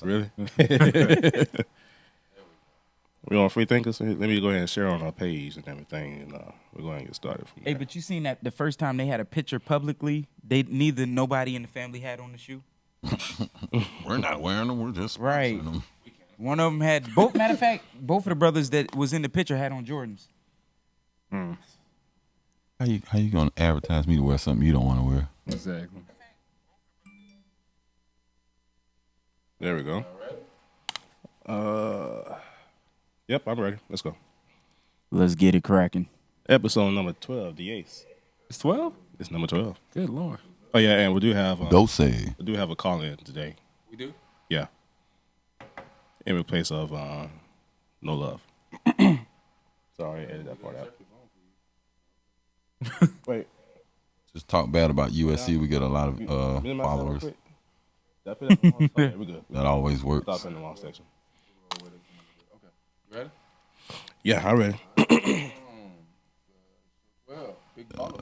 Really? We're on Freethinkers. Let me go ahead and share on our page and everything, and we're going to get started from there. Hey, but you seen that the first time they had a picture publicly, nobody in the family had on the shoe. We're not wearing them. We're just right. Them. One of them had both. Matter of fact, both of the brothers that was in the picture had on Jordans. How you gonna advertise me to wear something you don't want to wear? Exactly. There we go. Yep, I'm ready. Let's go. Let's get it cracking. Episode number 12, the Ace. It's 12? It's number 12. Good Lord. Oh, yeah, and we do have a call-in today. We do? Yeah. In replace of No Love. Sorry, I edited that part out. Wait. Just talk bad about USC. We get a lot of followers. Okay, we're good. That always works. Stop in the wrong section. Okay. Ready? Yeah, I'm ready. Well, big baller.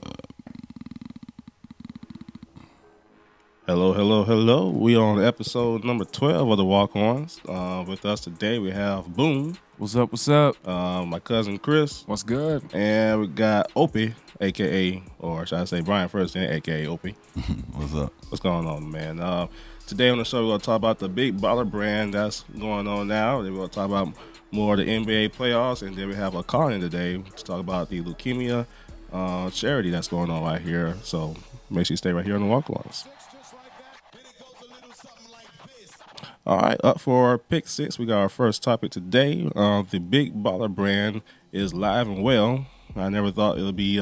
Hello. We on episode number 12 of the Walk-Ons. With us today, we have Boom. What's up? My cousin Chris. What's good? And we got Opie, a.k.a., or should I say Brian first, a.k.a. Opie. What's up? What's going on, man? Today on the show, we're going to talk about the big baller brand that's going on now. Then we're going to talk about more of the NBA playoffs. And then we have a call-in today to talk about the leukemia charity that's going on right here. So make sure you stay right here on the Walk-Ons. All right, up for pick 6, we got our first topic today. The big baller brand is live and well. I never thought it would be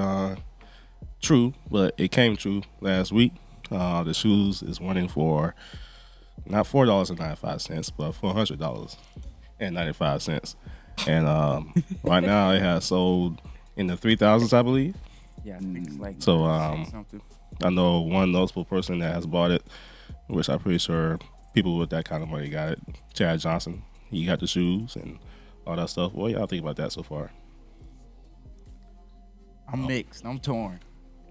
true, but it came true last week. The shoes is running for not $4.95, but $400.95. And right now it has sold in the 3,000s, I believe. Yeah, I think it's like so. Something. I know one notable person that has bought it, which I'm pretty sure people with that kind of money got it. Chad Johnson, he got the shoes and all that stuff. What y'all think about that so far? I'm mixed. I'm torn.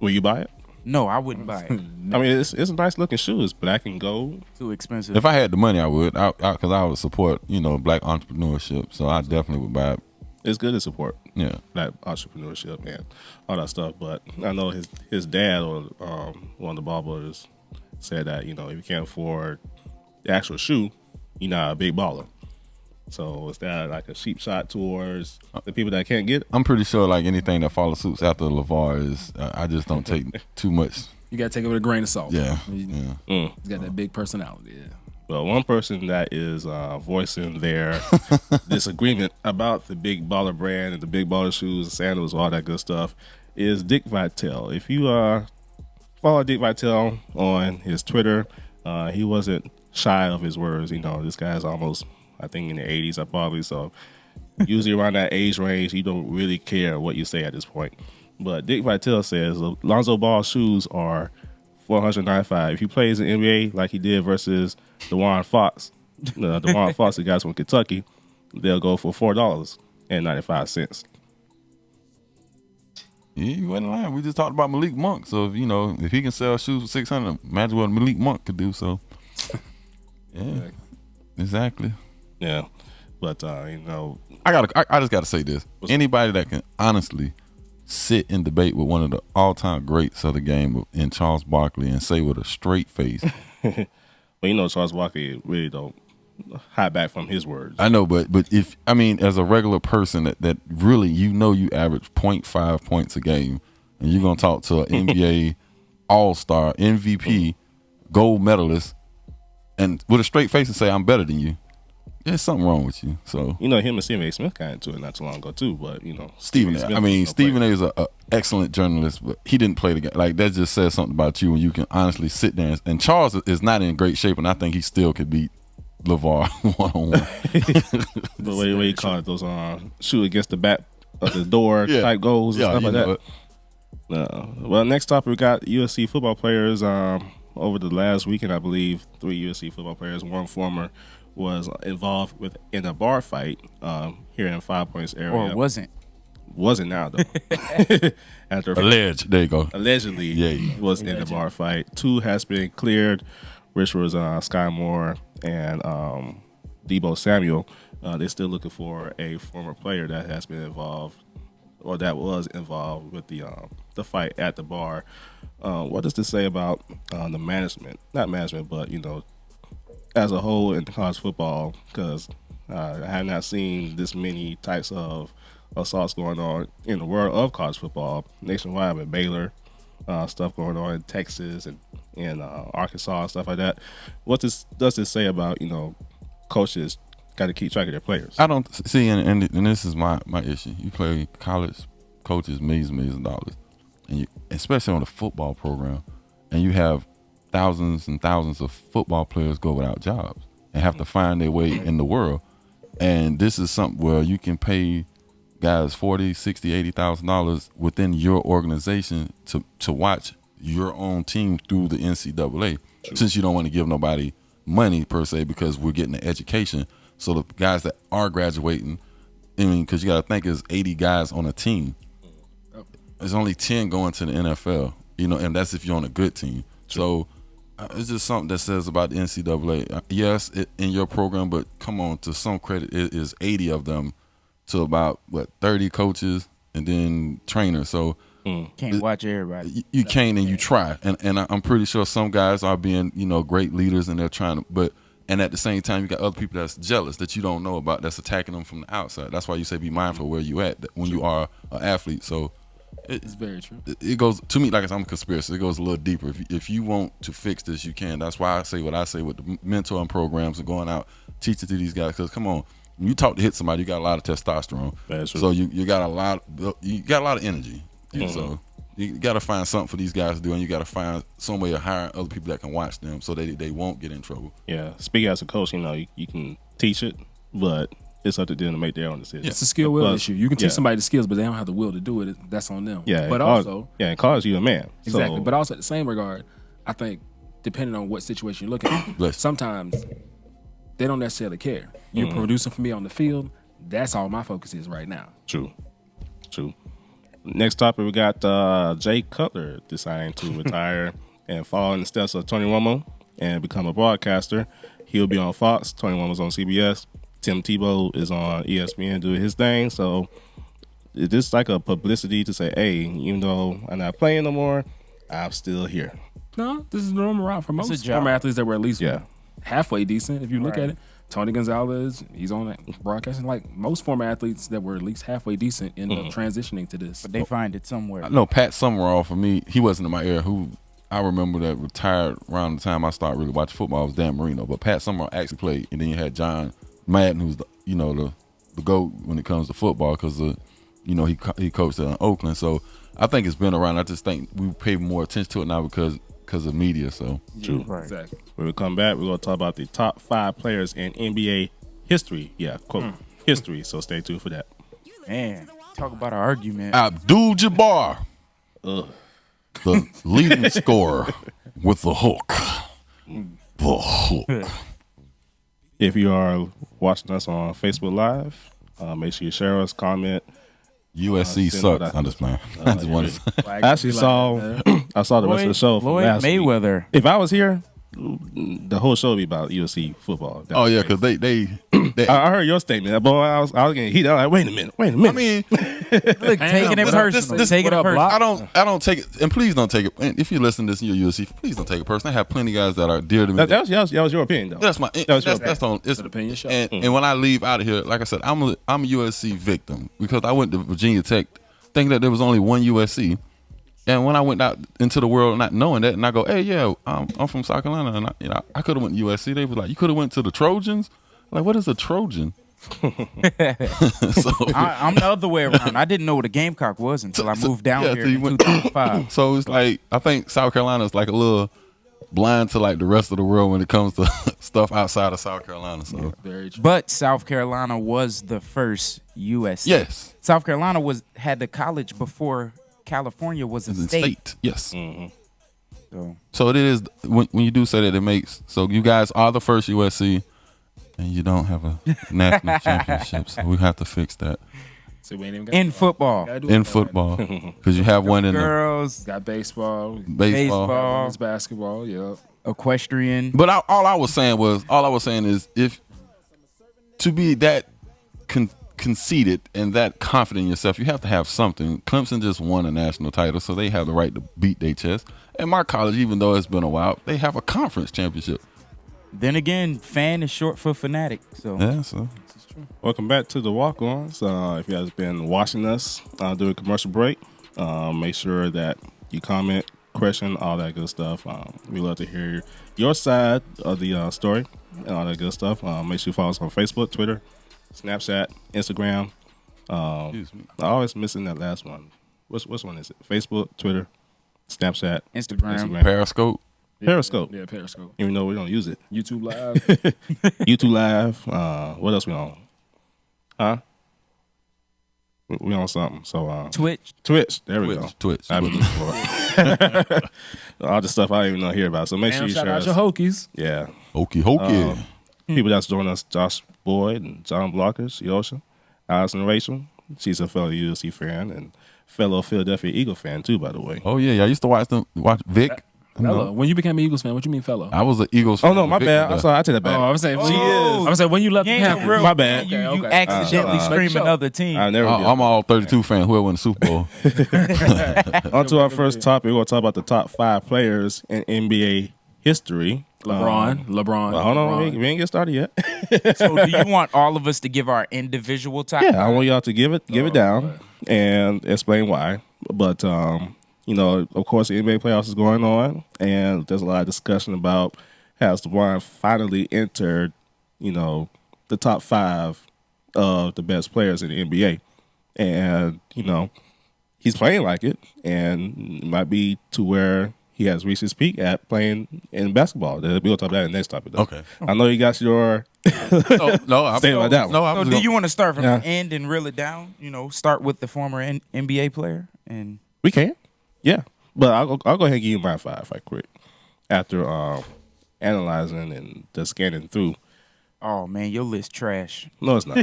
Will you buy it? No, I wouldn't buy it. I mean, it's a nice looking shoe. It's black and gold. Too expensive. If I had the money, I would. Because I would support, black entrepreneurship. So I definitely would buy it. It's good to support. Yeah, black entrepreneurship and all that stuff. But I know his dad or one of the ball brothers said that if you can't afford the actual shoe, you're not a big baller. So is that like a cheap shot towards the people that can't get it? I'm pretty sure like anything that follows suits after LeVar is, I just don't take too much. You got to take it with a grain of salt. Yeah. He's got that big personality, yeah. Well, one person that is voicing their disagreement about the big baller brand and the big baller shoes, sandals, all that good stuff is Dick Vitale. If you follow Dick Vitale on his Twitter, he wasn't shy of his words. This guy's almost, I think, in the 80s, probably. So usually around that age range, you don't really care what you say at this point. But Dick Vitale says Lonzo Ball's shoes are $495. If he plays in NBA like he did versus DeJuan Fox, the guys from Kentucky, they'll go for $4.95. Yeah, you wasn't lying. We just talked about Malik Monk. So if he can sell shoes for $600, imagine what Malik Monk could do. So yeah, exactly. Yeah, but I just gotta say this: anybody that can honestly sit and debate with one of the all-time greats of the game in Charles Barkley and say with a straight face, well, Charles Barkley really don't hide back from his words. I know, but if as a regular person that really you average 0.5 points a game, and you're gonna talk to an NBA All-Star, MVP, gold medalist, and with a straight face and say I'm better than you, there's something wrong with you. So him and Stephen A. Smith got into it not too long ago too. But Stephen A. is an excellent journalist, but he didn't play the game. Like that just says something about you when you can honestly sit there. And Charles is not in great shape, and I think he still could beat LeVar one-on-one. The way you call it, those shoot against the back of the door type goals and stuff like that. Well, next topic, we got USC football players. Over the last weekend, I believe 3 USC football players, one former, was involved in a bar fight here in 5 Points area. Or wasn't. Wasn't now though. There you go. Allegedly, was in the bar fight. 2 has been cleared which was Sky Moore and Debo Samuel. They're still looking for a former player that has been involved or that was involved with the fight at the bar. What does this say about the management? Not management, but as a whole in college football? Because I have not seen this many types of assaults going on in the world of college football nationwide with Baylor, stuff going on in Texas and in Arkansas and stuff like that. What does this say about coaches got to keep track of their players? I don't see, and this is my issue. You play college coaches millions of dollars, and you, especially on a football program, and you have thousands and thousands of football players go without jobs and have to find their way in the world. And this is something where you can pay guys $40,000, $60,000, $80,000 within your organization to watch your own team through the NCAA. True. Since you don't want to give nobody money per se, because we're getting an education. So the guys that are graduating, because you got to think there's 80 guys on a team. There's only 10 going to the NFL, and that's if you're on a good team. True. So it's just something that says about the NCAA. Yes, in your program, but come on, to some credit, it is 80 of them to about 30 coaches and then trainers. So can't watch everybody. You can't, and you try, and I'm pretty sure some guys are being great leaders, and they're trying to, and at the same time, you got other people that's jealous that you don't know about, that's attacking them from the outside. That's why you say be mindful where you at when you are an athlete. So it's very true. It goes, to me, like I said, I'm a conspiracy. It goes a little deeper. If you want to fix this, you can. That's why I say what I say with the mentoring programs and going out teaching to these guys. Because come on, when you talk to hit somebody, you got a lot of testosterone. That's true. So you got a lot of energy. Mm-hmm. So you got to find something for these guys to do, and you got to find some way of hiring other people that can watch them so they won't get in trouble. Yeah, speaking as a coach, you can teach it, but it's up to them to make their own decision. It's a skill will issue. You can teach somebody the skills, but they don't have the will to do it. That's on them. Yeah, but also, it calls you a man. Exactly. So, but also, at the same regard, I think depending on what situation you're looking at, sometimes they don't necessarily care. You're producing for me on the field. That's all my focus is right now. True. Next topic, we got Jay Cutler deciding to retire and follow in the steps of Tony Romo and become a broadcaster. He'll be on Fox. Tony Romo's on CBS. Tim Tebow is on ESPN doing his thing. So it's just like a publicity to say, hey, even though I'm not playing no more, I'm still here. No, this is the normal route for most former athletes that were at least halfway decent. If you look at it, Tony Gonzalez, he's on broadcasting. Like most former athletes that were at least halfway decent end up transitioning to this. But they find it somewhere. No, Pat Summerall, for me, he wasn't in my era. Who I remember that retired around the time I started really watching football was Dan Marino. But Pat Summerall actually played, and then you had John Madden, who's the GOAT when it comes to football, because he coached in Oakland. So I think it's been around. I just think we pay more attention to it now because of media. So true. Right. Exactly. When we come back, we're going to talk about the top 5 players in NBA history. Yeah, quote, history. So stay tuned for that. Man, talk about an argument. Abdul-Jabbar, the leading scorer with the hook. The hook. If you are watching us on Facebook Live, make sure you share us, comment. USC sucks. I'm just playing. I actually saw the rest of the show from Floyd last Mayweather. week. If I was here, the whole show would be about USC football. Oh yeah, because they I heard your statement, boy. I was getting heated. I was like, wait a minute. I mean, Look, taking it personal. Taking it personal. I don't take it, and please don't take it. And if you listen to this in your USC, please don't take it personal. I have plenty of guys that are dear to me. That was your opinion, though. That's the opinion show. And when I leave out of here, like I said, I'm a USC victim because I went to Virginia Tech thinking that there was only one USC. And when I went out into the world not knowing that, and I go, hey, yeah, I'm from South Carolina, and I could have went to USC. They was like, you could have went to the Trojans. Like, what is a Trojan? So I'm the other way around. I didn't know what a Gamecock was until I moved down here in 2005. So it's like, I think South Carolina is like a little blind to like the rest of the world when it comes to stuff outside of South Carolina. So, very true. But South Carolina was the first USC. Yes. South Carolina had the college before California was a state. Yes. Mm-hmm. So it is when you do say that, it makes so you guys are the first USC, and you don't have a national championship. So we have to fix that. So we ain't even got in football. In football, because you have one in girls. Got baseball, basketball. Yep. Equestrian. But all I was saying is if to be that conceited and that confident in yourself, you have to have something. Clemson just won a national title, so they have the right to beat their chest. And my college, even though it's been a while, they have a conference championship. Then again, fan is short for fanatic. So yeah, so This is true. Welcome back to the Walk-Ons. If you guys been watching us during commercial break, make sure that you comment, question, all that good stuff. We love to hear your side of the story and all that good stuff. Make sure you follow us on Facebook, Twitter, Snapchat, Instagram. I'm always missing that last one. Which one is it? Facebook, Twitter, Snapchat, Instagram. Periscope. Periscope. Yeah, Periscope. Even though we don't use it. YouTube Live. YouTube Live. What else we on? Huh? We on something. So Twitch. There we go. Twitch. I've been looking for it. All the stuff I don't even know hear about. So make sure you shout share out us. your Hokies. Yeah. Hokey. People that's joining us, Josh Boyd and John Blockers, Yosha, Allison Rachel. She's a fellow USC fan and fellow Philadelphia Eagle fan too, by the way. Oh yeah, I used to watch Vic. Fellow. When you became an Eagles fan, what you mean fellow? I was an Eagles Oh fan. no, my Vic bad. was I'm sorry, I take that back. I was saying, She is. I was saying when you left the Panthers. My bad. You Okay. accidentally scream sure. another team. I never I'm all 32 fan. Whoever won the Super Bowl. On to our first topic. We're going to talk about the top 5 players in NBA history. LeBron. Hold on, we ain't get started yet. So do you want all of us to give our individual top? Yeah, I want y'all to give it down and explain why. But of course, the NBA playoffs is going on, and there's a lot of discussion about has LeBron finally entered, the top 5 of the best players in the NBA, and he's playing like it, and it might be to where he has reached his peak at playing in basketball. We'll talk about that in the next topic, though. Okay. I know you got your No, say about that one. No, So do you want to start from the end and reel it down? Start with the former NBA player and We can, yeah. But I'll go ahead and give you my 5 right quick after analyzing and just scanning through. oh man, your list trash. No, it's not.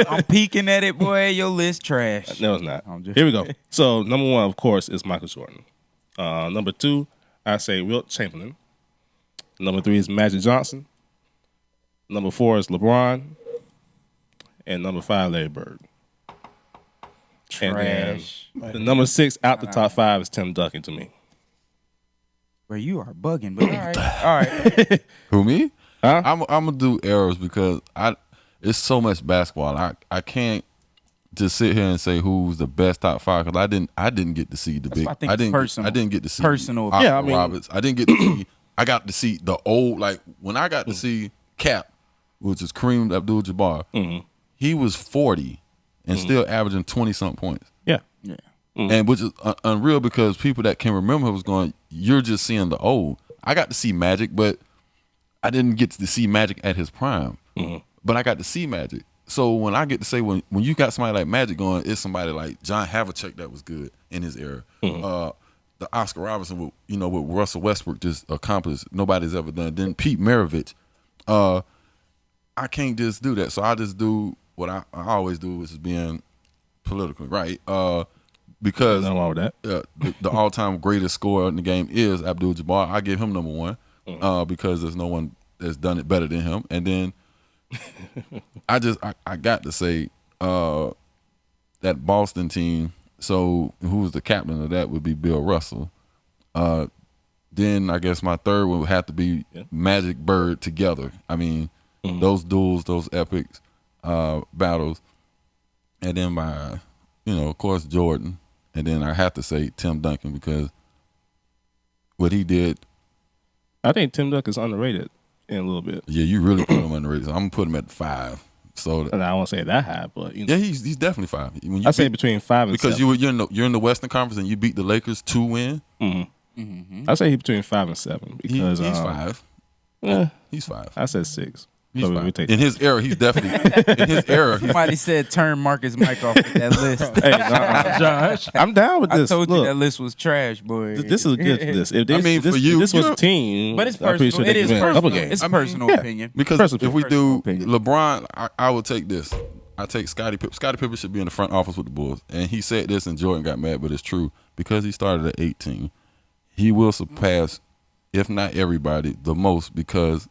I'm peeking at it, boy. Your list trash. No, it's not. I'm just- Here we go. So number 1, of course, is Michael Jordan. Number 2, I say Wilt Chamberlain. Number 3 is Magic Johnson. Number 4 is LeBron. And number 5, Larry Bird. Trash. And then the number 6 out the top 5 is Tim Duncan to me. Bro, you are bugging, but all right. Who, me? Huh? I'm gonna do errors because it's so much basketball. I can't just sit here and say who's the best top 5 because I didn't get to see the big. I think didn't personal. I didn't get to see Personal. Oscar Yeah, I mean- Roberts. I didn't get to see. I got to see the old when I got to see Cap, which is Kareem Abdul-Jabbar. He was 40 and still averaging 20-something points. Yeah. Yeah. And which is unreal because people that can remember him was going, you're just seeing the old. I got to see Magic, but I didn't get to see Magic at his prime. But I got to see Magic. So when I get to say when you got somebody like Magic going, it's somebody like John Havlicek that was good in his era. The Oscar Robertson, with Russell Westbrook just accomplished nobody's ever done. Then Pete Maravich. I can't just do that. So I just do what I always do, which is being politically right. Because Nothing wrong with that. the all-time greatest scorer in the game is Abdul-Jabbar. I give him number 1 because there's no one that's done it better than him. And then I got to say that Boston team. So who was the captain of that would be Bill Russell. Then I guess my third one would have to be Magic Bird together. I mean, those duels, those epics battles, and then of course Jordan, and then I have to say Tim Duncan because what he did. I think Tim Duncan's underrated in a little bit. Yeah, you really put him underrated. So I'm gonna put him at 5. So And I won't say that high, but yeah, he's definitely 5. When you I say between 5 and because 7. you're in the Western Conference and you beat the Lakers 2-win. I say he's between 5 and 7 because He's 5. He's 5. I said 6. He's So we 5. take In his era, he's definitely in his era. Somebody said turn Marcus Mike off with that list. Hey, no, Josh. I'm down with I this. told you Look, that list was trash, boy. this is a good list. If this, I mean, this, for you, if this was you're- a team, But it's I'm pretty personal. sure It they is could win a couple personal. games. It's I mean, personal yeah. opinion. Because Personal if we opinion. do LeBron, I would take this. I take Scottie Pippen. Scottie Pippen should be in the front office with the Bulls. And he said this and Jordan got mad, but it's true. Because he started at 18, he will surpass, if not everybody, the most because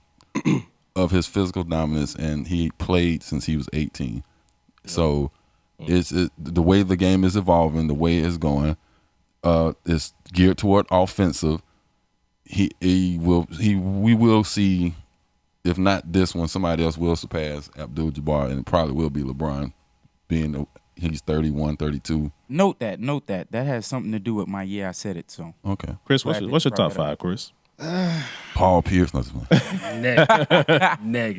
of his physical dominance, and he played since he was 18. So it's the way the game is evolving, the way it's going, it's geared toward offensive. We will see, if not this one, somebody else will surpass Abdul-Jabbar, and it probably will be LeBron, being he's 31, 32. Note that. That has something to do with my year I said it, so. Okay. Chris, what's your top 5, Chris? Paul Pierce. Negative.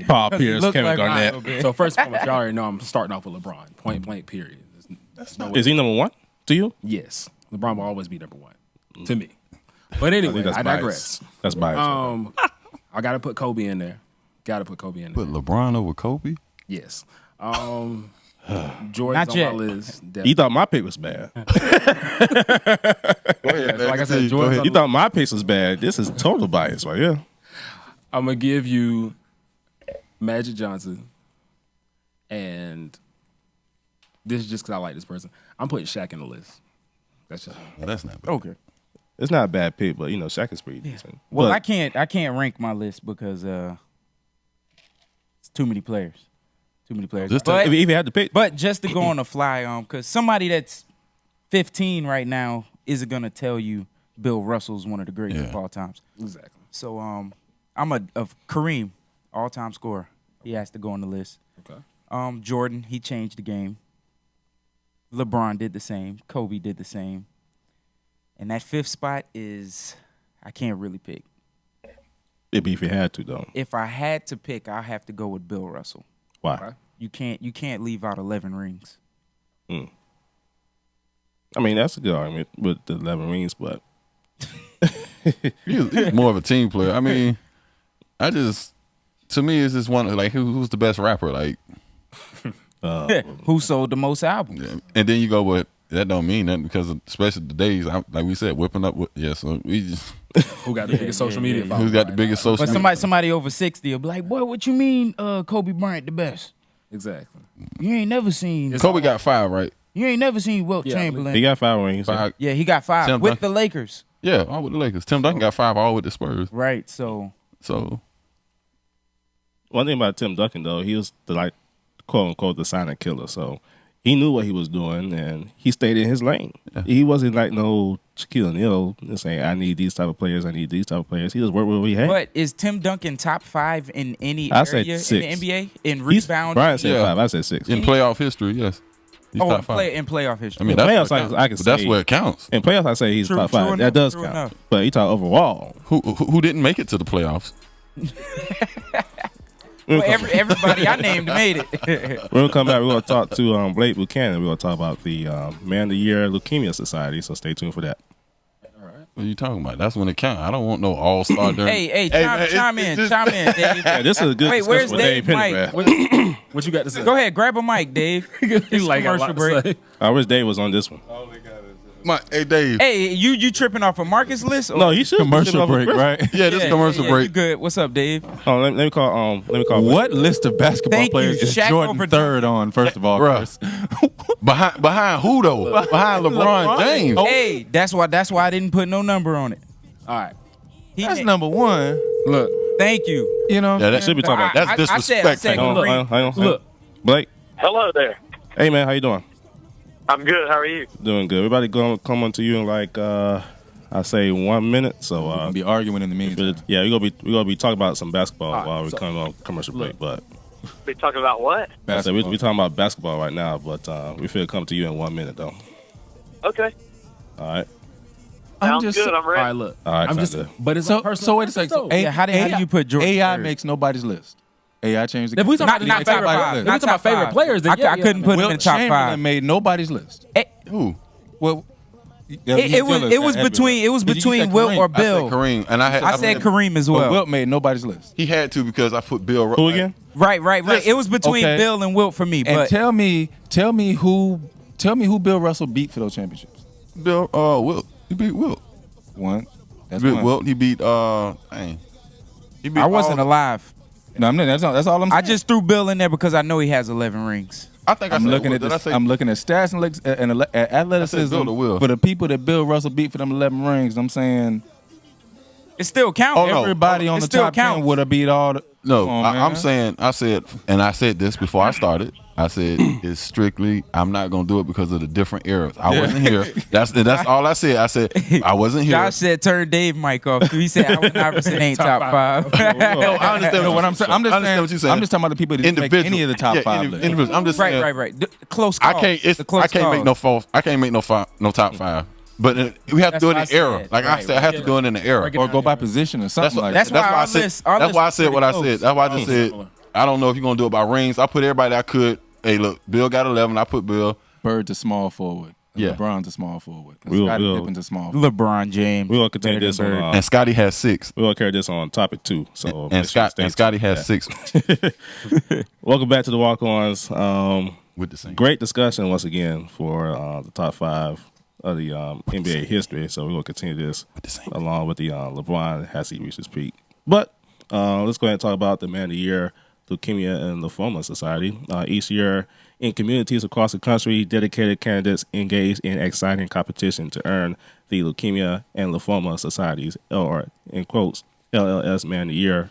Paul Pierce, Kevin like Garnett. So first of all, y'all already know I'm starting off with LeBron. Point blank, period. Is he number 1 to you? Yes. LeBron will always be number 1 to me. But anyway, I digress. That's biased. I got to put Kobe in there. Put LeBron over Kobe? Yes. Jordan's on my list. You thought my pick was bad. Go ahead, man. Like I said, Jordan's You thought my pick was bad. This is total bias right here. I'm going to give you Magic Johnson, and this is just because I like this person. I'm putting Shaq in the list. That's not bad. Okay. It's not a bad pick, but Shaq is pretty decent. Well, but, I can't rank my list because it's too many players. But if you had to pick, but just to go on the fly, because somebody that's 15 right now isn't gonna tell you Bill Russell's one of the greatest of all times. Exactly. So I'm a Kareem, all-time scorer. He has to go on the list. Okay. Jordan, he changed the game. LeBron did the same. Kobe did the same. And that 5th spot is I can't really pick. It'd be if you had to, though. If I had to pick, I'll have to go with Bill Russell. Why? Okay. You can't leave out 11 rings. I mean, that's a good argument with the 11 rings, but He's more of a team player. I mean, to me, it's just one like who's the best rapper, like who sold the most albums. Yeah. And then you go with that don't mean nothing because especially the days like we said, whipping up. So we just who got the biggest social media? Who's got the biggest social? But somebody over 60 will be like, "Boy, what you mean, Kobe Bryant the best?" Exactly. You ain't never seen Kobe got 5, right? You ain't never seen Wilt Chamberlain. He got 5 rings. Yeah, he got 5 Tim with Duncan. the Lakers. Yeah, all with the Lakers. Tim Duncan got 5 all with the Spurs. Right. So one thing about Tim Duncan though, he was the quote unquote the silent killer. So he knew what he was doing and he stayed in his lane. Yeah. He wasn't like no Shaquille O'Neal saying I need these type of players. I need these type of players. He just worked with what he had. But is Tim Duncan top 5 in any I area said in the NBA in rebound? Brian said 5. I said 6. In playoff history, yes. He's top 5. In playoff history. I mean, that's where it counts. In playoffs, I say he's top 5. That does count. Enough. But you talk overall. Who didn't make it to the playoffs? Well, everybody I named made it. We're going to come back. We're going to talk to Blake Buchanan. We're going to talk about the Man of the Year Leukemia Society. So stay tuned for that. All right. What are you talking about? That's when it counts. I don't want no all-star during. Hey, chime in, Dave. Yeah, this is a good where's Dave Mike? What you got to say? Go ahead, grab a mic, Dave. He's like commercial break. I wish Dave was on this one. Hey, Dave. Hey, you tripping off a Marcus list? Or? No, you should. Commercial break, right? Yeah, this commercial break. You good? What's up, Dave? Oh, let me call. What list of basketball players is Jordan third on? First of all, Chris. behind who though? Behind LeBron James. Hey, that's why I didn't put no number on it. All right, that's number 1. Look, thank you. You know, that should be talking about. That's disrespect. I said hang on. Look, Blake. Hello there. Hey man, how you doing? I'm good. How are you? Doing good. Everybody going to come on to you in I say 1 minute. So we're gonna be arguing in the meantime. Yeah, we're gonna be talking about some basketball while we come on commercial break. But we talking about what? I said we're talking about basketball right now, but we feel come to you in 1 minute though. Okay. All right. Sounds good. I'm ready. All right, look. All right, I'm just. good. But it's so wait a second. So how do you put Jordan? AI third? makes nobody's list. AI changed the game. If we talk about not top 5, if we talk about favorite players, then I couldn't put him in Wilt the top Chamberlain 5. made nobody's list. Who? Well, it was between Wilt or Bill. I said Kareem, and I said Kareem as well. But Wilt made nobody's list. He had to because I put Bill. Who again? Right. It was between Bill and Wilt for me. And but tell me who Bill Russell beat for those championships. Bill. Wilt. He beat Wilt. One. That's beat one. Wilt. He beat. He beat. I wasn't alive. No, that's all I'm saying. I just threw Bill in there because I know he has 11 rings. I think I'm looking at this. I'm looking at stats and athleticism for the people that Bill Russell beat for them 11 rings. I'm saying it still counts. Everybody on the top 10 would have beat all the. No, I'm saying, I said this before I started. I said it's strictly. I'm not gonna do it because of the different eras. I wasn't here. That's all I said. I said I wasn't here. Josh said turn Dave mic off. He said Allen Iverson ain't top five. No, I understand what I'm saying. I'm just saying what you're saying. I'm just talking about the people that didn't make any of the top five. I'm just saying. Right. Close call. I can't make no false. I can't make no top five. But we have to do it in the era. Like I said, I have to do it in the era. Or go by position or something like that. That's why I said what I said. That's why I just said I don't know if you're gonna do it by rings. I put everybody I could. Hey, look, Bill got 11. I put Bill. Bird to small forward. Yeah. LeBron's a small forward. Scottie Pippen to small forward. LeBron James. We're going to continue this on. And Scotty has 6. We're going to carry this on topic 2. So and Scotty has 6. Welcome back to the Walk-Ons. With the same. Great discussion once again for the top 5 of the NBA history. So we're going to continue this along with the LeBron has he reached his peak. But let's go ahead and talk about the Man of the Year, Leukemia and Lymphoma Society. Each year in communities across the country, dedicated candidates engage in exciting competition to earn the Leukemia and Lymphoma Societies, or in quotes, LLS Man of the Year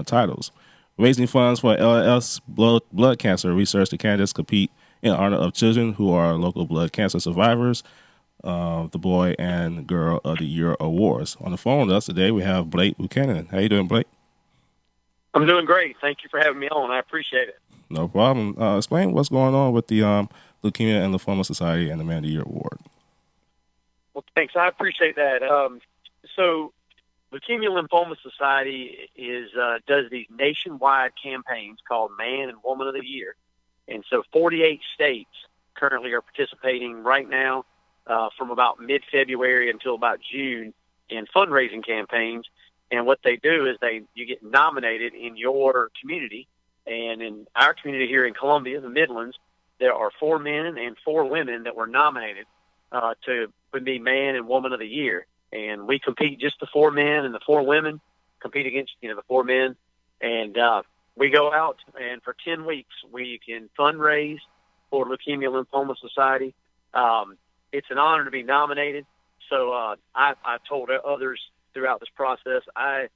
titles. Raising funds for LLS blood cancer research, the candidates compete in honor of children who are local blood cancer survivors, the Boy and Girl of the Year awards. On the phone with us today, we have Blake Buchanan. How you doing, Blake? I'm doing great. Thank you for having me on. I appreciate it. No problem. Explain what's going on with the Leukemia and Lymphoma Society and the Man of the Year Award. Well, thanks. I appreciate that. So, Leukemia Lymphoma Society does these nationwide campaigns called Man and Woman of the Year. And so 48 states currently are participating right now from about mid-February until about June in fundraising campaigns. And what they do is you get nominated in your community. And in our community here in Columbia, the Midlands, there are 4 men and 4 women that were nominated to be Man and Woman of the Year. And we compete, just the 4 men and the 4 women compete against the 4 men. And we go out, and for 10 weeks, we can fundraise for Leukemia Lymphoma Society. It's an honor to be nominated. So I've told others throughout this process, I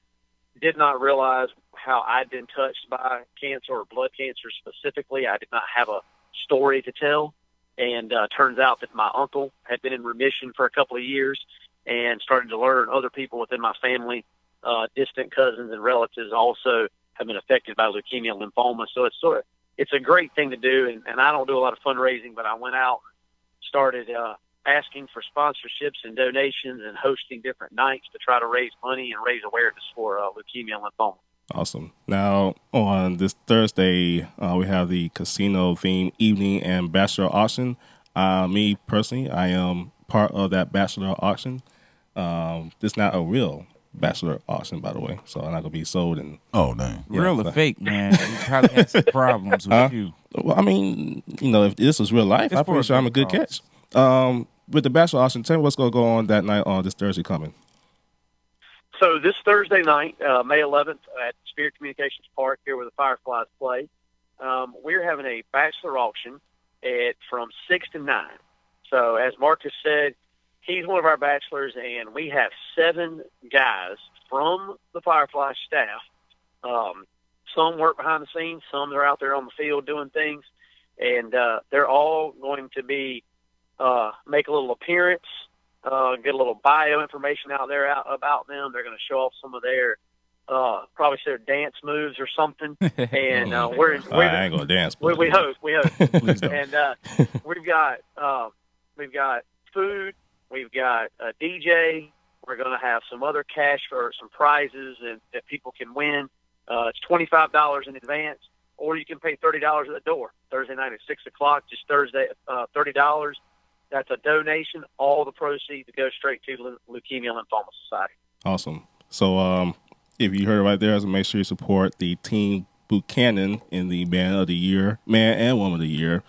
did not realize how I'd been touched by cancer or blood cancer specifically. I did not have a story to tell. And turns out that my uncle had been in remission for a couple of years, and started to learn other people within my family, distant cousins and relatives also have been affected by leukemia and lymphoma. So it's a great thing to do. And I don't do a lot of fundraising, but I went out and started asking for sponsorships and donations and hosting different nights to try to raise money and raise awareness for leukemia and lymphoma. Awesome. Now, on this Thursday, we have the casino-themed evening and bachelor auction. Me, personally, I am part of that bachelor auction. It's not a real bachelor auction, by the way, so I'm not going to be sold. Oh, dang. Yeah, real or fake, man. You probably had some problems with you. Well, I mean, if this was real life, I'm pretty sure I'm a good catch. With the bachelor auction, tell me what's going to go on that night on this Thursday coming. So this Thursday night, May 11th, at Spirit Communications Park here where the Fireflies play, we're having a bachelor auction from 6 to 9. So as Marcus said, he's one of our bachelors, and we have 7 guys from the Fireflies staff. Some work behind the scenes, some are out there on the field doing things, and they're all going to be make a little appearance, get a little bio information out there about them. They're going to show off some of their probably their dance moves or something. And I ain't gonna dance. We hope. And we've got food. We've got a DJ. We're going to have some other cash for some prizes that people can win. It's $25 in advance, or you can pay $30 at the door. Thursday night at 6 o'clock, just Thursday, $30. That's a donation. All the proceeds go straight to Leukemia Lymphoma Society. Awesome. So if you heard it right there, so make sure you support the Team Buchanan in the Man of the Year, Man and Woman of the Year.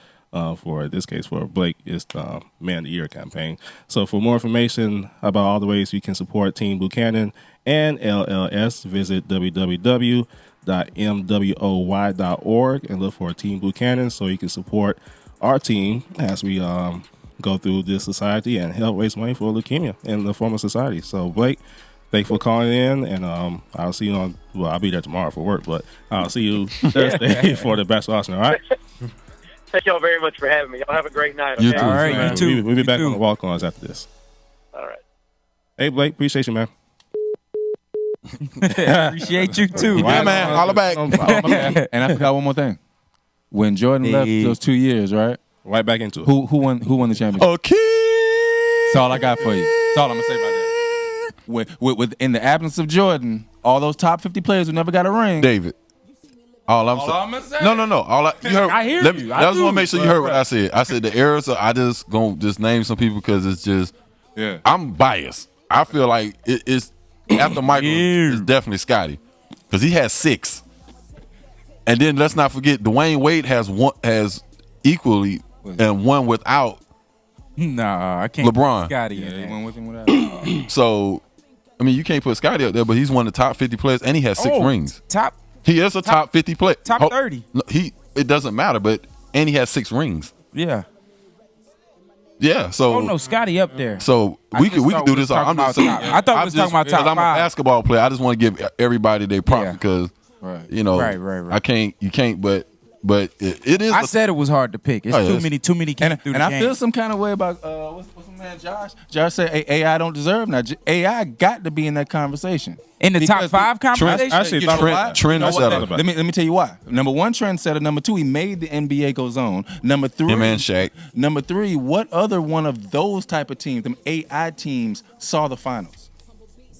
For this case, for Blake, it's the Man of the Year campaign. So for more information about all the ways you can support Team Buchanan and LLS, visit www.llsman.org. support.mwoy.org and look for Team Buchanan so you can support our team as we go through this society and help raise money for leukemia in the former society. So, Blake, thanks for calling in, and I'll see you on. Well, I'll be there tomorrow for work, but I'll see you Thursday for the Bachelor Arsenal. All right. Thank y'all very much for having me. Y'all have a great night. Okay? You too. All right, Man, you too. We'll be back too. on the Walk-Ons after this. All right. Hey, Blake, appreciate you, man. Appreciate you too. Yeah, man. Holla back. And I forgot one more thing. When Jordan left those 2 years, right? Right back into it. Who won the championship? Okay. That's all I got for you. That's all I'm gonna say about that. With in the absence of Jordan, all those top 50 players who never got a ring. David. All I'm saying. No. You heard, I hear you. I just want to make sure you heard what I said. I said the errors. So I just gonna name some people because it's just. Yeah. I'm biased. I feel like it's after Michael. It's definitely Scotty because he has 6. And then let's not forget Dwayne Wade has equally and one without. Nah, I can't. LeBron. Scotty. Yeah, Yeah, he went with him without. So, I mean, you can't put Scotty up there, but he's one of the top 50 players, and he has 6 rings. Top He is a top 50 player. top 30. No, it doesn't matter, but and he has 6 rings. Yeah. Yeah. So. Oh no, Scotty up there. So we could do this. I'm just saying. I thought we was talking about top because I'm a 5. basketball player. I just want to give everybody their props Yeah. because Right. you know Right. You can't. But it is. I said it was hard to pick. It's too many came through the I game. feel some kind of way about what's my man Josh. Josh said AI don't deserve. Now AI got to be in that conversation. In the top 5 conversation. I actually thought about trend it. setter. About Let me tell you why. Number 1, trendsetter. Number 2, he made the NBA go zone. Number 3, Him and Shaq. Number 3, what other one of those type of teams, them AI teams, saw the finals?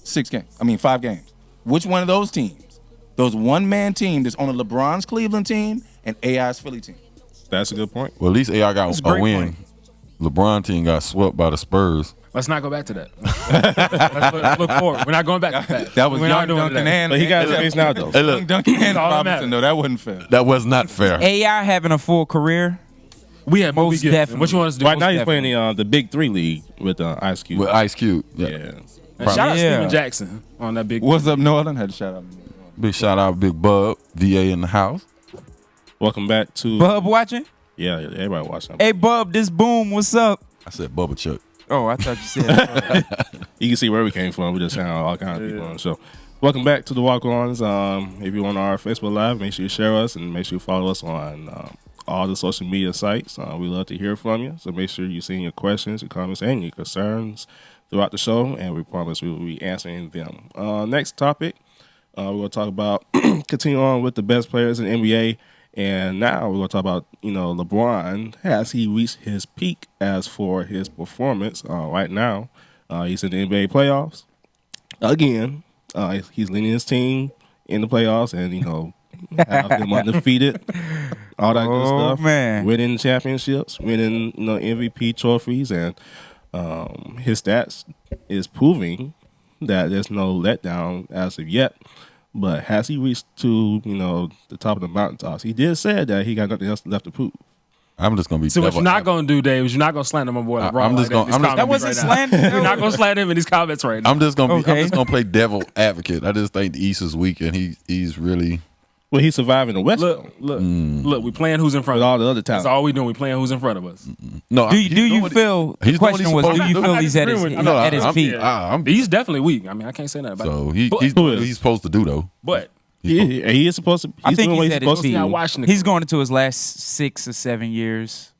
5 games. Which one of those teams? Those one-man team that's on the LeBron's Cleveland team and AI's Philly team. That's a good point. Well, at least AI got That's a a great win. LeBron team got swept by the Spurs. Let's not go back to that. Let's look forward. We're not going back to that. That was We're young not doing Duncan that. and But he got his face now, though. Hey, look, young Duncan and all that Robinson. No, that wasn't fair. that was not fair. AI having a full career. We have Most definitely. What you want us to do? Right now he's definitely. playing the Big 3 league with Ice Cube. With Ice Cube. Yeah. Yeah. And shout out Yeah. Steven Jackson on that big. What's up, Northern? Had to shout out. Big shout out, Big Bub, VA in the house. Welcome back to Bub watching? Yeah, everybody watching. Hey Bub, this boom, what's up? I said Bubba Chuck. Oh, I thought you said You can see where we came from. We just had all kinds of people on the show. Welcome back to the Walk-Ons. If you're on our Facebook Live, make sure you share us and make sure you follow us on all the social media sites. We love to hear from you. So make sure you send your questions, your comments, and your concerns throughout the show, and we promise we will be answering them. Next topic, we're going to talk about continue on with the best players in the NBA. And now we're going to talk about, LeBron. Has he reached his peak as for his performance right now? He's in the NBA playoffs. Again, he's leading his team in the playoffs and, have them undefeated. All that good stuff. Man. Winning championships, winning, MVP trophies. And his stats is proving that there's no letdown as of yet. But has he reached to, the top of the mountaintops? He did say that he got nothing else left to prove. I'm just gonna be. So what you're not gonna do, Dave, is you're not gonna slander my boy LeBron. I'm just gonna. that wasn't slander. You're not gonna slander him in these comments right now. I'm just gonna. Okay. I'm just gonna play devil advocate. I just think the East is weak, and he's really. Well, he's surviving the West. Look, we playing who's in front with of us. all the other talent. That's all we doing. We playing who's in front of us. No. Do you feel? The he's doing what question he's was, supposed do you to do. feel he's at his peak? He's definitely weak. I mean, I can't say that about So him. he's doing what he's supposed to do though. But he is supposed to. I think doing what he's at his supposed to peak. do. not watching the He's going into his last 6 or 7 years.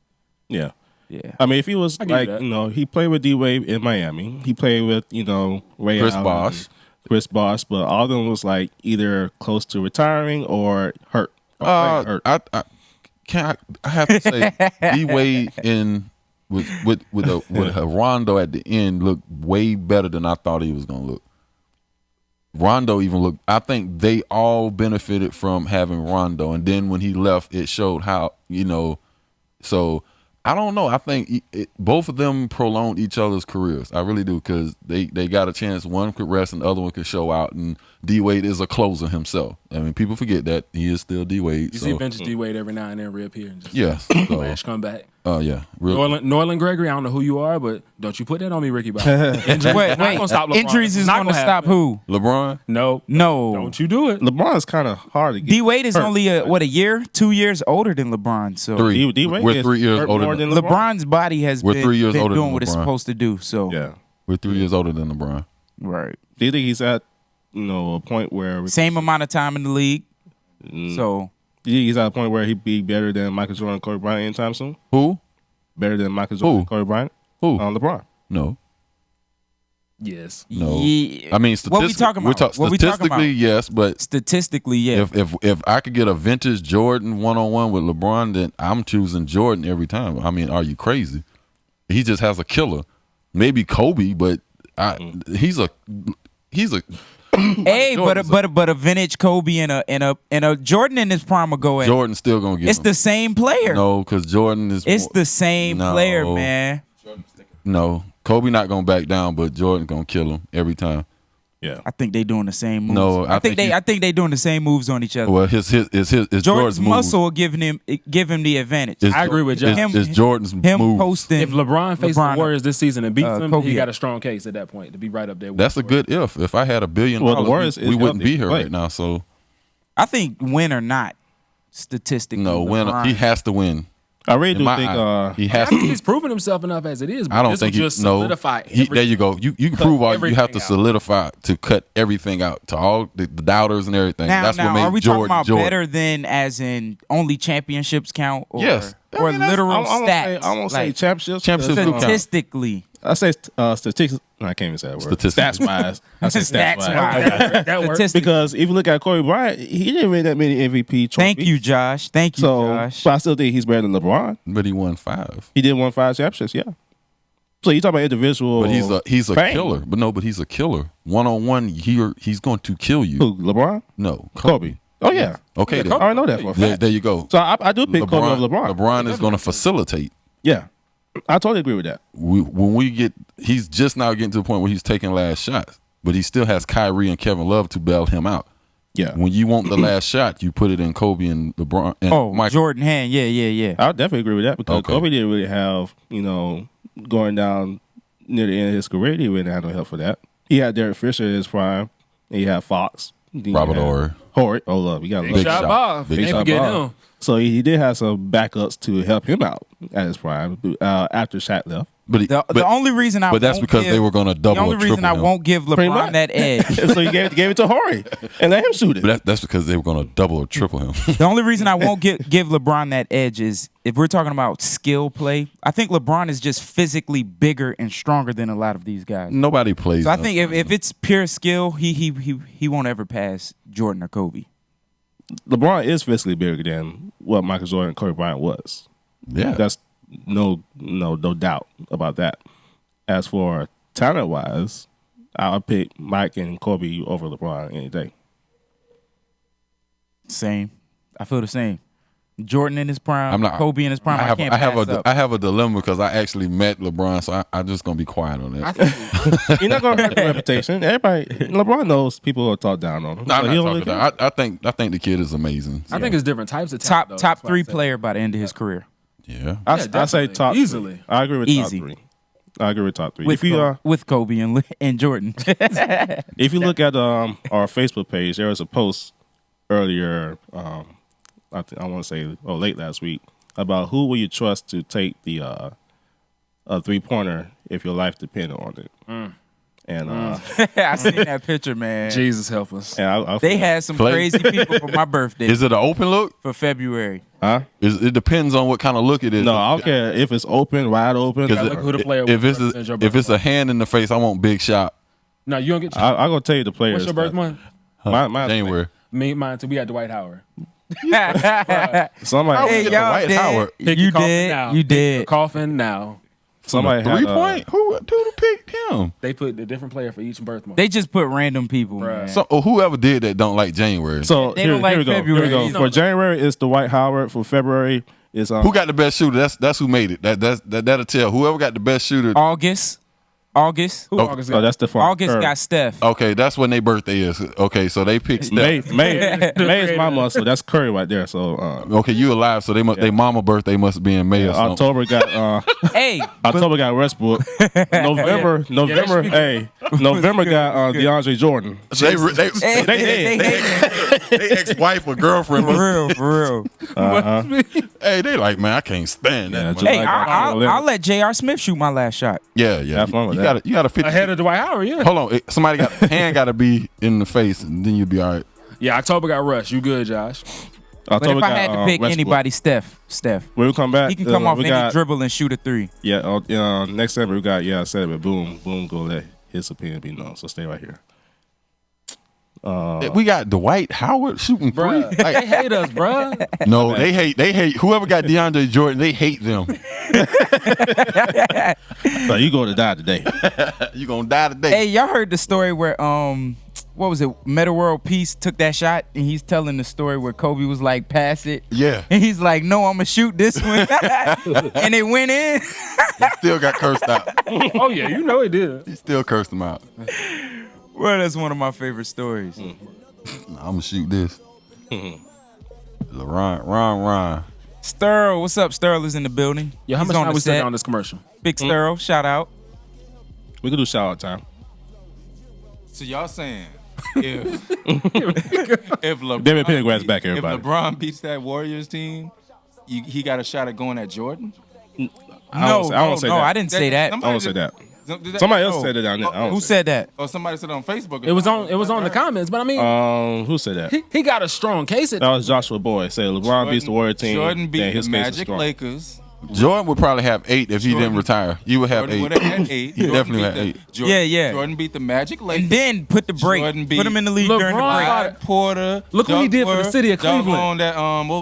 Yeah. Yeah. I mean, if he was give like, you that. he played with D-Wade in Miami. He played with, Ray Chris Allen, Bosh. Chris Bosh, but all of them was like either close to retiring or hurt. Hurt. I have to say D Wade in with Rondo at the end looked way better than I thought he was gonna look. Rondo even looked. I think they all benefited from having Rondo, and then when he left, it showed how So I don't know. I think both of them prolonged each other's careers. I really do because they got a chance. One could rest, and the other one could show out. And D Wade is a closer himself. I mean, people forget that he is still D Wade. You see vintage D Wade every now and then reappear and just yes, flash come back. Oh yeah, Norland Gregory. I don't know who you are, but don't you put that on me, Ricky Bobby. Wait, injuries is going to stop who? LeBron. No, don't you do it. LeBron's kind of hard to get. D Wade is only a year, 2 years older than LeBron. So D Wade we're 3 years older than LeBron's body has we're been, 3 years been older doing than what it's LeBron. supposed to do. So Yeah, we're 3 years older than LeBron. Right. do you think he's at a point where Same amount of time in the league. So do you think he's at a point where he'd be better than Michael Jordan and Kobe Bryant anytime soon? Who? Better than Michael Jordan and Kobe Bryant? Who? LeBron. No. Yes. No. Yeah. I mean, What we talking about? What we talking statistically, about? yes, but Statistically, yeah. if I could get a vintage Jordan 1-on-1 with LeBron, then I'm choosing Jordan every time. I mean, are you crazy? He just has a killer. Maybe Kobe, but he's a Hey, but a vintage Kobe and a Jordan in his prime will go at. Jordan's still gonna get It's him. the same player. No, because Jordan is. It's the same player, man. No, Kobe not gonna back down, but Jordan gonna kill him every time. Yeah. I think they doing the same moves. No, I think they doing the same moves on each other. Well, it's Jordan's Jordan's muscle will give him the advantage. Move. I agree with Josh. It's Jordan's him move. posting. If LeBron faced the Warriors this season and beats them, Kobe. he got a strong case at that point to be right up there. With That's the a good if. If I had $1 billion, Well, the Warriors we is wouldn't healthy. be here Right. right now. So I think win or not, statistically. no, LeBron- he has to win. I really In do my think eye, he I has think to. he's proven himself enough as it is. But I don't this think will just he no. solidify. There you go. You can prove all. You have to everything out. solidify to cut everything out to all the doubters and everything. That's what made are we Jordan talking about Jordan. better than as in only championships count? Or, Yes. I or mean, that's- literal I stats? won't say Like, championships. Championships do count. statistically. I say statistics. No, I can't even say that word. Statistics. Stats wise. I say stats Stats wise. wise. That works. Statistically. Because if you look at Kobe Bryant, he didn't win that many MVP trophies. Thank you, Josh. Thank you, So, Josh. but I still think he's better than LeBron. But he won 5. He did win 5 championships, yeah. So you talk about individual. But he's a fame. killer. But he's a killer. 1-on-1, he's going to kill you. Who, LeBron? No, Kobe. Oh yeah. Okay, I then. already know that for a fact. There you go. So I do pick Kobe over LeBron. LeBron is going to facilitate. Yeah, I totally agree with that. He's just now getting to the point where he's taking last shots, but he still has Kyrie and Kevin Love to bail him out. Yeah. When you want the last shot, you put it in Kobe and LeBron. And Michael. Jordan Hand. Yeah. I would definitely agree with that because Okay. Kobe didn't really have, going down near the end of his career, he didn't really have no help for that. He had Derek Fisher in his prime. And he had Fox. Robert Horry. Horry. Oh, love. You got to Big love shot that. Bob. Big Can't shot forget Bob. him. So he did have some backups to help him out at his prime after Shaq left. But The only reason I but that's won't because give, they were going to double the only or triple reason I him. won't give Pretty LeBron much. that edge. So he gave it to Horry and let him shoot it. But that's because they were going to double or triple him. The only reason I won't give LeBron that edge is if we're talking about skill play. I think LeBron is just physically bigger and stronger than a lot of these guys. Nobody plays. So I think if it's pure skill, he won't ever pass Jordan or Kobe. LeBron is physically bigger than what Michael Jordan and Kobe Bryant was. yeah, That's no doubt about that. As for talent wise, I'll pick Mike and Kobe over LeBron any day. Same. I feel the same. Jordan in his prime, I'm not- Kobe in his prime. I can't pass up. I have a dilemma because I actually met LeBron, so I'm just going to be quiet on that. You're not gonna hurt the reputation. Everybody, LeBron knows people will talk down on him. No, I'm So he not don't talking really care. that. I think the kid is amazing. I think it's different types of talent, though. top That's why I 3 said- player by the end of his career. Yeah. I Yeah, say definitely. top Easily. 3. I agree with Easy. top 3. I agree with top 3. With, with Kobe and Jordan. If you look at our Facebook page, there was a post earlier. I want to say late last week about who will you trust to take the a 3-pointer if your life depended on it. And I seen that picture, man. Jesus help us. and They had some Clay. crazy people for my birthday Is it an open look? for February. huh? It depends on what kind of look it is. No, I don't care if it's open, wide open. Because Look who the player if was represents your if it's birthday. a hand in the face, I want big shot. No, you don't get. I'm gonna tell you the players. What's your birth month? Mine's January. Mine too. We had Dwight Howard. Somebody, Hey, get y'all Dwight did. Howard. Pick You your coffin did. now. You Pick your did. coffin now. somebody had 3-point. Who picked him? They put a different player for each birth month. They just put random people, Bruh. man. So whoever did that don't like January. So They here, don't like here we go. February. Here we You go. know For that. January, it's Dwight Howard. For February, it's who got the best shooter? That's who made it. That'll tell. Whoever got the best shooter. August. August. Who August? Oh, that's the fun. August got Steph. Okay, that's when their birthday is. Okay, so they picked Steph. May is my month, so that's Curry right there. So Okay, you alive, so their mama birthday must be in May or something. October got Hey, October got Westbrook. November November got DeAndre Jordan. They they ex-wife or girlfriend. for real. Hey, they like, man, I can't stand that. July Hey, got I'll let J.R. Smith shoot my last shot. Yeah. Have fun with You that. got to fit Ahead of Dwight Howard, yeah. Hold on, somebody got hand got to be in the face, and then you'll be all right. Yeah, October got Rush. You good, Josh? But if I had to pick anybody, Steph. When we come back, He can come off we any got, dribble and shoot a three. Yeah, next segment we got I said it, but boom, go let his opinion be known. So stay right here. We got Dwight Howard shooting three. Bruh, they hate us, bruh. No, they hate whoever got DeAndre Jordan. They hate them. So you going to die today? You gonna die today. Hey, y'all heard the story where what was it? Meta World Peace took that shot, and he's telling the story where Kobe was like, "Pass it." Yeah, And he's like, "No, I'm gonna shoot this one," and it went in. he still got cursed out. Oh yeah, you know he did. He still cursed him out. Well, that's one of my favorite stories. I'm gonna shoot this. Ron. Sterl, what's up? Sterl is in the building. Yeah, how He's much on time the we still set. got on this commercial? Big Sterl, shout out. We can do shout out time. So y'all saying if LeBron, David Pendergrass back, everybody. If LeBron beats that Warriors team, he got a shot at going at Jordan? I don't say that. I didn't say that. I don't say that. Did Somebody else said it down there. I don't Who say said that? Oh, somebody said it on Facebook. It was on the comments, but I mean, who said that? he got a strong case. That was Joshua Boy. Say LeBron beats the Warrior team. Jordan then beat his the case is Magic strong. Lakers. Jordan would probably have 8 if he didn't retire. You would have Jordan 8. would have had 8. He definitely had 8. Yeah. Jordan beat the Magic Lakers. And then put the break. Jordan beat Put him in the league during the break. Brad Porter. Look what he did for the city of Duckworth, Cleveland. That,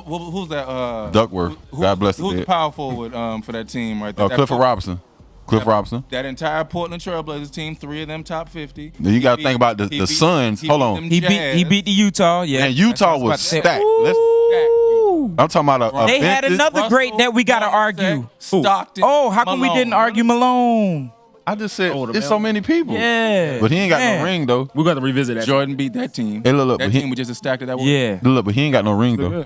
who's that? Duckworth. God bless Who's the the dead. power forward for that team right there? Clifford Robinson. That entire Portland Trailblazers team, 3 of them top 50. Now you got to think about the Suns. Hold on. He beat the Utah. Yeah. And Utah was stacked. I'm talking about They had another great that we got to argue. Stockton. Oh, how come we didn't argue Malone? I just said it's so many people. Yeah. But he ain't got no ring though. We're gonna revisit that. Jordan beat that team. Hey, look, that but team was just as stacked as that was. Yeah. Look, but he ain't got no ring though. You know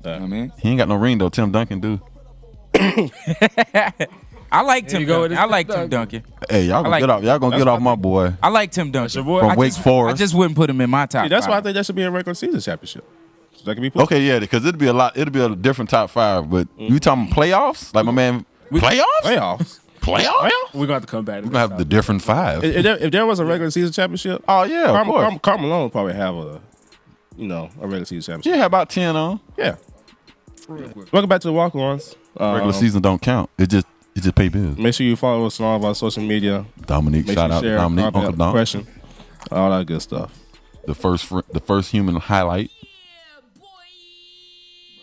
what I mean? He ain't got no ring though. Tim Duncan do. I like Tim you go with Duncan. this I like Tim Tim Duncan. Hey, y'all gonna get off. Y'all gonna get off my boy I like Tim Duncan. boy. from I Wake just- Forest. I just wouldn't put him in my top. See, that's why I five. think that should be a regular season championship. So that can be put. Okay, yeah, because it'd be a lot. It'd be a different top 5. But you talking playoffs? Like my man, playoffs? Playoffs. Playoffs? We're gonna have to come back. We're gonna have the different 5. If there was a regular season championship, Oh yeah, of course. Carmelo would probably have a regular season championship. Yeah, about 10 on. Yeah. Welcome back to the Walk-Ons. Regular season don't count. It just pay bills. Make sure you follow us on all of our social media. Dominique, Make shout sure out you to share, Dominique, comment, Uncle Dom. question, all that good stuff. The first human highlight.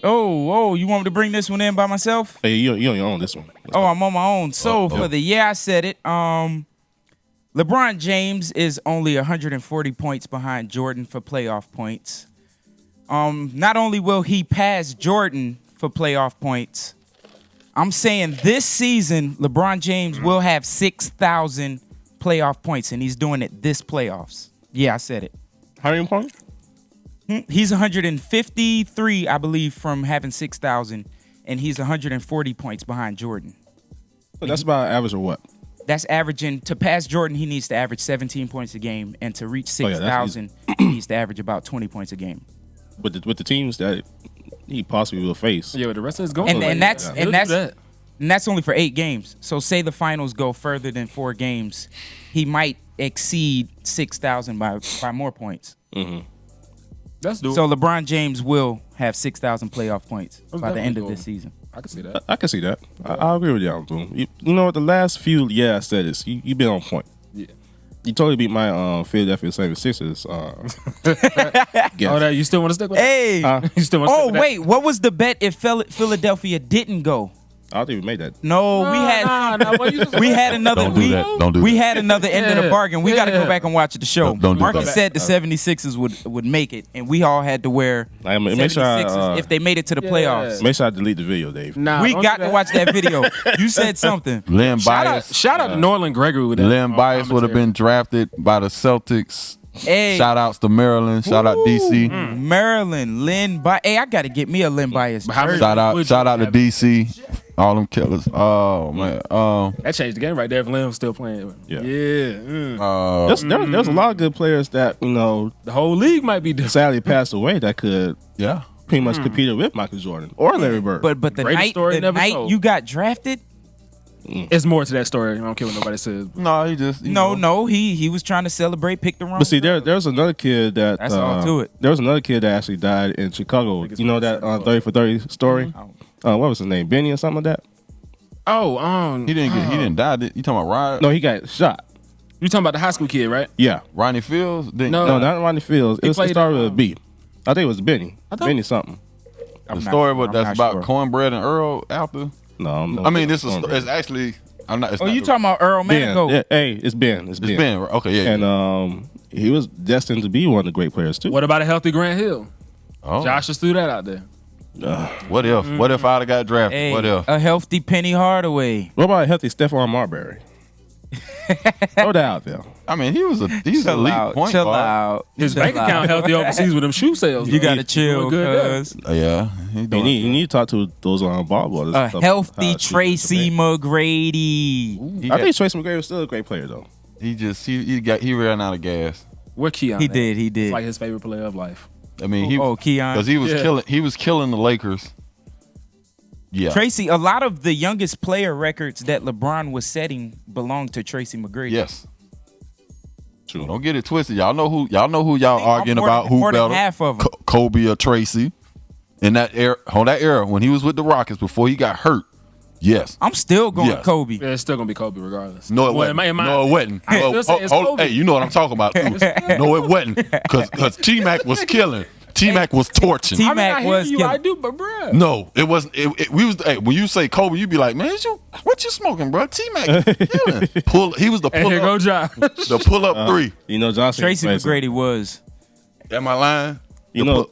Oh, you want me to bring this one in by myself? Hey, you don't own this one. Oh, I'm on my own. So for the I said it. LeBron James is only 140 points behind Jordan for playoff points. Not only will he pass Jordan for playoff points, I'm saying this season LeBron James will have 6,000 playoff points, and he's doing it this playoffs. Yeah, I said it. How many points? He's 153, I believe, from having 6,000, and he's 140 points behind Jordan. That's about average or what? That's averaging, to pass Jordan, he needs to average 17 points a game, and to reach Oh, yeah, that's 6,000, he needs to average about 20 points a game. With the teams that he possibly will face. Yeah, the rest of it's going. And that's He'll do that. and that's only for 8 games. So say the finals go further than 4 games, he might exceed 6,000 by more points. That's doable. So LeBron James will have 6,000 playoff points by the end of this season. I can see that. I can see that. I agree with you, Boom. You know what? The last few, I said this. You've been on point. Yeah. You totally beat my Philadelphia 76ers. Guess. Oh, that you still want to stick with? Hey. You still want to stick with that? Wait. What was the bet if Philadelphia didn't go? I don't think we made that. No, we had another. Don't do that. Don't do we that. had another end of the bargain. We got to go back and watch the show. Don't do Marcus that. said the 76ers would make it, and we all had to wear Make sure 76ers if they made it to the playoffs. Make sure I delete the video, Dave. Nah, We got to watch that video. You said something. Lynn Bias. Shout out to Norland Gregory with that. Lynn Bias would have been drafted by the Celtics. Hey, Shout outs to Maryland. Shout out DC. Maryland, Lynn Bias. Hey, I got to get me a Lynn Bias. jersey. Shout out to DC. All them killers. Oh man. That changed the game right there. If Lynn was still playing. Yeah. Yeah. There's a lot of good players that The whole league might be different. sadly passed away that could yeah. pretty much competed with Michael Jordan or Larry Bird. But the Greatest story never told. you got drafted, It's more to that story. I don't care what nobody says. No, he just he was trying to celebrate, pick the wrong. But see, there's another kid that That's all to it. There was another kid that actually died in Chicago. You know that 30 for 30 story? What was his name? Benny or something like that? Oh, he didn't die. You talking about Ryan? No, he got shot. you talking about the high school kid, right? Yeah. Ronnie Fields? No. No, not Ronnie Fields. It played started in, with a B. I think it was Benny. I thought- Benny something. The story that's about cornbread and Earl after. No, I mean, this is it's actually. I'm not. It's Oh, not you the- talking about Earl Ben. Manigault? Yeah, hey, it's Ben. It's Ben. Right? Okay, yeah. And he was destined to be one of the great players too. What about a healthy Grant Hill? Oh. Josh just threw that out there. What if? What if I'd have got drafted? Hey, What if? a healthy Penny Hardaway. What about a healthy Stephon Marbury? Throw that out there. I mean, he's an elite point chill guard. out. His Chill bank out. account healthy overseas with them shoe sales. You though. gotta chill, Doing good there. cuz. Yeah, he You doing. need to talk to those ball boys. A healthy Tracy McGrady. I think Tracy McGrady was still a great player though. He ran out of gas. Where Keon? He at? did. It's like his favorite player of life. I mean, Keon. because he was Yeah. killing. He was killing the Lakers. Yeah, Tracy, a lot of the youngest player records that LeBron was setting belonged to Tracy McGrady. yes. True. Don't get it twisted. Y'all know who y'all arguing more about than- who more than better, half of 'em. Kobe or Tracy. In that era when he was with the Rockets before he got hurt. Yes. I'm still going Yes. Kobe. Yeah, it's still gonna be Kobe regardless. No, it Well, wasn't. in my- No, it wasn't. I still say it's Kobe. Hey, you know what I'm talking about too. No, it wasn't. Because T-Mac was killing. T-Mac was torching. T- I mean, I T-Mac hear was you. killing. I do, but bruh. No, it wasn't. We was. Hey, when you say Kobe, you be like, man, what you smoking, bro? T-Mac killing. He was the And pull here go up. Josh. The pull up three. You know Johnson. Tracy plays- McGrady was. Am I lying? You know,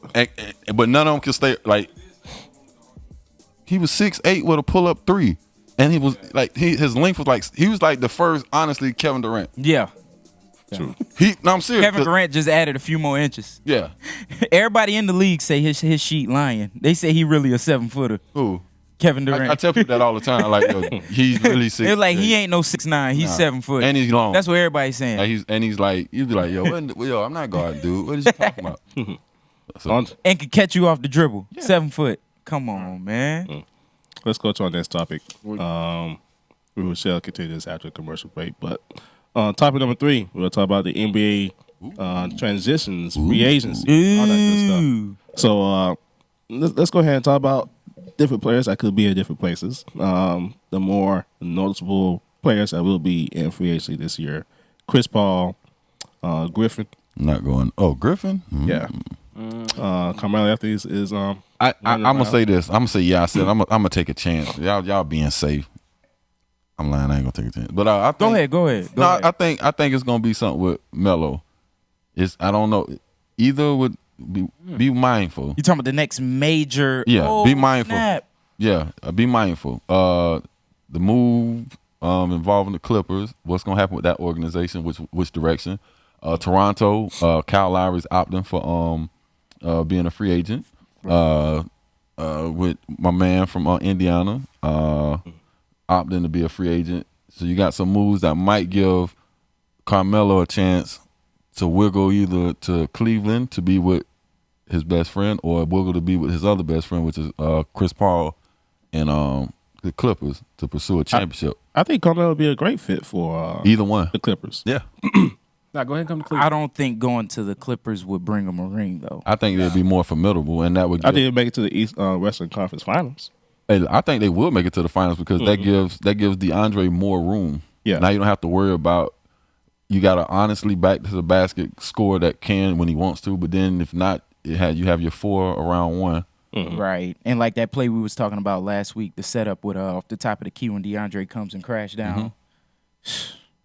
But none of them could stay. Like he was 6'8" with a pull up three, and he was like his length was like he was like the first. Honestly, Kevin Durant. Yeah. true. I'm serious. Kevin Durant just added a few more inches. Yeah. Everybody in the league say his sheet lying. They say he really a 7-footer. Who? Kevin Durant. I tell people that all the time. Like, yo, he's really 6'. They're like, he ain't no 6'9". He's 7 foot. And he's long. That's what everybody's saying. Like he's like, you'd be like, yo, I'm not guarding, dude. What is you talking about? On- And can catch you off the dribble. 7 foot. Come on, man. Let's go to our next topic. We shall continue this after a commercial break. But topic number 3, we'll talk about the NBA transitions, free agency, all that good stuff. Ooh. So let's go ahead and talk about different players that could be in different places. The more noticeable players that will be in free agency this year: Chris Paul, Griffin. Not going. Oh, Griffin. Yeah. Carmelo Anthony is I'm gonna say this. I'm gonna say I said I'm gonna take a chance. Y'all being safe. I'm lying. I ain't gonna take a chance. But I think, Go ahead. No, I think it's gonna be something with Melo. I don't know. Either would be mindful. You talking about the next major? Yeah, Oh, be mindful. snap. Yeah, be mindful. The move involving the Clippers. What's gonna happen with that organization? Which direction? Toronto. Kyle Lowry's opting for being a free agent. With my man from Indiana opting to be a free agent. So you got some moves that might give Carmelo a chance to wiggle either to Cleveland to be with his best friend or wiggle to be with his other best friend, which is Chris Paul and the Clippers to pursue a championship. I think Carmelo would be a great fit for Either one. the Clippers. Yeah. Now go ahead and come to Cleveland. I don't think going to the Clippers would bring him a ring, though. I think they'd be more formidable, and that would I think he'll make it to the East Western Conference Finals. I think they will make it to the finals because that gives DeAndre more room. Yeah. Now you don't have to worry about you got to honestly back to the basket score that can when he wants to, but then if not, you have your 4 around 1 Right. And like that play we was talking about last week, the setup with off the top of the key when DeAndre comes and crash down.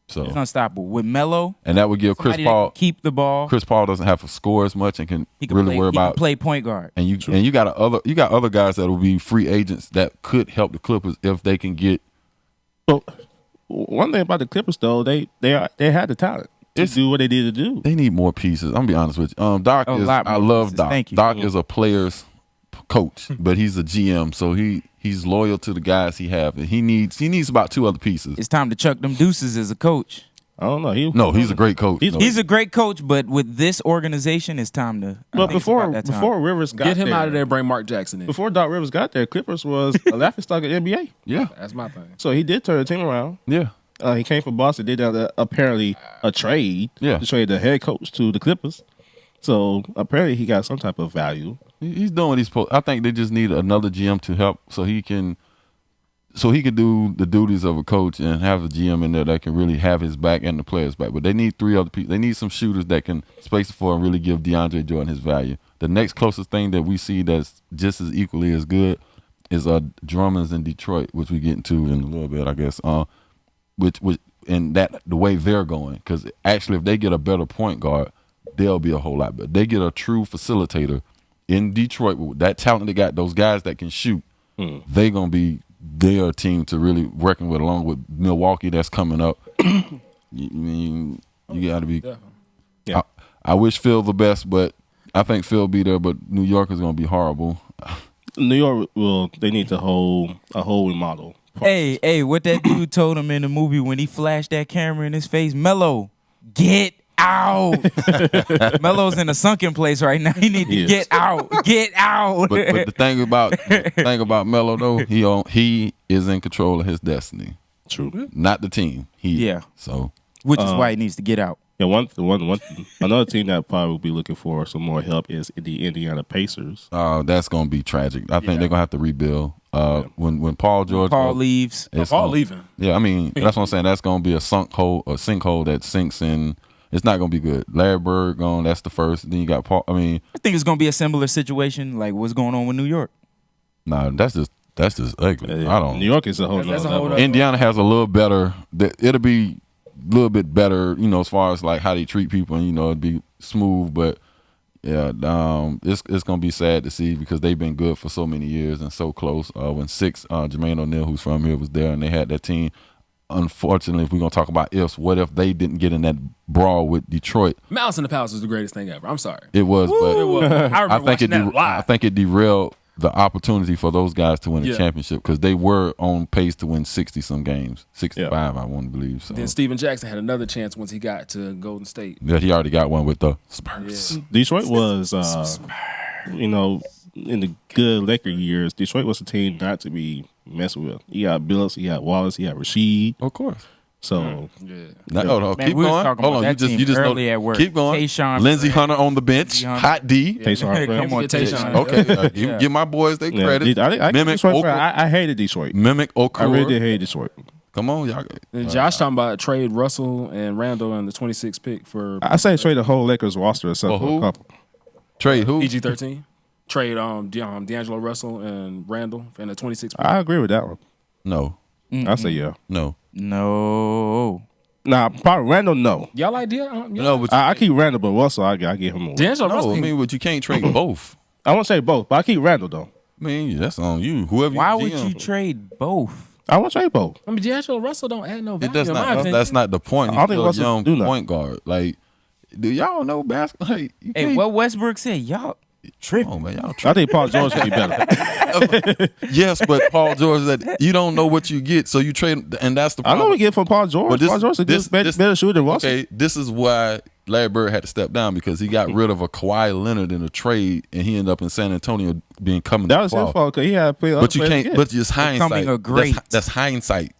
So it's unstoppable. With Melo, and that would give Chris Paul keep the ball. Chris Paul doesn't have to score as much and can really worry about play point guard. And you got other guys that will be free agents that could help the Clippers if they can get. Well, one thing about the Clippers though, they had the talent to do what they needed to do. They need more pieces. I'm gonna be honest with you. Doc I love Doc. Thank you. Doc is a player's coach, but he's a GM, so he's loyal to the guys he have, and he needs about 2 other pieces. It's time to chuck them deuces as a coach. I don't know. He's a great coach. He's a great coach, but with this organization, it's time to. But before Rivers got get him there, out of there, bring Mark Jackson in. Before Doc Rivers got there, Clippers was a laughingstock at NBA. Yeah, that's my thing. So he did turn the team around. Yeah. He came from Boston, did apparently a trade to trade the head coach to the Clippers. So apparently he got some type of value. He's doing what he's supposed. I think they just need another GM to help so he can do the duties of a coach and have a GM in there that can really have his back and the players' back. But they need 3 other people. They need some shooters that can space the floor and really give DeAndre Jordan his value. The next closest thing that we see that's just as equally as good is Drummond's in Detroit, which we get into in a little bit, I guess. Which and that the way they're going, because actually if they get a better point guard, they'll be a whole lot better. They get a true facilitator in Detroit with that talent they got, those guys that can shoot. They're gonna be their team to really reckon with, along with Milwaukee that's coming up. You got to be. Yeah. I wish Phil the best, but I think Phil be there. But New York is gonna be horrible. New York they need to hold a whole remodel. Hey, what that dude told him in the movie when he flashed that camera in his face, Melo, get out. Melo's in a sunken place right now. He need to get out. Get out. But the thing about Melo though, he is in control of his destiny. True. Not the team. So which is why he needs to get out. Yeah, another team that probably will be looking for some more help is the Indiana Pacers. That's gonna be tragic. I think they're gonna have to rebuild. When Paul George leaves, Paul leaving. Yeah, I mean that's what I'm saying. That's gonna be a sinkhole that sinks in. It's not gonna be good. Larry Bird gone. That's the first. Then you got Paul. I think it's gonna be a similar situation like what's going on with New York. Nah, that's just ugly. I don't. New York is a whole level. Indiana has a little better. It'll be a little bit better, as far as like how they treat people, and it'd be smooth. But yeah, it's gonna be sad to see because they've been good for so many years and so close. When Jermaine O'Neal, who's from here, was there, and they had that team. Unfortunately, if we're gonna talk about ifs, what if they didn't get in that brawl with Detroit? Malice in the Palace was the greatest thing ever. I'm sorry. It was, but I think it derailed the opportunity for those guys to win the championship because they were on pace to win 60-some games, 65, I want to believe. So. Then Steven Jackson had another chance once he got to Golden State. Yeah, he already got one with the Spurs. Yeah. Detroit was, in the good Laker years, Detroit was a team not to be messed with. You got Billups, you got Wallace, you got Rasheed. Of course. So keep going. Hold on, you just know. Keep going. Tayshaun Lindsey Hunter on the bench. Hot D. Tayshaun. Come on, Tayshaun. Okay, give my boys their credit. I hated Detroit. Mimic Okoro. I really did hate Detroit. Come on, y'all. Josh talking about trade Russell and Randall and the 26th pick for. I say trade the whole Lakers roster except for a couple. Trade who? PG-13. Trade D'Angelo Russell and Randall and the 26th pick. I agree with that one. No. I say yeah. No. Nah, probably Randall. No. Y'all like D'Angelo? No, but I keep Randall, but Russell, I give him more. D'Angelo Russell. I mean, but you can't trade both. I won't say both, but I keep Randall though. I mean, that's on you. Whoever. Why would you trade both? I won't trade both. I mean, D'Angelo Russell don't add no value. It does not. That's not the point. He's still a young point guard. Like, do y'all know basketball? Like, hey, what Westbrook said, y'all tripping. Oh man, y'all tripping. I think Paul George would be better. Yes, but Paul George said you don't know what you get, so you trade, and that's the problem. I know we get from Paul George. Paul George is a better shooter than Russell. Okay, this is why Larry Bird had to step down because he got rid of a Kawhi Leonard in a trade, and he ended up in San Antonio coming. That was his fault because he had to play. But you can't. But just hindsight. That's hindsight.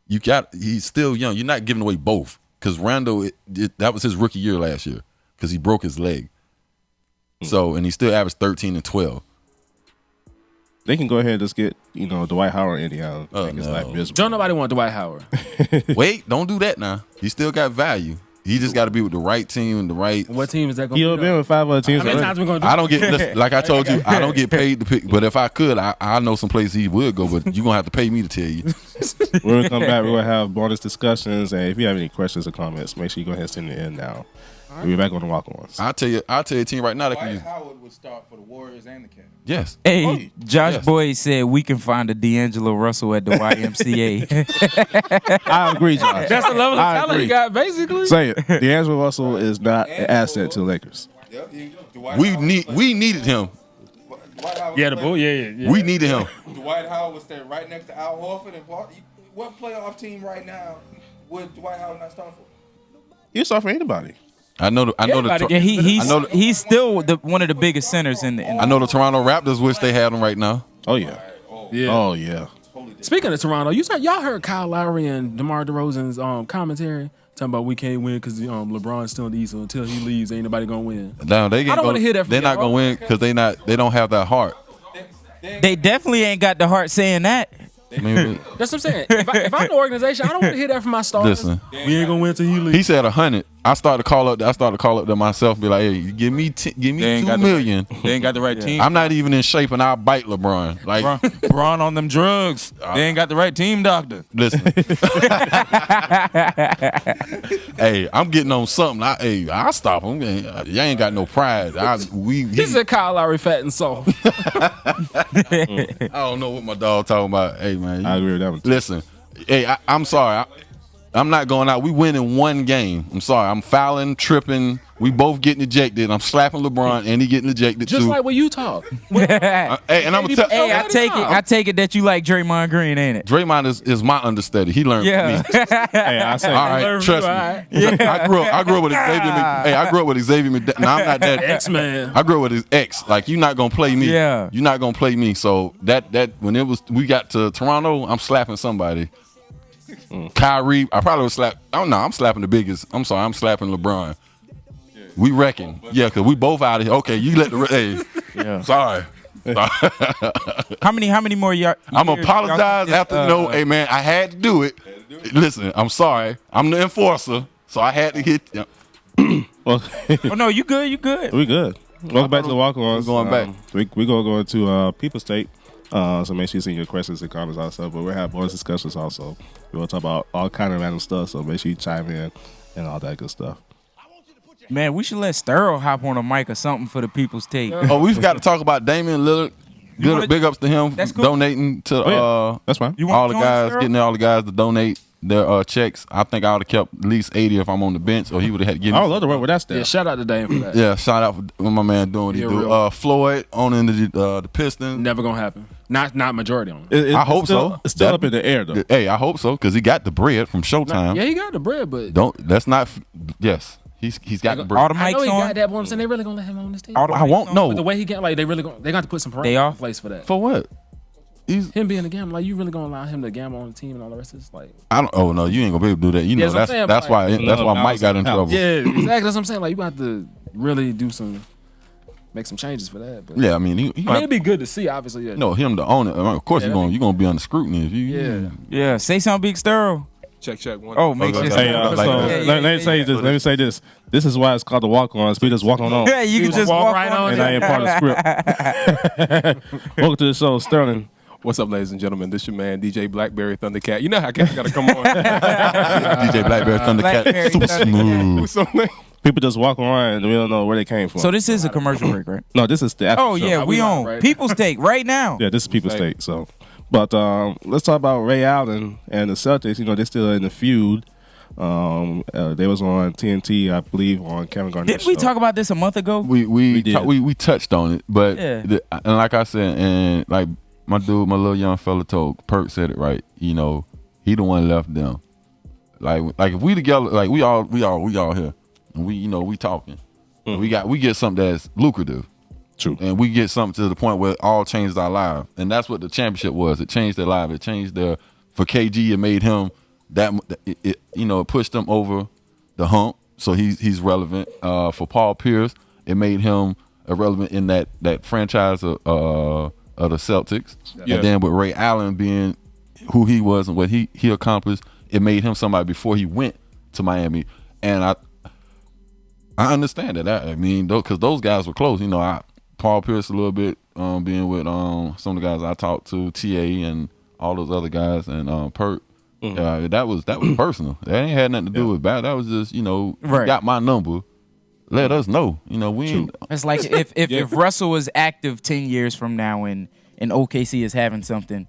He's still young. You're not giving away both because Randall. That was his rookie year last year because he broke his leg. So, and he still averaged 13 and 12. They can go ahead and just get, Dwight Howard anyhow. No. Don't nobody want Dwight Howard. Wait, don't do that now. He still got value. He just got to be with the right team and the right. What team is that going to be? He'll been with 5 other teams. How many times we going to do I don't get listen, like I told you, I don't get paid to pick. But if I could, I know some places he would go. But you're gonna have to pay me to tell you. When we come back, we're gonna have bonus discussions, and if you have any questions or comments, make sure you go ahead and send it in now. We'll be back on the Walk-Ons. I'll tell you a team right now that can Dwight use. Howard would start for the Warriors and the Cavs. Yes. Hey, Josh Yes. Boyd said we can find a D'Angelo Russell at the YMCA. I agree, Josh. That's the level of I talent agree. he got, basically. Say it. D'Angelo Russell is not an asset to the Lakers. Yep. We needed him. Yeah, the bull. Yeah. We needed him. Dwight Howard would stay right next to Al Horford. And what playoff team right now would Dwight Howard not start for? You start for anybody. I know the Yeah, he's still one of the biggest centers in the. I know the Toronto Raptors wish they had him right now. Oh yeah. Yeah. Oh yeah. Speaking of Toronto, y'all heard Kyle Lowry and DeMar DeRozan's commentary talking about we can't win because LeBron's still in the East, so until he leaves, ain't nobody gonna win. No, they I don't wanna hear that from They're not y'all. gonna win because they don't have that heart. They definitely ain't got the heart saying that. I mean, That's what I'm saying. If I'm the organization, I don't want to hear that from my stars. listen, We ain't gonna win till he leaves. he said 100. I started to call up to myself, and be like, hey, give me They 2 ain't got million. They ain't got the right team. I'm not even in shape, and I'll bite LeBron. Like, Braun on them drugs. They ain't got the right team doctor. listen. Hey, I'm getting on something. I'll stop him. You ain't got no pride. He said Kyle Lowry fat and soft. I don't know what my dog talking about. Hey, man. I agree with that one. Listen, hey, I'm sorry. I'm not going out. We win in one game. I'm sorry. I'm fouling, tripping. We both getting ejected. I'm slapping LeBron, and he getting ejected Just too. like when you talk. Hey, and I'm gonna tell. Hey, I take it that you like Draymond Green, ain't it? Draymond is my understudy. He learned Yeah. from me. Hey, I say All right, trust me. I grew up with Xavier. I grew up with Xavier. Now I'm not that X-Man. I grew up with his ex. Like, you're not gonna play me. Yeah. You're not gonna play me. So that when we got to Toronto, I'm slapping somebody. Kyrie, I probably would slap. Oh no, I'm slapping the biggest. I'm sorry, I'm slapping LeBron. We reckon, yeah, cause we both out of here. Okay, you let the hey. Sorry. How many more years? I'm apologize after hey man, I had to do it. Listen, I'm sorry. I'm the enforcer, so I had to hit. well, Oh no, you good? You good? we good. Welcome back to the Walk-Ons. We're going back. We gonna go into People State. So make sure you send your questions and comments and stuff. But we'll have bonus discussions also. We're gonna talk about all kind of random stuff. So make sure you chime in and all that good stuff. Man, we should let Sterl hop on a mic or something for the people's take. Oh, we've got to talk about Damian Lillard. Big ups to him That's cool. donating to That's fine. You want all to the join, guys, Sterl? getting all the guys to donate their checks. I think I would have kept at least 80 if I'm on the bench, or he would have had to give me. I would love to work with that stuff. Yeah, shout out to Dame for that. Yeah, shout out for my man doing what he Yeah, do. real. Floyd owning the Pistons. Never gonna happen. Not majority on it. I hope it's still, so. It's still up in the air though. Hey, I hope so because he got the bread from Showtime. Yeah, he got the bread, but That's not. Yes, he's got the bread. All the I know mics he on. got that. But I'm saying they really gonna let him on this team. All the I mics won't on? know But the way he get, like, they got to put some They parameters off? in place for that. For what? He's. Him being a gambler, like, you really gonna allow him to gamble on the team and all the rest of this? Like, I don't. Oh no, you ain't gonna be able to do that. You know Yeah, that's what I'm that's saying, why like- Mike got in trouble. yeah, exactly. That's what I'm saying. Like, you got to really make some changes for that. But Yeah, I mean, he it'd be good to see. Obviously, yeah. no him to own it. Of course, Yeah, you're gonna be under scrutiny if you. Yeah. Yeah, say something, big Sterl. Check one. Oh, make sure. Okay. Hey, Like so that. let me say this. Let me say this. This is why it's called the Walk-Ons. We just walk on. Yeah, you can just walk right on. And I ain't part of the script. Welcome to the show, Sterling. What's up, ladies and gentlemen? This your man, DJ Blackberry Thundercat. You know how cats gotta come on. DJ Blackberry Thundercat, Blackberry super Thundercat. smooth. Do something. People just walk around and we don't know where they came from. So this is a commercial break, right? no, this is the after Oh show. yeah, we we on live, right? People's Take right now. Yeah, this is People's State. So, but let's talk about Ray Allen and the Celtics. You know, they're still in the feud. They was on TNT, I believe, on Kevin Garnett's Didn't we show. talk about this a month ago? We did. we touched on it, but Yeah. and like I said, and like my little young fella told Perk said it right. You know, he the one left them. Like if we together, like we all here, and we talking. We get something that's lucrative. True. And we get something to the point where it all changes our lives. And that's what the championship was. It changed their life. It changed for KG, it made him it pushed him over the hump. So he's relevant. For Paul Pierce, it made him irrelevant in that franchise of the Celtics. Yeah. And then with Ray Allen being who he was and what he accomplished, it made him somebody before he went to Miami. And I understand that. I mean, because those guys were close. You know, Paul Pierce a little bit, being with some of the guys I talked to, TA and all those other guys, and Perk. That was personal. That ain't had nothing to do with bad. That was just, you know, you got my number. Let us know. You know, we ain't. It's like if Russell was active 10 years from now and OKC is having something,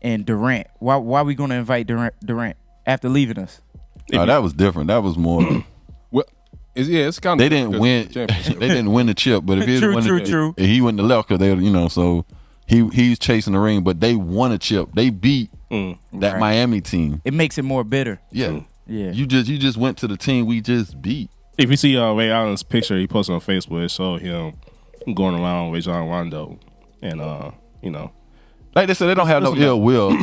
and Durant, why are we going to invite Durant after leaving us? That was different. That was more. Well, it's kind of they didn't win. They didn't win the chip, but if he true. He went to left because they, you know, so he's chasing the ring. But they won a chip. They beat that Miami team. It makes it more bitter. Yeah. Yeah. You just went to the team we just beat. If you see Ray Allen's picture he posted on Facebook, it showed him going around with John Rondo, and you know, like they said, they don't have no ill will.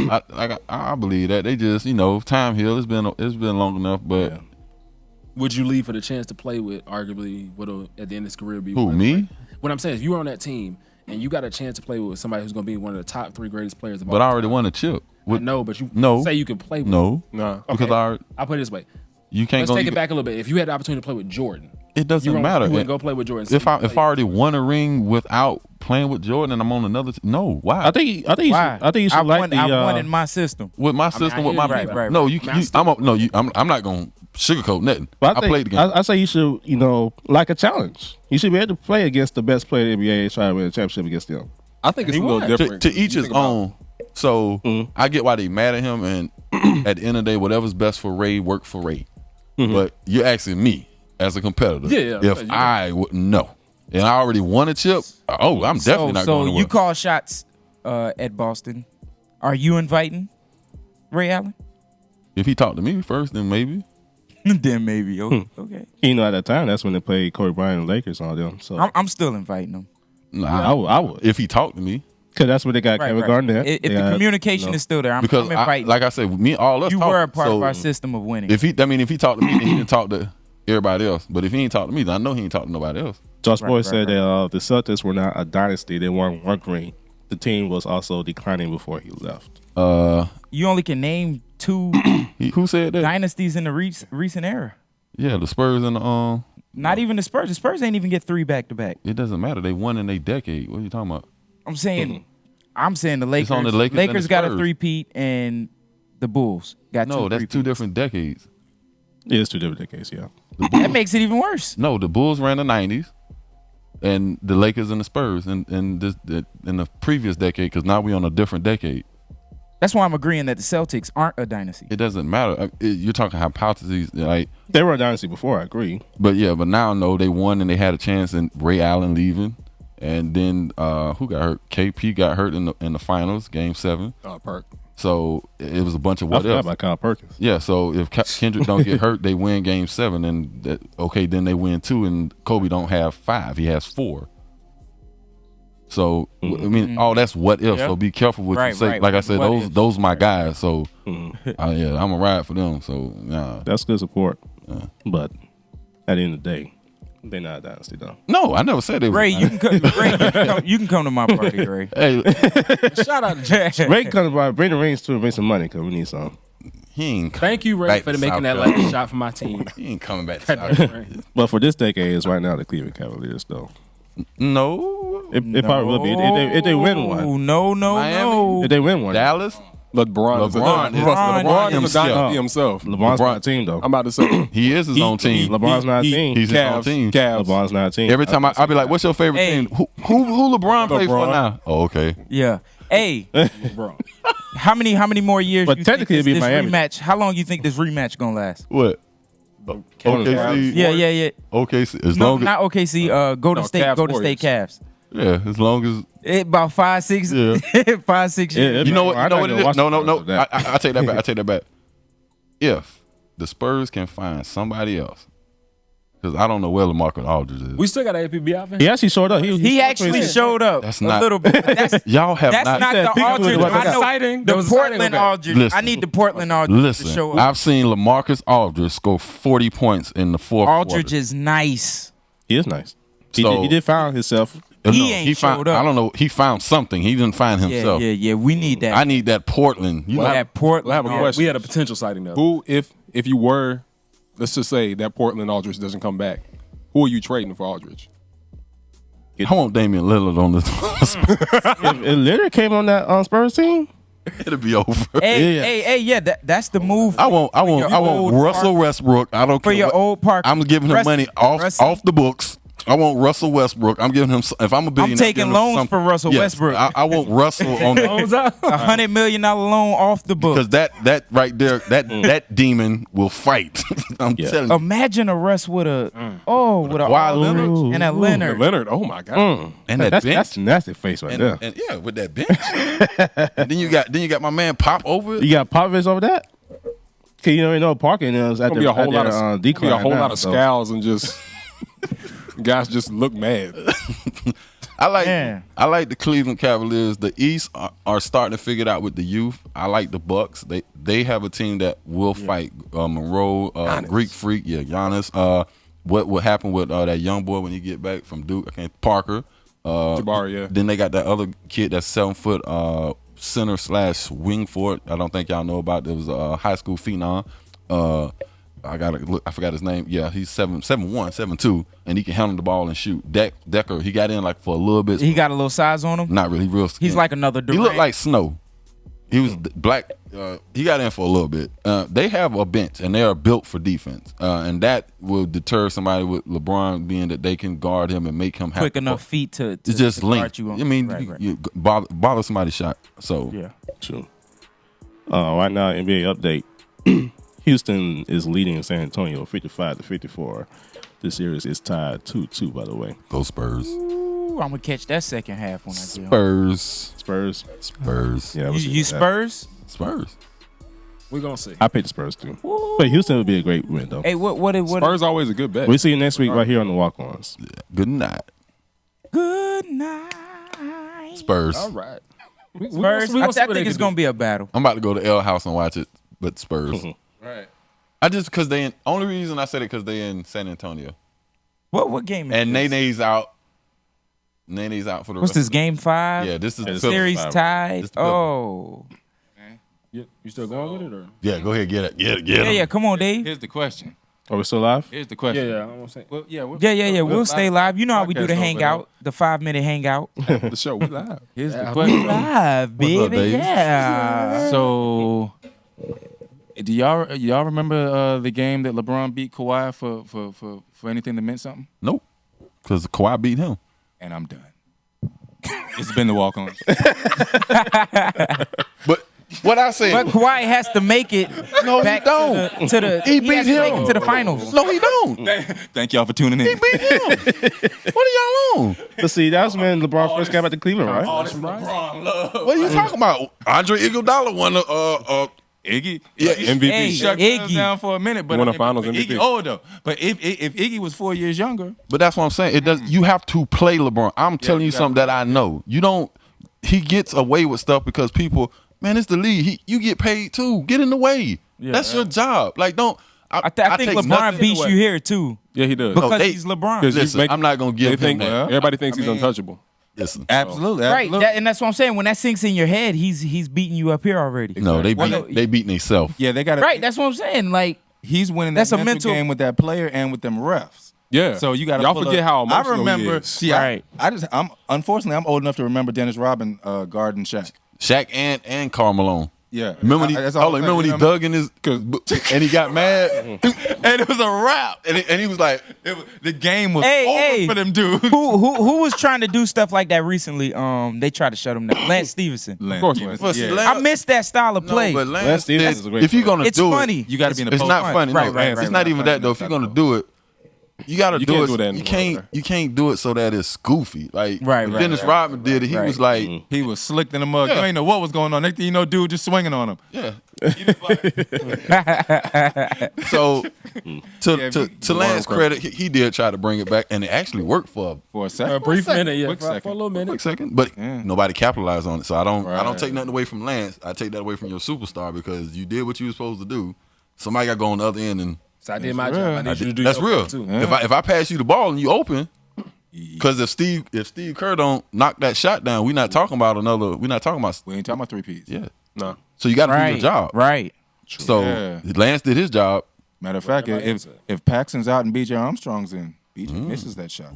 I believe that they just, you know, time heal. It's been long enough, but. Yeah. Would you leave for the chance to play with arguably what'll at the end of his career be? Who, me? What I'm saying is, if you were on that team and you got a chance to play with somebody who's going to be one of the top 3 greatest players of all time. But I already won a chip. No, but you say you can play with No. Okay. Because I'll put it this way. You can't. Let's take it back a little bit. If you had the opportunity to play with Jordan, it doesn't matter. You wouldn't go play with Jordan. If I already won a ring without playing with Jordan and I'm on another no, why? I think you should like I won in my system. With my system, with my people. Right. No, I'm not gonna sugarcoat nothing. But I played the game. I say you should, you know, like a challenge. You should be able to play against the best player in the NBA and try to win a championship against them. I think it's a little different. To each his own. So I get why they mad at him, and at the end of the day, whatever's best for Ray, work for Ray. But you're asking me as a competitor if I wouldn't know. And I already won a chip. Oh, I'm definitely not going to win. So you call shots at Boston. Are you inviting Ray Allen? If he talked to me first, then maybe. Then maybe. Okay. You know, at that time, that's when they played Kobe Bryant and Lakers and all them. So I'm still inviting him. Nah, I would. If he talked to me. Because that's what they got Kevin Garnett. If the communication is still there, I'm inviting. Like I said, all us. You were a part of our system of winning. If he talked to me, then he didn't talk to everybody else. But if he ain't talk to me, then I know he ain't talk to nobody else. Josh Boyd said that the Celtics were not a dynasty; they weren't one ring. The team was also declining before he left. You only can name 2 who said that? Dynasties in the recent era. Yeah, the Spurs and the Not even the Spurs. The Spurs ain't even get 3 back-to-back. It doesn't matter. They won in a decade. What are you talking about? I'm saying the Lakers. It's on the Lakers got a 3-peat, and the Bulls got 2 No, that's 3-peats. 2 different decades. Yeah, it's 2 different decades. Yeah, that makes it even worse. No, the Bulls ran the 90s, and the Lakers and the Spurs in the previous decade. Because now we on a different decade. That's why I'm agreeing that the Celtics aren't a dynasty. It doesn't matter. You're talking hypotheses, like they were a dynasty before. I agree. But now no, they won and they had a chance. And Ray Allen leaving, and then who got hurt? KP got hurt in the finals, Game 7. Perk. So it was a bunch of what else. About Kyle Perkins. Yeah. So if Kendrick don't get hurt, they win Game 7, and then they win 2, and Kobe don't have 5. He has 4. So I mean, that's what if. So be careful what you say. Like I said, those my guys. So I'm a ride for them. So that's good support. But at the end of the day, they're not a dynasty though. No, I never said they were. Ray, you can come to my party, Ray. Hey, shout out to Jay. Ray comes by, bring the rings to bring some money because we need some. He ain't. Thank you, Ray, for making that last shot for my team. He ain't coming back to South. But for this decade, it's right now the Cleveland Cavaliers though. No, it probably will be if they win one. No. If they win one, Dallas. LeBron is a dynasty himself. LeBron's not a team though. I'm about to say he is his own team. LeBron's not a team. He's his own team. LeBron's not a team. Every time I'll be like, "What's your favorite team?" Who LeBron play for now? Oh, okay. Yeah. Hey, LeBron. How many more years? But technically, it'd be Miami. Rematch. How long you think this rematch gonna last? What? OKC. Yeah. OKC. As long as not OKC. Golden State Cavs. Yeah, as long as about 5-6. Yeah. 5-6 years. You know what? You know what it is? No. I take that back. If the Spurs can find somebody else, because I don't know where LaMarcus Aldridge is. We still got an APB out there. He actually showed up. He actually showed up. That's not a little bit. Y'all have that's not the Aldridge. I know the Portland Aldridge. Listen, I need the Portland Aldridge to show up. I've seen LaMarcus Aldridge score 40 points in the fourth quarter. Aldridge is nice. He is nice. He did find himself. He showed up. I don't know. He found something. He didn't find himself. Yeah. We need that. I need that Portland. We have Portland. I have a question. We had a potential sighting though. Who, if you were, let's just say that Portland Aldridge doesn't come back, Who are you trading for Aldridge? I want Damian Lillard on this. If Lillard came on that Spurs team, It'll be over. Hey, that's the move. I want Russell Westbrook. I don't for care your old park. I'm giving him money off the books. I want Russell Westbrook. I'm giving him. If I'm a billionaire, I'm taking loans for Russell Westbrook. I want Russell on the $100 million loan off the book. because that right there, that demon will fight. I'm telling you. Imagine a Russ with a with a Leonard and a Leonard. Leonard. Oh my God. And that bench. that's a nasty face right there. And yeah, with that bench. And then you got my man Pop over it. You got Popovich over that? Cause you know Parker is at Gonna be a whole lot of decline. be a whole now, lot of so. scowls and just guys just look mad. I like the Cleveland Cavaliers. The East are starting to figure it out with the youth. I like the Bucks. They have a team that will fight. Monroe, Greek Freak, Giannis. What happened with that young boy when he get back from Duke? Parker. Jabari, yeah. Then they got that other kid that's 7 foot center / wing forward. I don't think y'all know about. It was a high school phenom. I forgot his name. Yeah, he's 7'1", 7'2", and he can handle the ball and shoot. Decker, he got in like for a little bit. He got a little size on him. Not really, real skinny. He's like another Durant. He looked like Snow. He was black. He got in for a little bit. They have a bench, and they are built for defense, and that will deter somebody with LeBron being that they can guard him and make him have quick enough feet to just link. guard you on. I mean, right. you bother somebody's shot. So Yeah. True. Right now, NBA update. Houston is leading in San Antonio 55-54. This series is tied 2-2, by the way. go Spurs. Ooh, I'm gonna catch that second half when I get home. Spurs. Yeah, You Spurs? Spurs. We're gonna see. I picked the Spurs too. But Houston would be a great win, though. Hey, what? Spurs always a good bet. We'll see you next week right here on the Walk-Ons. Good night. Good night. Spurs. All right. Spurs. I think it's gonna be a battle. I'm about to go to L House and watch it, but Spurs. Right. I just because only reason I said it because they in San Antonio What game? and is this? Nene's out. Nene's out for the What's rest this of game 5? Yeah, this is the Series Five. tied. This the Phillies. Oh. You still going with it or? Yeah, go ahead, get it. Yeah. Come on, Dave. Here's the question. Are we still live? Here's the question. Yeah. I'm gonna say. Well, yeah. Yeah. We'll stay live. You know how we do the Podcast hangout, the 5-minute hangout. The show. We live. Here's the question. Live, up, baby. Dave? Yeah. So, do y'all remember the game that LeBron beat Kawhi for anything that meant something? Nope, because Kawhi beat him. And I'm done. It's been the Walk-Ons. But what I say, But Kawhi has to make it. No, he back don't. To the He he beat has to make him. it to the finals. no, he don't. Thank y'all for tuning in. He beat him. What are y'all on? But see, that was when LeBron first came out to Cleveland, right? What are you talking about? Andre Iguodala won Iggy, Yeah, MVP. Hey, shut Iggy. down for a minute, but Won a Finals but MVP. Iggy old though. But if Iggy was 4 years younger, But that's what I'm saying. It does. You have to play LeBron. I'm telling you something that I know. You don't. He gets away with stuff because people. Man, it's the league. You get paid too. Get in the way. That's your job. Like don't. I think take LeBron nothing beats away. you here too Yeah, he does. because they- he's LeBron. 'Cause you Listen, make- I'm not gonna They give him think that. everybody thinks I he's mean- untouchable. Listen. absolutely, Right, absolutely. and that's what I'm saying. When that sinks in your head, he's beating you up here already. No, they Well, beat. They beating themselves. Yeah, they got Right, that's what I'm saying. Like, He's winning That's that a mental mental- game with that player and with them refs. Yeah. So you got to Y'all forget how emotional I remember. he is. See, Right. I'm unfortunately I'm old enough to remember Dennis Rodman guarding Shaq. Shaq and Karl Malone. Yeah, Remember when he? that's all I'm Remember when he saying, dug in his and he got mad and it was a wrap and he was like, the game was Hey, over for them dudes. who was trying to do stuff like that recently? They tried to shut him down. Lance Stevenson. Of course, well, see, yeah. Lance- I missed that style of play. No, but Lance Lance Stevens did- is a great if you're gonna It's do funny. it, You got to be in the it's post. not funny. Right, no, right, it's not even that though. If you're gonna do it, you got to You do can't it. do that You anymore. can't do it so that it's goofy. Like Right, when right, Dennis right. Rodman did it. He was like, He was slicked in the mug. Yeah. You ain't know what was going on. Next thing you know, dude just swinging on him. yeah. So to Lance's credit, he did try to bring it back, and it actually worked for For a A second. brief minute, yeah, Quick for a second. little a minute. quick second, but Yeah. nobody capitalized on it. So I don't Right. take nothing away from Lance. I take that away from your superstar because you did what you were supposed to do. Somebody got to go on the other end and. So I did my job. I need you to do That's your real. part, too. If I pass you the ball and you open, because if Steve Kerr don't knock that shot down, we're not talking about another. We're not talking about We ain't talking about 3-peats. yeah. No. So you got to do Right, your job. right. So Yeah. Lance did his job. Matter of fact, if Paxton's out and B.J. Armstrong's in, BJ misses that shot.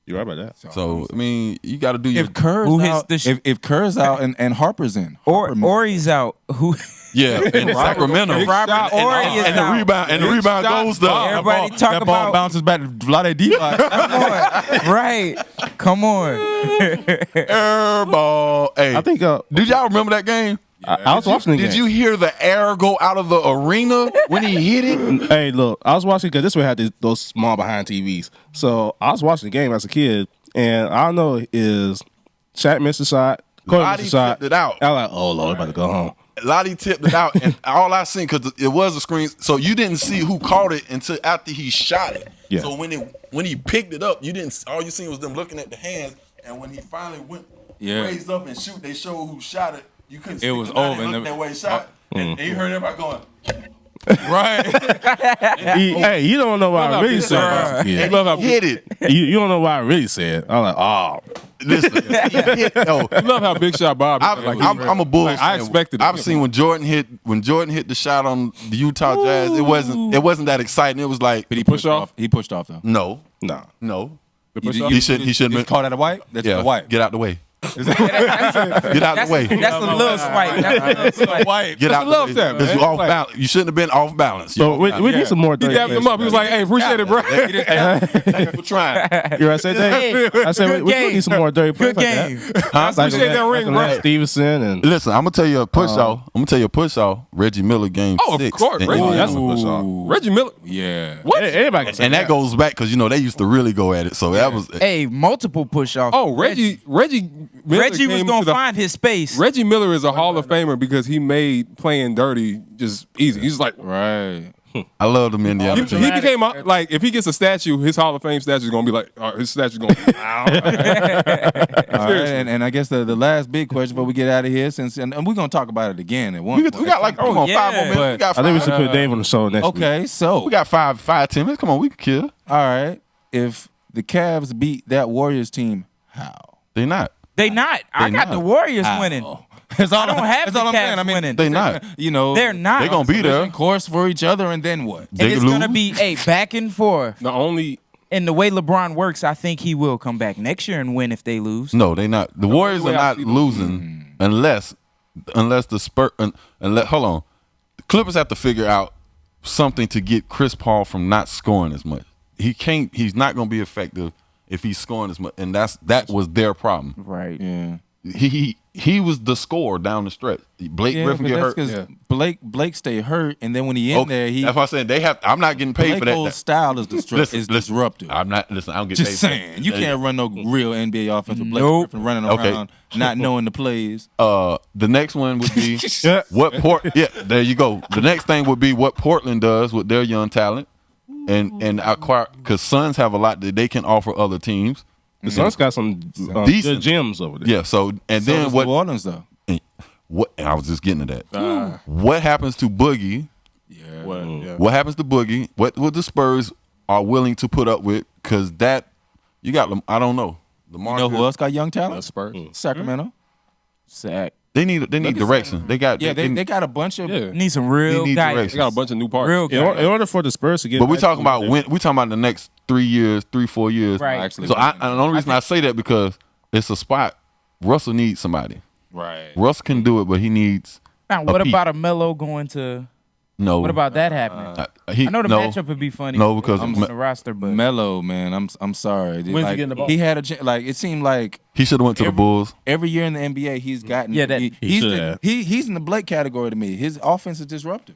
You're right about that. So I mean, you got to do your. If Kerr's Who hits out, the if Kerr's out and Harper's in, or he's out. Who? Yeah, in Sacramento. Robert Horry is And the out. rebound goes to Everybody talk that ball about bounces back to Vlade Divac. right. Come on. air ball. Hey, I think did y'all remember that game? I was watching the game. Did you hear the air go out of the arena when he hit it? Hey, look, I was watching because this one had those small behind TVs. So I was watching the game as a kid, and all I know is Shaq missed the shot, Kobe missed the shot. Tipped it out. I was like, oh Lord, we're about to go home. Lottie tipped it out, and all I seen, because it was a screen, so you didn't see who caught it until after he shot it. Yeah. So when he picked it up, all you seen was them looking at the hands, and when he finally raised up and shoot, they showed who shot it. You couldn't see It was the guy over, and looked that way he shot, and you heard everybody going. Right. Hey, you don't know what I really said. And Yeah. he hit it. You don't know what I really said. I'm like, oh, Listen, he hit. Yo, I love how Big Shot Bob. I'm a Bulls. Like, I fan. expected it. I've seen when Jordan hit the shot on the Utah Jazz. It wasn't that exciting. It was like, But he pushed off. He pushed off though. no. push off? He shouldn't He been called that a white. That's a white. Get out the way. Get out the way. That's a little swipe. That's a little swipe. White. Get out the love way. that, Because man. you off balance. You shouldn't have been off balance. so we need some more. He dirty dapped him plays. up. He was like, "Hey, appreciate it, bro." Thank you for trying. You know what I said? Dave? I said we need some more dirty plays. Good like game. that. Huh? Like Appreciate that ring, bro. Lance Stevenson and Listen, I'm gonna tell you a push off. Reggie Miller game Oh, of 6. course. And, Reggie- oh, that's a push off. Reggie Miller. Yeah. What? Everybody can say and that goes back because they used to really go at it. So that was Hey, multiple push offs. Oh, Reggie Miller Reggie was came gonna to the- find his space. Reggie Miller is a Hall of Famer because he made playing dirty just easy. He's like, Right. I love them Indiana. he became like, if he gets a statue, his Hall of Fame statue is gonna be like, his statue's gonna be, All right, and I guess the last big question before we get out of here, and we're gonna talk about it again at one We point. got like 5 more minutes. But We got I think we 5. should put Dave on the show next week. Okay, so We got 5, 10 minutes. Come on, we can kill. all right. If the Cavs beat that Warriors team, how? They not. They not. I got not. the Warriors How? winning. That's all I don't have that's the all I'm Cavs saying. I mean, winning. They not. They're not. They gonna be there. course for each other, and then what? And They it's lose. gonna be a back and forth. the only. And the way LeBron works, I think he will come back next year and win if they lose. No, they not. The Warriors way are I not see them. losing unless the Spurs. Unless hold on, the Clippers have to figure out something to get Chris Paul from not scoring as much. He can't. He's not going to be effective if he's scoring as much, and that was their problem. Right. Yeah. He was the scorer down the stretch. Blake Yeah, Griffin but get that's hurt. because Blake stayed hurt, and then when he in there, he that's why I said they have. I'm not getting paid Blake for that. whole style is Listen, disruptive. I'm not. Listen, I don't get Just paid. saying, you can't run no real NBA offense with Blake Nope. Griffin running Okay. around, not knowing the plays. The next one would be what Yeah, there you go. The next thing would be what Portland does with their young talent, and acquire because Suns have a lot that they can offer other teams. The Suns got some Decent. good gems over there. Yeah. So and So then does what? New Orleans though? What? And I was just getting to that. What happens to Boogie? What happens to Boogie? What the Spurs are willing to put up with? Because that you got. I don't know. You know who else got young talent? Spurs. Sacramento. Sack. They need direction. They got. Yeah, they got a bunch of. Yeah. Need some real They need guys. direction. They got a bunch of new parts. Real In guys. order for the Spurs to get, But we back talking to about where when we talking about the next 3 years, 4 years. Right. Actually, So and the only reason I say that because it's a spot. Russell needs somebody. right. Russ can do it, but he needs Now, what piece. about a Melo going to? no. What about that happening? he? I know the no, matchup would be funny. No, because on the roster, but Melo, man, I'm sorry. When's he Like, getting the ball? he had a like. It seemed like he should have went to the Bulls. every year in the NBA he's gotten. Yeah, that- He he's should the, have. he's in the Blake category to me. His offense is disruptive.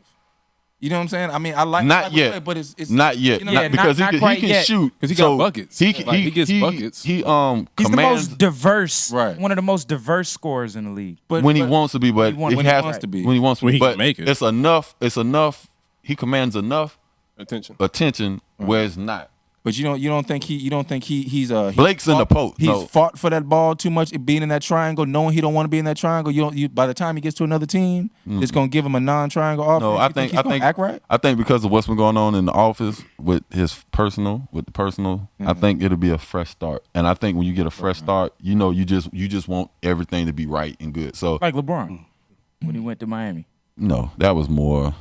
You know what I'm saying? I mean, I like Not the yet. play, but it's Not yet. you know, Yeah, Not, because not he quite can yet. shoot. 'Cause he got buckets. He Like, he gets buckets. He he's the commands most diverse, Right. one of the most diverse scorers in the league. but, when he but- wants to be, but when he has wants to be. When he wants to When be, he can but make it. it's enough. It's enough. He commands enough Attention. attention where it's not. But you don't think he's Blake's in the post. He's No. fought for that ball too much, being in that triangle, knowing he don't want to be in that triangle. By the time he gets to another team, it's gonna give him a non-triangle offense. No, You I think he's gonna act right. I think because of what's been going on in the office with the personal, I think it'll be a fresh start. And I think when you get a fresh start, you just want everything to be right and good. So Like LeBron when he went to Miami. no, that was more.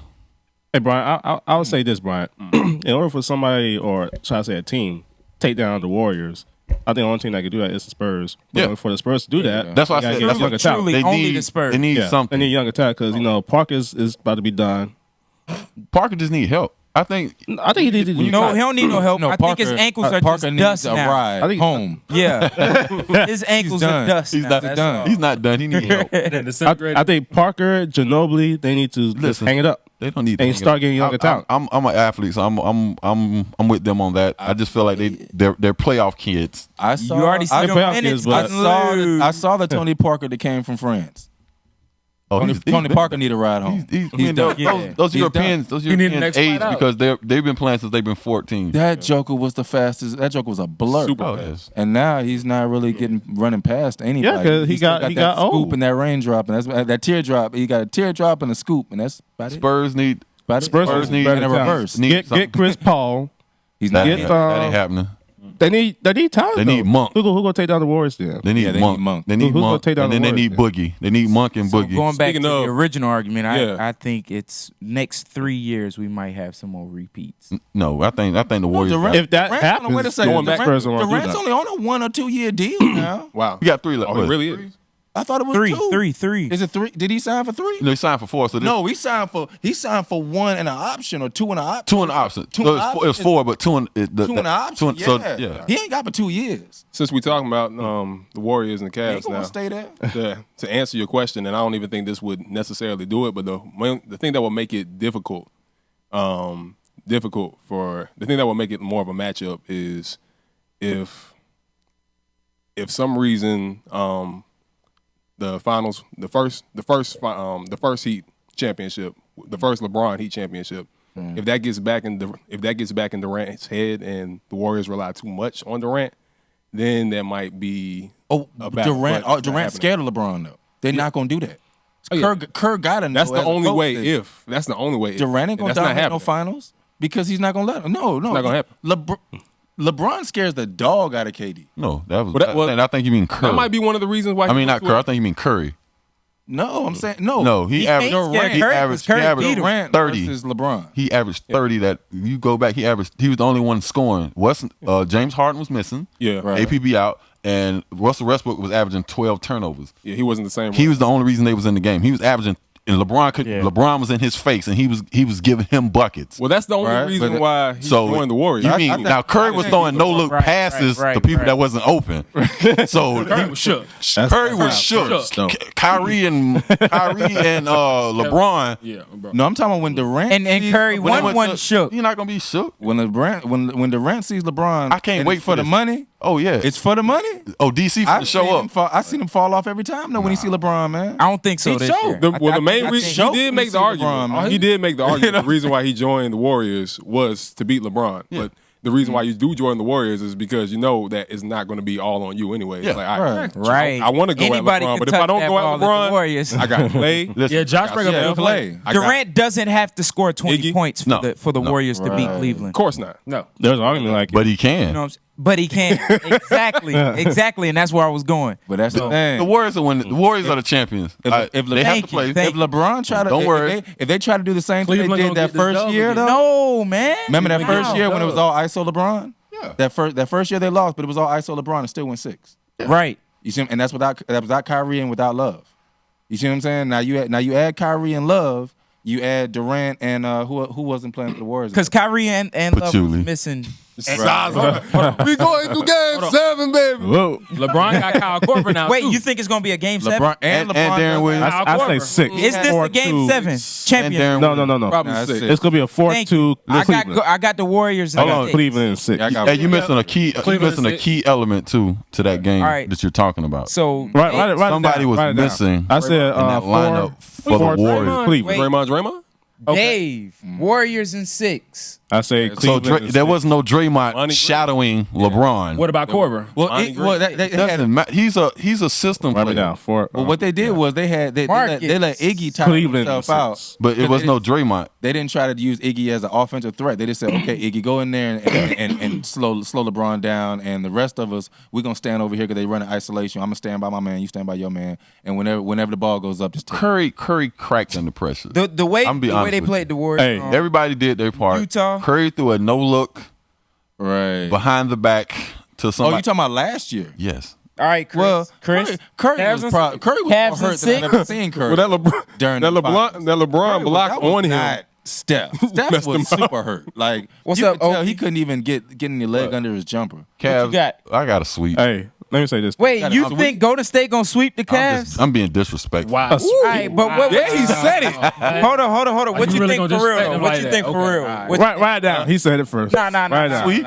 Hey, Brian, I would say this, Brian. In order for somebody, or should I say a team, take down the Warriors, I think the only team that can do that is the Spurs. But for the Spurs to do that, that's what I said. That's younger talent. They only need the Spurs. They need something. They need younger talent because Parker is about to be done. Parker just need help. I think he needs. No, he don't need no help. No, I think his ankles are Parker just needs dust a now. ride home. Yeah, his ankles are dust. he's now. not That's done. all. He's not done. He needs help. I think Parker, Ginobili, they need to just hang it up. They don't need and to start getting younger talent. I'm an athlete, so I'm with them on that. I just feel like they're playoff kids. I saw. You already see them minutes. I saw the Tony Parker that came from France. Oh, Tony Parker need a ride home. He's done. Those Europeans age because they've been playing since they've been 14. That Joker was the fastest. That Joker was a blur. Super fast. And now he's not really running past anybody. Yeah, because he got that old. scoop and that raindrop, and that's that teardrop. He got a teardrop and a scoop, and that's about Spurs need Spurs need in a reverse. Get Chris Paul. He's not. that ain't happening. They need talent. They need Monk. Who gonna take down the Warriors then? They need Monk. They need Who's gonna Monk. take down And the then they need Warriors Boogie. They need Monk and Boogie. Going back Speaking to of- the original argument, Yeah. I think it's next 3 years we might have some more repeats. No, I think the Warriors. If that Durant, happens, wait a second. going back, Spurs don't wanna do Durant's that. only on a 1 or 2 year deal now. Wow. We got 3 left. Oh, he really is. I thought it was Three. 2. Is it 3? Did he sign for 3? No, he signed for 4. So No, he signed for 1 and an option or 2 and an option. 2 and an option. Two So and an it was 4, but 2 and 2 and an option. So yeah. yeah. He ain't got but 2 years. Since we talking about the Warriors and the He ain't Cavs gonna now, stay there. to answer your question, and I don't even think this would necessarily do it, but the thing that will make it difficult for the thing that will make it more of a matchup is if some reason the finals, the first Heat championship, the first LeBron Heat championship, if that gets back in Durant's head and the Warriors rely too much on Durant, then that might be Durant's scared of LeBron though. They're not gonna do that. Kerr gotta know. That's the as a only coach way. that That's the only way. Durant ain't gonna dominate no finals because he's not gonna let him. No, It's not gonna happen. LeBron scares the dog out of KD. No, that was. But that- I think you mean Curry. That might be one of the reasons why. I mean not Curry. I think you mean Curry. No, I'm saying no. No, he averaged. ain't He scared. averaged. He Curry averaged beat him. Durant 30. versus LeBron. He averaged 30. That you go back. He was the only one scoring. James Harden was missing. Yeah, Right. APB out, and Russell Westbrook was averaging 12 turnovers. Yeah, he wasn't the same. He was the only reason they was in the game. He was averaging, and LeBron was in his face, and he was giving him buckets. Well, that's the only Right, reason but- why he So joined the Warriors. You mean now Curry was throwing no look passes to people that wasn't open. So Curry was shook. Curry was shook. Kyrie and LeBron. Yeah, bro. No, I'm talking about when Durant And sees Curry LeBron- won one shook. You're not gonna be shook. when Durant sees LeBron. I can't and wait it's for the this. money. Oh yeah. It's for the money. DC for the show up. I seen him fall off every time. No, when he see LeBron, man. I don't think so He this showed. year. The main reason think- he did make the LeBron, argument. man. He did make the argument. The reason why he joined the Warriors was to beat LeBron. But the reason why you do join the Warriors is because you know that it's not going to be all on you anyway. Yeah. It's like, all right, Right. I want to go Anybody at LeBron, can but if I touch don't that go ball at at the LeBron, Warriors. I got to play. Listen, Yeah, Josh Springer Yeah, will play. Durant doesn't have to score 20 Iggy? points for the Warriors to beat Of Cleveland. course not. No. There's an argument like but he can. You know what I'm saying? But he can. Exactly. And that's where I was going. But that's the thing. The Warriors are the Warriors are the champions. If They have Thank to play. you. Thank If LeBron try to, Don't worry. if they try to do the same thing Cleveland they gonna did that get this first dub year again. though. No, man. Remember that first Wow. year when it was all ISO LeBron? Yeah. That first year they lost, but it was all ISO LeBron and still went 6. Right. You see, and that was without Kyrie and without Love. You see what I'm saying? Now you add Kyrie and Love, you add Durant and who wasn't playing for the Warriors? Because Kyrie and Love was Patchouli. missing. We going to game 7, baby. Whoa. LeBron got Kyle Korver now. Wait, too. you think it's going to be a game 7? LeBron and LeBron Darren Williams. I say 6. Is this the game 7 champion? No. Probably Nah, 6. It's gonna be a 4-2. I got the Warriors. in Hold on, six. Cleveland in 6. Yeah, I got Hey, you missing a key. You Cleveland missing a six. key element too to that game All right. that you're talking about. So Right, Somebody was missing I said in that lineup for the Warriors. Cleveland. Wait. Draymond? Dave, Warriors in 6. I say So Cleveland. there was no Draymond Green. shadowing LeBron. What about Korver? Well, they had He's a system Write player. it down. Well, what they did was they let Iggy tire Cleveland himself out. But it was no Draymond. They didn't try to use Iggy as an offensive threat. They just said, okay, Iggy, go in there and slow LeBron down, and the rest of us, we're gonna stand over here because they run in isolation. I'm gonna stand by my man, you stand by your man, and whenever the ball goes up, just take it. Curry cracked under pressure. The way they with played the Warriors. Hey, Everybody did their part. Utah. Curry threw a no look Right. behind the back to Oh, somebody. you talking about last year? Yes. All right, Chris. Well, Chris. Curry was more hurt than I've ever seen Curry. Well, that during the LeBron Curry block was on him. not Steph. Steph Messed him was super hurt. Like, What's you up, could tell Oki? he couldn't even get any leg under his jumper. Cavs, you got? I got a sweep. Hey, let me say this. Wait, you think Golden State gonna sweep the Cavs? I'm being disrespectful. Wow. All right, but what? Yeah, he said it. Hold on. What you really think gonna for real? disrespect though? him What like you that? think for Okay, real? all right. What- Write it down. He said it first. Nah. Write it down. Sweet.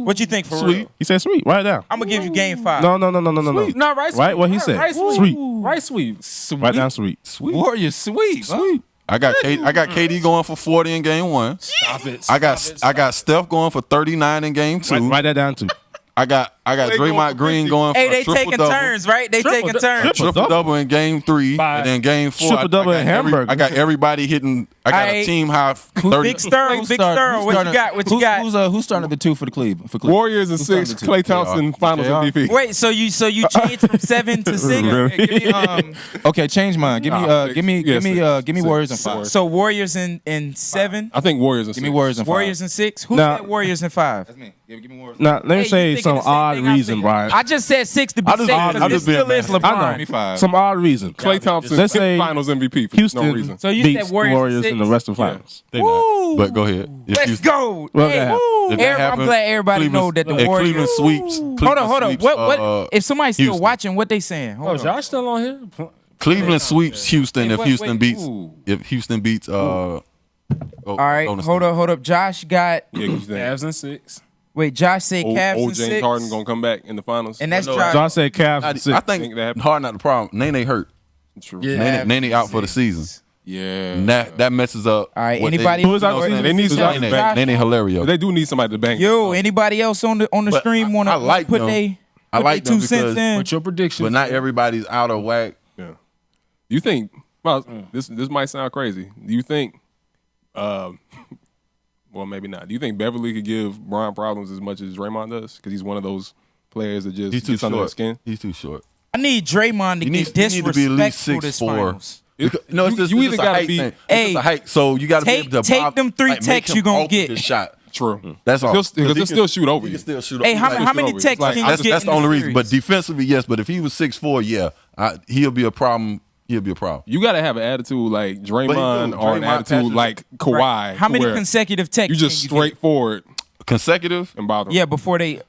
What you think for Sweet. real? He said sweet. Write it down. I'm gonna give you game 5. No. No, right. Right? What he said. Right sweep. Sweet. Right sweep. Write down sweet. Warriors sweep. Sweep. I got KD going for 40 in game 1. Stop it. I got Steph going for 39 in game 2. Write that down too. I got Draymond Green going for Hey, a they triple taking double. turns, right? They taking turns. Triple double in game 3, Bye. and then game 4. Triple double in Hamburg. I got everybody hitting. I got Aight. a team high 30. Big Sterl. What you got? What you got? Who's starting at the 2 for the Cleveland? Warriors and 6. Klay Thompson finals JR. MVP. Wait, so you changed from 7 to 6? Give me, okay, change mine. Give me Warriors and 5. So Warriors in 7, I think Warriors and Give 6. me Warriors and 5. Warriors in 6. Who Nah. said Warriors in 5? That's me. Give me Warriors. Now, let me Hey, you say thinking some the same odd thing I reason, think? Brian. I just said 6 to be I just- safe, I'm because it just being still is mad. I LeBron. know. me 5. Some odd reason. Klay Thompson Let's hit say finals MVP for Houston no reason. So you beats said Warriors in six? the rest of the finals. They not. But go ahead. If Let's Houston- go. Well, Hey, that if that I'm happens, glad everybody know that the if Warriors. Cleveland sweeps. Hold on. sweeps, What? If somebody's still Houston. watching, what they saying? Oh, Hold on. Josh still on here? Cleveland sweeps Houston Hey, if wait, Houston wait. beats. Ooh. If Houston beats. All right, hold up. Josh got. Yeah, you think Cavs and 6. Wait, Josh said Cavs old in James 6, Harden gonna come back in the finals? and that's No, Josh. John said Cavs. I and 6. think Think that happened? Harden not the problem. Nene hurt. True. Yeah. Nene out for the season. Yeah. And that messes up. All right, what anybody? Who is out else- for the season? They need Nene, somebody back. Nene Hilario. But they do need somebody to bang. Yo, anybody else on the But stream want I to like put them. they I like them 2 cents because- in? What's your prediction? But not everybody's out of whack. Yeah. You think? Well, this might sound crazy. Do you think? Well, maybe not. Do you think Beverly could give Brian problems as much as Draymond does? Because he's one of those players that just He's too gets under the short. skin. He's too short. I need Draymond to You get need to be at least disrespectful this 6'4". finals. No, it's just, you it's either just a gotta height be- thing. It's Hey, just a height. So you got to be take- able to take block, them 3 make techs him you gonna alter get. his shot. True. That's all. Because he'll still shoot over He you. can still shoot. Hey, how Like, many over. texts Like, can you that's get that's in the only reason. series? But defensively, yes. But if he was 6'4", yeah, he'll be a problem. He'll be a problem. You got to have an attitude like Draymond or an Draymond attitude passes- like Kawhi. How many where consecutive texts? You just can you get? straightforward Consecutive, and bother. Yeah, before they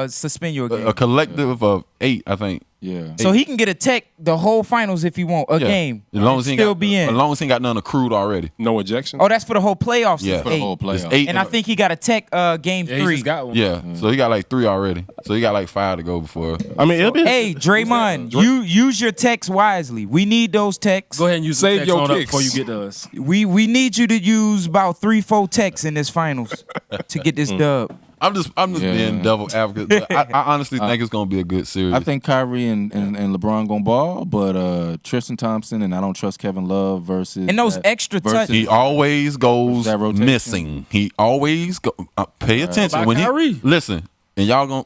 suspend you again. a collective of 8, I think. Yeah. So he can get a tech the whole finals if he want a Yeah. game. As long as he ain't still got, be in. As long as he ain't got none accrued already. No ejection. Oh, that's for the whole playoffs. Yeah. It's For the 8. whole playoff. It's 8. And I think he got a tech game Yeah, he 3. just got one. Yeah, so he got like 3 already. So he got like 5 to go before. I mean, it'll be. Hey, Draymond, you use your techs wisely. We need those techs. Go ahead and use Save the text your on up kicks. before you get to us. We need you to use about 3-4 techs in this finals to get this dub. I'm just being devil advocate. But I honestly think it's gonna be a good series. I think Kyrie and LeBron gonna ball, but Tristan Thompson and I don't trust Kevin Love versus And those extra touches. he always goes That rotation. missing. He always go. Pay attention About when Kyrie. he listen. And y'all gonna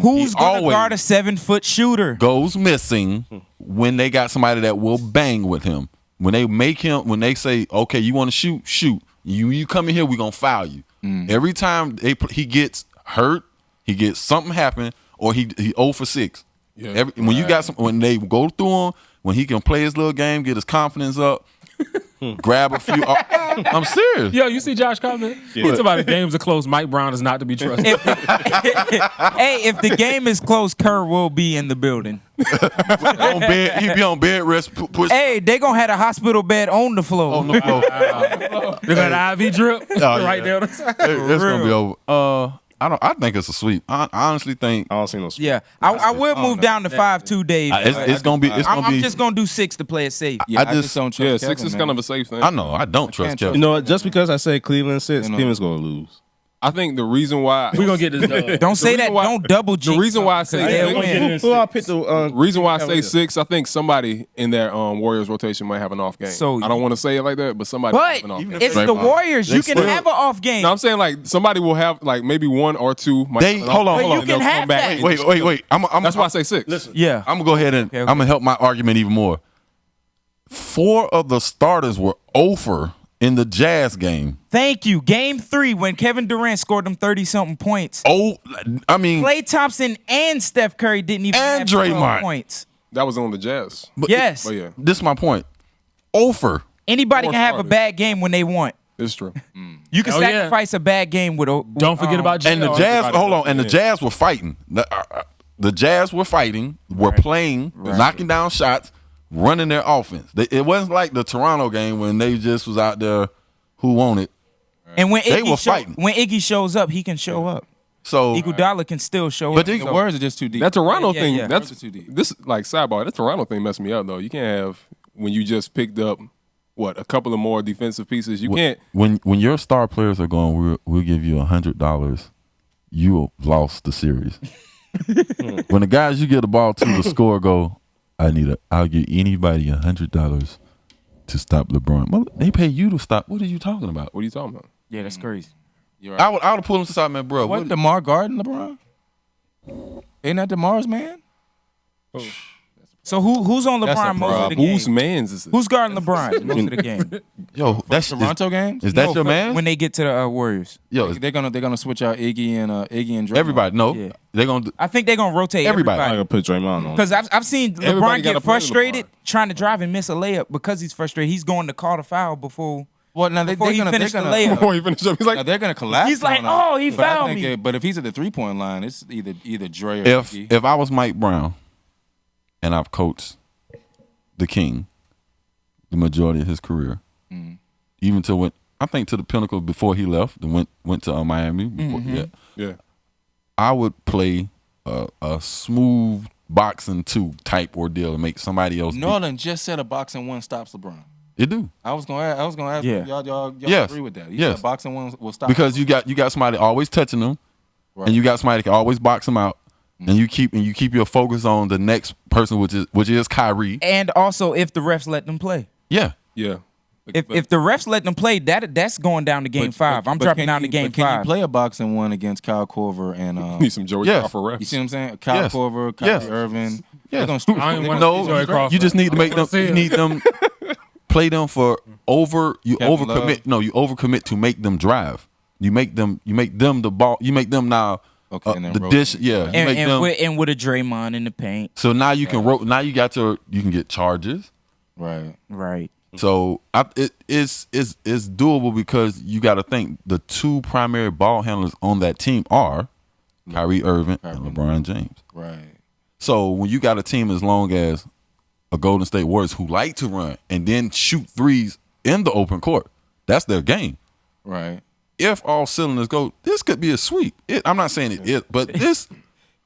Who's he going to always guard a 7-foot shooter? goes missing when they got somebody that will bang with him. When they make him, when they say, okay, you want to shoot, shoot. You come in here, we gonna foul you. Every time he gets hurt, he gets something happen, or he 0 for 6. Yeah. When you got when they go through him, when he can play his little game, get his confidence up, grab a few. I'm serious. Yo, you see Josh comment? He's about the games are close. Mike Brown is not to be trusted. Hey, if the game is close, Kerr will be in the building. On bed, he be on bed rest. Push Hey, they going to have a hospital bed on the floor. on the floor. They got an IV drip right yeah. there on the side. It's gonna be over. I think it's a sweep. I honestly think I don't see no. Yeah, I will move down to 5-2, Dave. it's gonna be. It's gonna I'm be. just going to do 6 to play it safe. Yeah, I I just- just don't trust Yeah, Kevin, 6 is man. kind of a safe thing. I know. I don't trust can't Kevin. You know what? Just because I say Cleveland 6, You know. Cleveland's gonna lose. I think the reason why We're gonna get this done. Don't say that. Don't double jinx. the reason why I say they'll win. Who I picked the reason why I say 6, I think somebody in that Warriors rotation might have an off game. So- I don't want to say it like that, but somebody might But have an off game. it's the Warriors. You can have an off game. No, I'm saying like somebody will have like maybe 1 or 2. Might They have an hold off on, game, hold on. You can and they'll have come back that. and Wait, just wait, go. wait. That's why I say 6. Listen, Yeah. I'm gonna go ahead and Okay. I'm gonna help my argument even more. 4 of the starters were over in the Jazz game. Thank you. Game 3 when Kevin Durant scored them 30-something points. Oh, I mean, Klay Thompson and Steph Curry didn't even And have 12 Draymond. points. that was on the Jazz. but Yes. But yeah, this is my point. Over. Anybody Four can have a starters. bad game when they want. it's true. You can Oh, yeah. sacrifice a bad game with a. Don't forget about JR. And the Jazz, hold on, and the Jazz were fighting. The Jazz were fighting, were playing, knocking down shots, running their offense. It wasn't like the Toronto game when they just was out there who won it. And when They were Iggy, fighting. when Iggy shows up, he can show up. So, Iguodala can still show but up. The Warriors are just too deep. That Toronto Yeah, thing, yeah. that's Those are too deep. this like sidebar. That Toronto thing messed me up though. You can't have when you just picked up a couple of more defensive pieces. You can't. when your star players are going, we'll give you $100. You have lost the series. When the guys you get the ball to the score go, I'll give anybody $100 to stop LeBron. Well, they pay you to stop. What are you talking about? What are you talking about? Yeah, that's crazy. I would have pulled him to side, man, bro. What, DeMar guarding LeBron? Ain't that DeMar's man? So who's on That's a LeBron most of the game? Whose man's is it? Who's guarding LeBron most of the game? Yo, that's Toronto games? Is that No, your man? When they get to the Warriors, Yo, They're gonna switch out Iggy and Draymond. everybody. No, Yeah. they're gonna. I think they're gonna rotate Everybody. I everybody. gotta put Draymond on. Because I've seen Everybody LeBron gotta get play frustrated LeBron. trying to drive and miss a layup because he's frustrated. He's going to call the foul before Well, now before he finished the layup. Before he finished up, he's like, They're gonna collapse. He's like, on that. "Oh, he But I fouled think me." but if he's at the 3-point line, it's either Dre or If Iggy. if I was Mike Brown, and I've coached the King the majority of his career, even to I think to the pinnacle before he left and went to Miami. Before, yeah. I would play a smooth boxing 2 type ordeal and make somebody else. beat. Norland just said a boxing 1 stops LeBron. It do. I was gonna ask Yeah. y'all Yes. agree with that? He Yes. said boxing 1 will stop Because you got somebody always touching them, Right. and you got somebody that can always box them out, and you keep your focus on the next person, which is Kyrie. And also, if the refs let them play, Yeah, Yeah. if the refs let them play, that's going down to game 5. I'm dropping down to game Can 5. you play a boxing 1 against Kyle Korver and Need some Joey Yes. Crawford refs. you see what I'm saying? Kyle Yes. Korver, Kyrie Yes. Irving. Yes. They're gonna I ain't wanna no, see Joey Crawford. you just need to make them. You need them play them for over. You Kevin overcommit. Love. No, you overcommit to make them drive. You make them the ball. You make them now. Okay, and then the rotate. dish. Yeah, you make and, them. with a Draymond in the paint. So now you can now you can get charges. Right. Right. So it's doable because you got to think the 2 primary ball handlers on that team are Kyrie Irving and LeBron James. Right. So when you got a team as long as a Golden State Warriors who like to run and then shoot threes in the open court, that's their game. Right. If all cylinders go, this could be a sweep. I'm not saying it is, but this.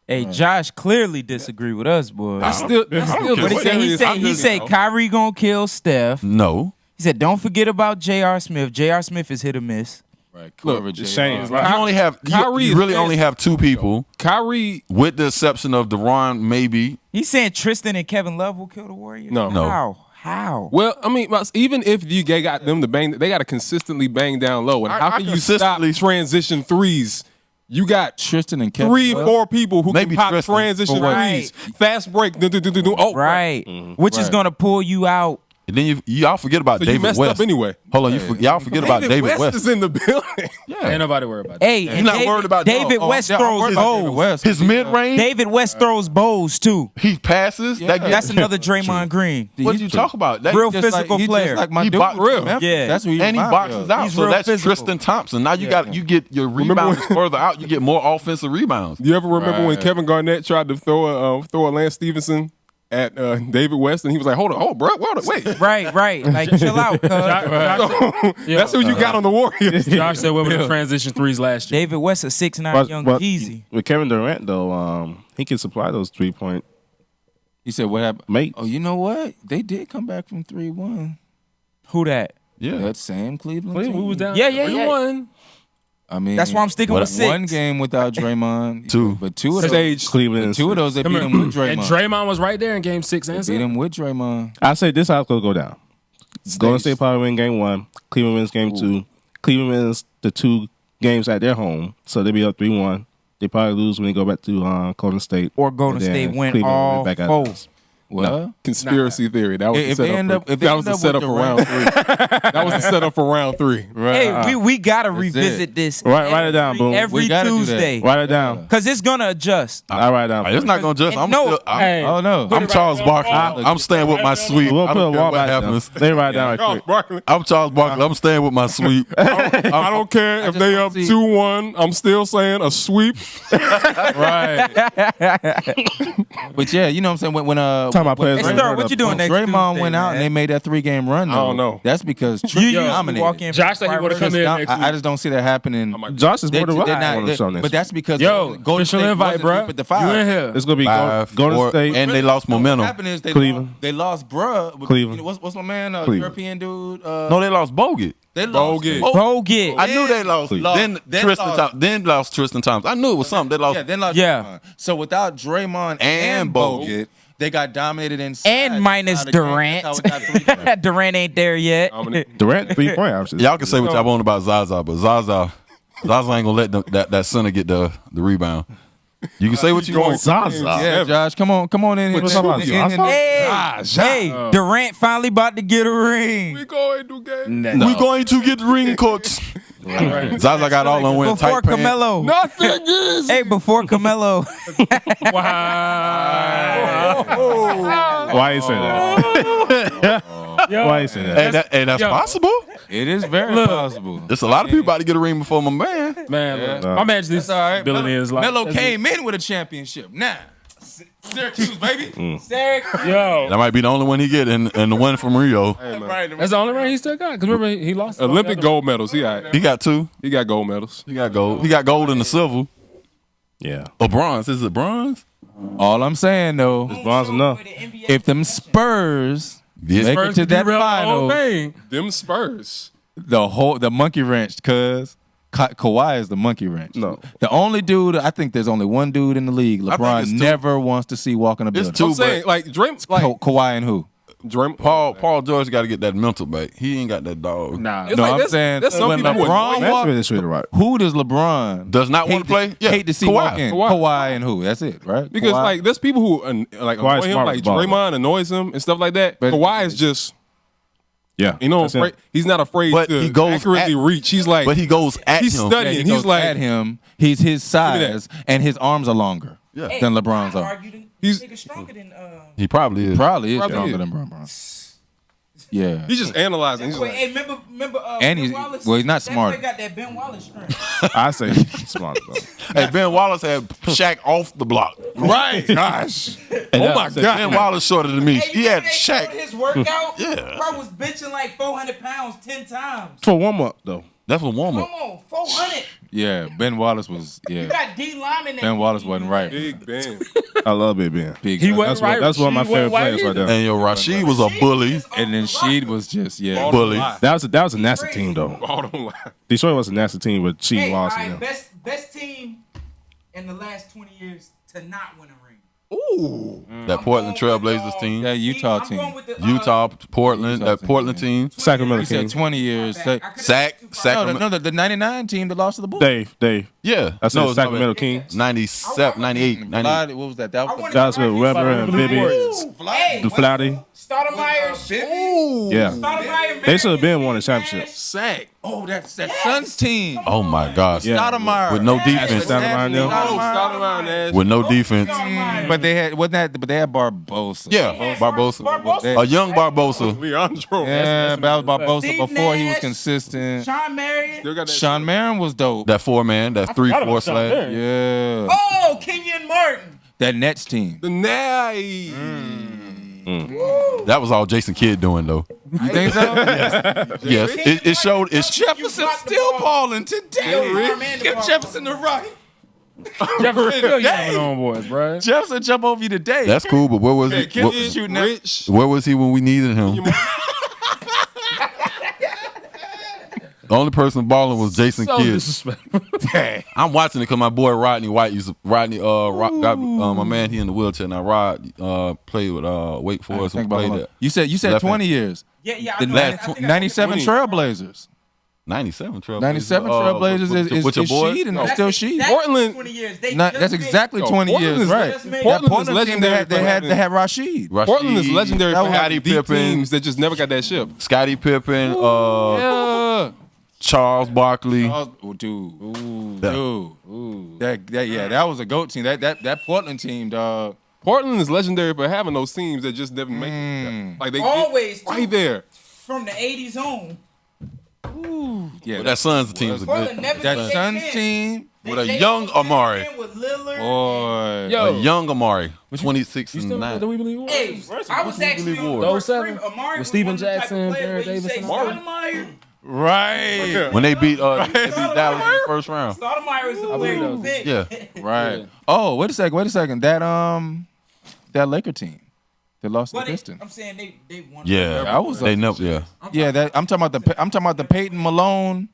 Hey, Josh clearly disagree with us, boy. That's still care. What he said? He said Kyrie gonna kill Steph. No. He said don't forget about J.R. Smith. J.R. Smith is hit or miss. Right. Look, Korver, it's J.R. Shane. You only have Kyrie you is really fast. only have 2 people, Kyrie, with the exception of DeRon, maybe. He's saying Tristan and Kevin Love will kill the Warriors. No. No. How? well, I mean, even if you got them to bang, they got to consistently bang down low. And how I can you stop consistently- transition threes? You got Tristan and Kevin 3, Love. 4 people who Maybe can pop Tristan. transition For what? threes. Fast break. Oh, Right. Which is Right. gonna pull you out. And then y'all forget about So you David messed West. up anyway. Hold on, y'all forget about David West. is in the building. Ain't nobody worried about that. Hey, You're and not worried about David West Yeah, I'm throws worried about David bows. West. His mid range, David West throws bows too. he passes. Yeah. That's another Draymond Green. What did you talk about? That, Real Just physical he's player. Just like my He dude box- from real. Memphis. Yeah. That's who he and he reminds me boxes of. out. He's So real that's physical. Tristan Thompson. Now you get your rebounds further out. You get more offensive rebounds. You ever remember when Right. Kevin Garnett tried to throw a Lance Stevenson at David West, and he was like, "Hold on, bro, wait." Right. Like chill out, cuz. That's who you got on the Warriors. Josh said what were the transition threes last year? David West a 6'9" young Jeezy. With Kevin Durant though, he can supply those 3-point He said, "What happened?" mates. Oh, you know what? They did come back from 3-1. Who that? Yeah. That same Cleveland We team. was down. Yeah. 3-1. I mean, That's why I'm sticking with 6. One game without Draymond. 2. But 2 of those. Stage Cleveland. 2 of those, they beat him with Draymond. And Draymond was right there in game 6 and Beat 7. him with Draymond. I say this how it's gonna go down. Golden State probably win game 1. Cleveland wins game 2. Cleveland wins the 2 games at their home, so they'll be up 3-1. They probably lose when they go back to Golden State. Or Golden State win Cleveland all back at 4. us. Well, Conspiracy theory. That was If the they end setup. up- if For, they that was end the up setup with for round 3. That was the setup for round 3. right. Hey, we gotta revisit it. this. Write it down, boom. Every We gotta do that. Tuesday. Write it down. Because it's gonna adjust. I write it down. It's not gonna just. I'm No. still. Hey, Oh, no. I'm Charles Barkley. I'm staying with my sweep. We'll I put a don't care wall what back down. happens. They write it down right Charles quick. Barkley. I'm Charles Barkley. I'm staying with my sweep. I don't care if they up 2-1. I'm still saying a sweep. Right. But yeah, you know what I'm saying? When Talking about players. Hey, Star, what you doing next Draymond Tuesday, went out and man? they made that 3-game run. Though. I don't know. That's because You Trick usually dominated. walk in. Josh said he would have come in next week. I just don't see that happening. Josh is They- more than they're right not- on the show next but that's because Yo, Golden official State invite, wasn't bro. deep at the You 5. in here? It's gonna be 5, Golden 4, State. and they lost What momentum. happened is Cleveland. they lost bruh. Cleveland. What's my man? Cleveland. European dude. No, they lost Bogut. They lost Bogut. Bogut. I knew they lost. Lost. Then Tristan Thompson. Then lost Tristan Thompson. I knew it was something. They lost. Yeah, then lost. Yeah. Draymond. So without Draymond And and Bogut, they got dominated inside. And minus Out of the game. Durant. That's how we got 3 Durant ain't there yet. Durant 3-point options. Y'all can say what y'all want about Zaza, but Zaza ain't gonna let that center get the rebound. You can say what you want. Zaza. Yeah, Josh, come on in here. What's up about Zaza? Hey, Durant finally about to get a ring. We going to game. We going to get ring coats. Zaza got all on wearing Before tight pants. Carmelo. Nothing is. Hey, before Carmelo. Wow. Why you say that? Why you say that? And that's Yo. possible. It is very possible. There's a lot of people about to get a ring before my man. Man, look, my man just All right, billionaires like Melo that's came in with a championship. Now, Syracuse, baby. it. Yo, That might be the only one he get, and the one from Rio. that's the only ring he still got. Because remember, he lost Olympic gold medals. He got He got 2. He got gold medals. He got gold. He got gold and the silver. Yeah. Or bronze. Is it bronze? All I'm saying though, Bronze enough. if them Spurs Yeah. make it to that Derailed the whole final, thing. Them Spurs. the monkey wrench, cuz Kawhi is the monkey wrench. No. The only dude, I think there's only one dude in the league think LeBron it's two. never wants to see walk in the It's building. two. I'm saying like Dream. Like Kawhi and who? Dream. Paul George got to get that mental back. He ain't got that dog. Nah. It's No, like I'm that's- saying that's some when people who LeBron annoy That's walk, really straight right. who does LeBron Does not want to play? Yeah. hate to see Kawhi. walk in? Kawhi. Kawhi and who? That's it, right? Because Kawhi. like there's people who like Kawhi's annoy him, smart like with the ball. Draymond annoys him and stuff like that. But- Kawhi is just Yeah. you know That's it. afraid, he's not afraid But to he goes accurately at- reach. He's like But he goes at he's him. studying. he He's goes like at him. He's his at that. size, and his arms are longer Yeah. than LeBron's are. He's- nigga stronger than He probably is. Probably is Probably stronger is. than LeBron. Yeah. he's just analyzing. He's Wait, like, hey, remember And Ben he's- Wallace? well, he's not That smart. boy got that Ben Wallace strength. I say he's smart though. Hey, Ben Wallace had Shaq off the block. right, gosh, Oh my God. Ben Wallace shorter than me. Hey, He you had know they showed Shaq. his workout? Yeah. Bro was benching like 400 pounds 10 times. For warm up though. That's a warm Come up. on, 400. Yeah. Ben Wallace was. You Yeah. got D Lyman. Ben Wallace wasn't right. Big Ben. I love Big Ben. Big. He guy. wasn't right. That's one of my She favorite wasn't players white right there. And yo, Rashid was a bully. And then Sheed was just Bully. That was a nasty team though. All don't lie. Detroit was a nasty team with Sheed Hey, all Wallace right, and them. best team in the last 20 years to not win a ring. That Portland Trailblazers team. That Utah I'm team. going with the, Utah, Portland, Utah that team, Portland yeah. team. Sacramento He said Kings. 20 years. Sac, No, Sacramento. the 99 team that lost to the Bulls. Dave. Yeah. I said No, it's Sacramento not- Kings. 97, 98, 98. What was that? That was That was with Weber and Bibby. Hey, Flatty. Stoudemire. Yeah. Stoudemire. They should have been won the championship. Sack. Oh, that's that Suns team. Oh my gosh. Yeah. Stoudemire. With no defense. Stoudemire, no. Stop around that. With no defense. But they had but they had Barbosa. Yeah, Barbosa. A young Barbosa. Leandro. Yeah, that was Barbosa Steve before he was Nash. consistent. Sean Marion. Still got that Sean Marion was dope. That 4-man, that 3-4 slash. Yeah. Oh, Kenyon Martin. That Nets team. The Nay. That was all Jason Kidd doing though. You think so? Yes, it showed. It's Jefferson still balling today. Rick. Give Jefferson the right. Jefferson still young on boys, bro. Jefferson jump over you today. that's cool, but where was he? Kid is shooting Rich. Where was he when we needed him? The only person balling was Jason So Kidd. disrespectful. I'm watching it because my boy Rodney White used to my man, he in the wheelchair now. Rod played with Wake Forest. Think Played about that. You said Left 20 years. Yeah. The last 97 Trailblazers. 97 Trailblazers. 97 Trailblazers is with your boy. Sheed and it's still Sheed. Portland- 20 years. They That's just exactly Yo, 20 Portland years, is- right? just made- Portland is Portland team, legendary. they had Rashid. Portland is legendary for That having Scottie deep Pippen. teams that just never got that ship. Scottie Pippen, Yeah. Charles Barkley. Oh, dude. That was a GOAT team. That Portland team, dog. Portland is legendary for having those teams that just never make it. Like they Always, get right there. from the 80s on. Yeah, That Suns team was a Portland good. never that made Suns their team. With a young Amari. With Lillard. Boy. Yo, A young Amari, 26 you and still 9. do we believe? Hey, I was actually on Those seven? Amari With was Steven one of the type of Jackson, players Derek where you Davis, say and Amari. Stoudemire. Right. When they beat Dallas in the first round. Stoudemire is the player you pick. Yeah. Right. Yeah. Oh, wait a second. That Laker team that lost to But the Pistons. I'm saying they won. Yeah. I was They never. Yeah. Yeah, I'm talking about the Peyton Malone,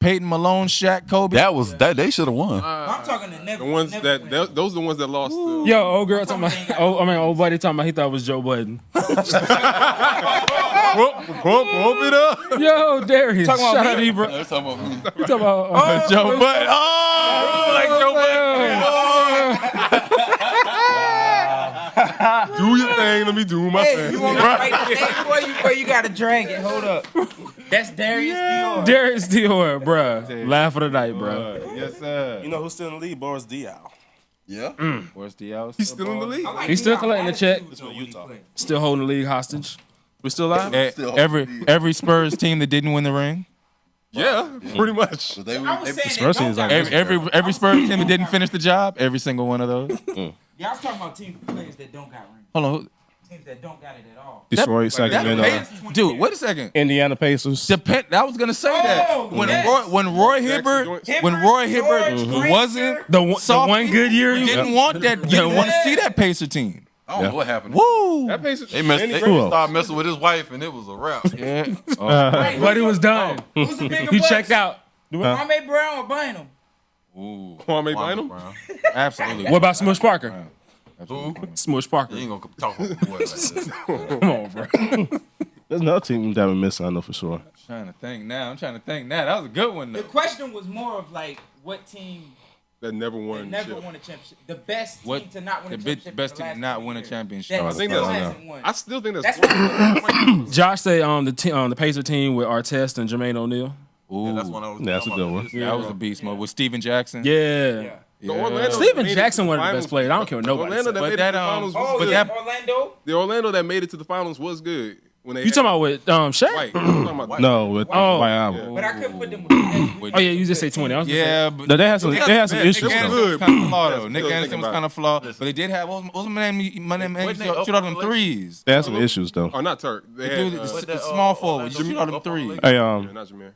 Shaq, Kobe. That they should have won. I'm talking to never. The ones never that win. those are the ones that lost. Yo, old girl talking about. Old buddy talking about he thought it was Joe Budden. Pump it up. Yo, Darius. Talking about Shout me? out to you, bro. They're talking about me. You talking about Joe Bud. Oh, like Joe Bud. Do your thing. Let me do my Hey, thing. you want to fight the thing before you got to drag it? Hold up. That's Darius Dior. Darius Dior, bruh. Laugh of the night, bruh. Yes, sir. You know who's still in the league? Boris Diaw. Yeah. Where's the house? He's still in the league. He's still collecting the check. This was Utah. Still holding the league hostage. We still live? Every Spurs team that didn't win the ring. Yeah, pretty much. But they I was saying Spurs that team's don't like- got Every Spurs team that didn't finish the job. Every single one of those. Yeah, I was talking about players that don't got rings. Hold on. Teams that don't got it at all. Detroit, Sacramento. Dude, wait a second. Indiana Pacers. I was gonna say that Oh, when yes. Roy Hibbert George, wasn't The soft, one good year. you didn't want that. You didn't want to see that Pacer team. I don't know what happened. Woo. That Pacers. They started messing with his wife, and it was a wrap. Yeah. But he was done. Who's the bigger He bust? checked out. Kwame Brown or Bynum? Kwame Bynum. Absolutely. What about Smush Parker? Who? Smush Parker. You ain't gonna talk about the boy like this. Come on, bro. There's another team that we missing, I know for sure. I'm trying to think now. That was a good one The though. question was more of like what team That never won. never shit. won a championship. The best What team to not win the a championship. best in team the to last not 20 win a years. championship? That I think still that's. hasn't won. I still think That's that's. Josh say the Pacer team with Artest and Jermaine O'Neal. Yeah, that's one I was. That's a good one. That was a beast mode with Steven Jackson. Yeah. The Orlando Steven that made Jackson it to one the of the best finals- players. I don't care what The nobody Orlando says. that But made it that, to the finals Oh, was yeah, good. Orlando. The Orlando that made it to the finals was good. When they You talking about with Shaq? White. I'm talking about No, with Oh. Miami. But I couldn't put them with the next. Oh yeah, you just say 20. I was gonna Yeah, but No, they had some issues Nick Anderson though. was kind of flawed though. Still Nick thinking Anderson was about kind it. of flawed, but they did have what was my name? My name Wasn't they up shoot all on them the threes. They had some issues though. Oh, not Turk. They had, Dude, the small forward, you shoot all them threes. Hey, yeah, not Jameer.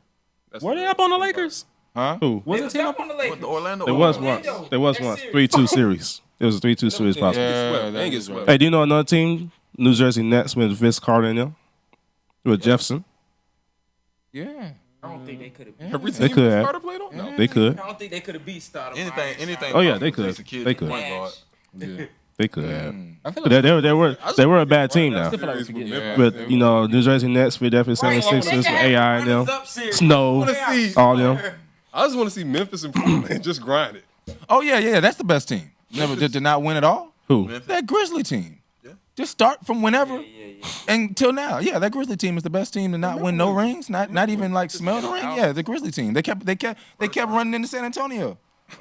That's Were they up on the Lakers? Huh? who? Was They the team up? on the Lakers. The Orlando. There was Orlando. once. There was That's once. serious. 3-2 series. It was a 3-2 series possible. Yeah, They ain't that get is swept. right. Hey, do you know another team? New Jersey Nets with Vince Carter in there. With Jefferson. Yeah. I don't think they could have. Every They team could have. Carter played on? No. They could. I don't think they could have beat Stoudemire. Anything. Oh, yeah, they could. Jason Kidd, They could. point guard. They could have. I feel But they were a bad team now. feel like we forget. Yeah. But, you know, New Jersey Nets, Philadelphia 76ers with AI and them. Snow, see. all them. I just want to see Memphis and Portland just grind it. Oh yeah, that's the best team. Never did not win at all. Who? That Grizzly team. Just start from whenever until now. Yeah, that Grizzly team is the best team to not win no rings, not even like smell the ring. Yeah, the Grizzly team. They kept running into San Antonio.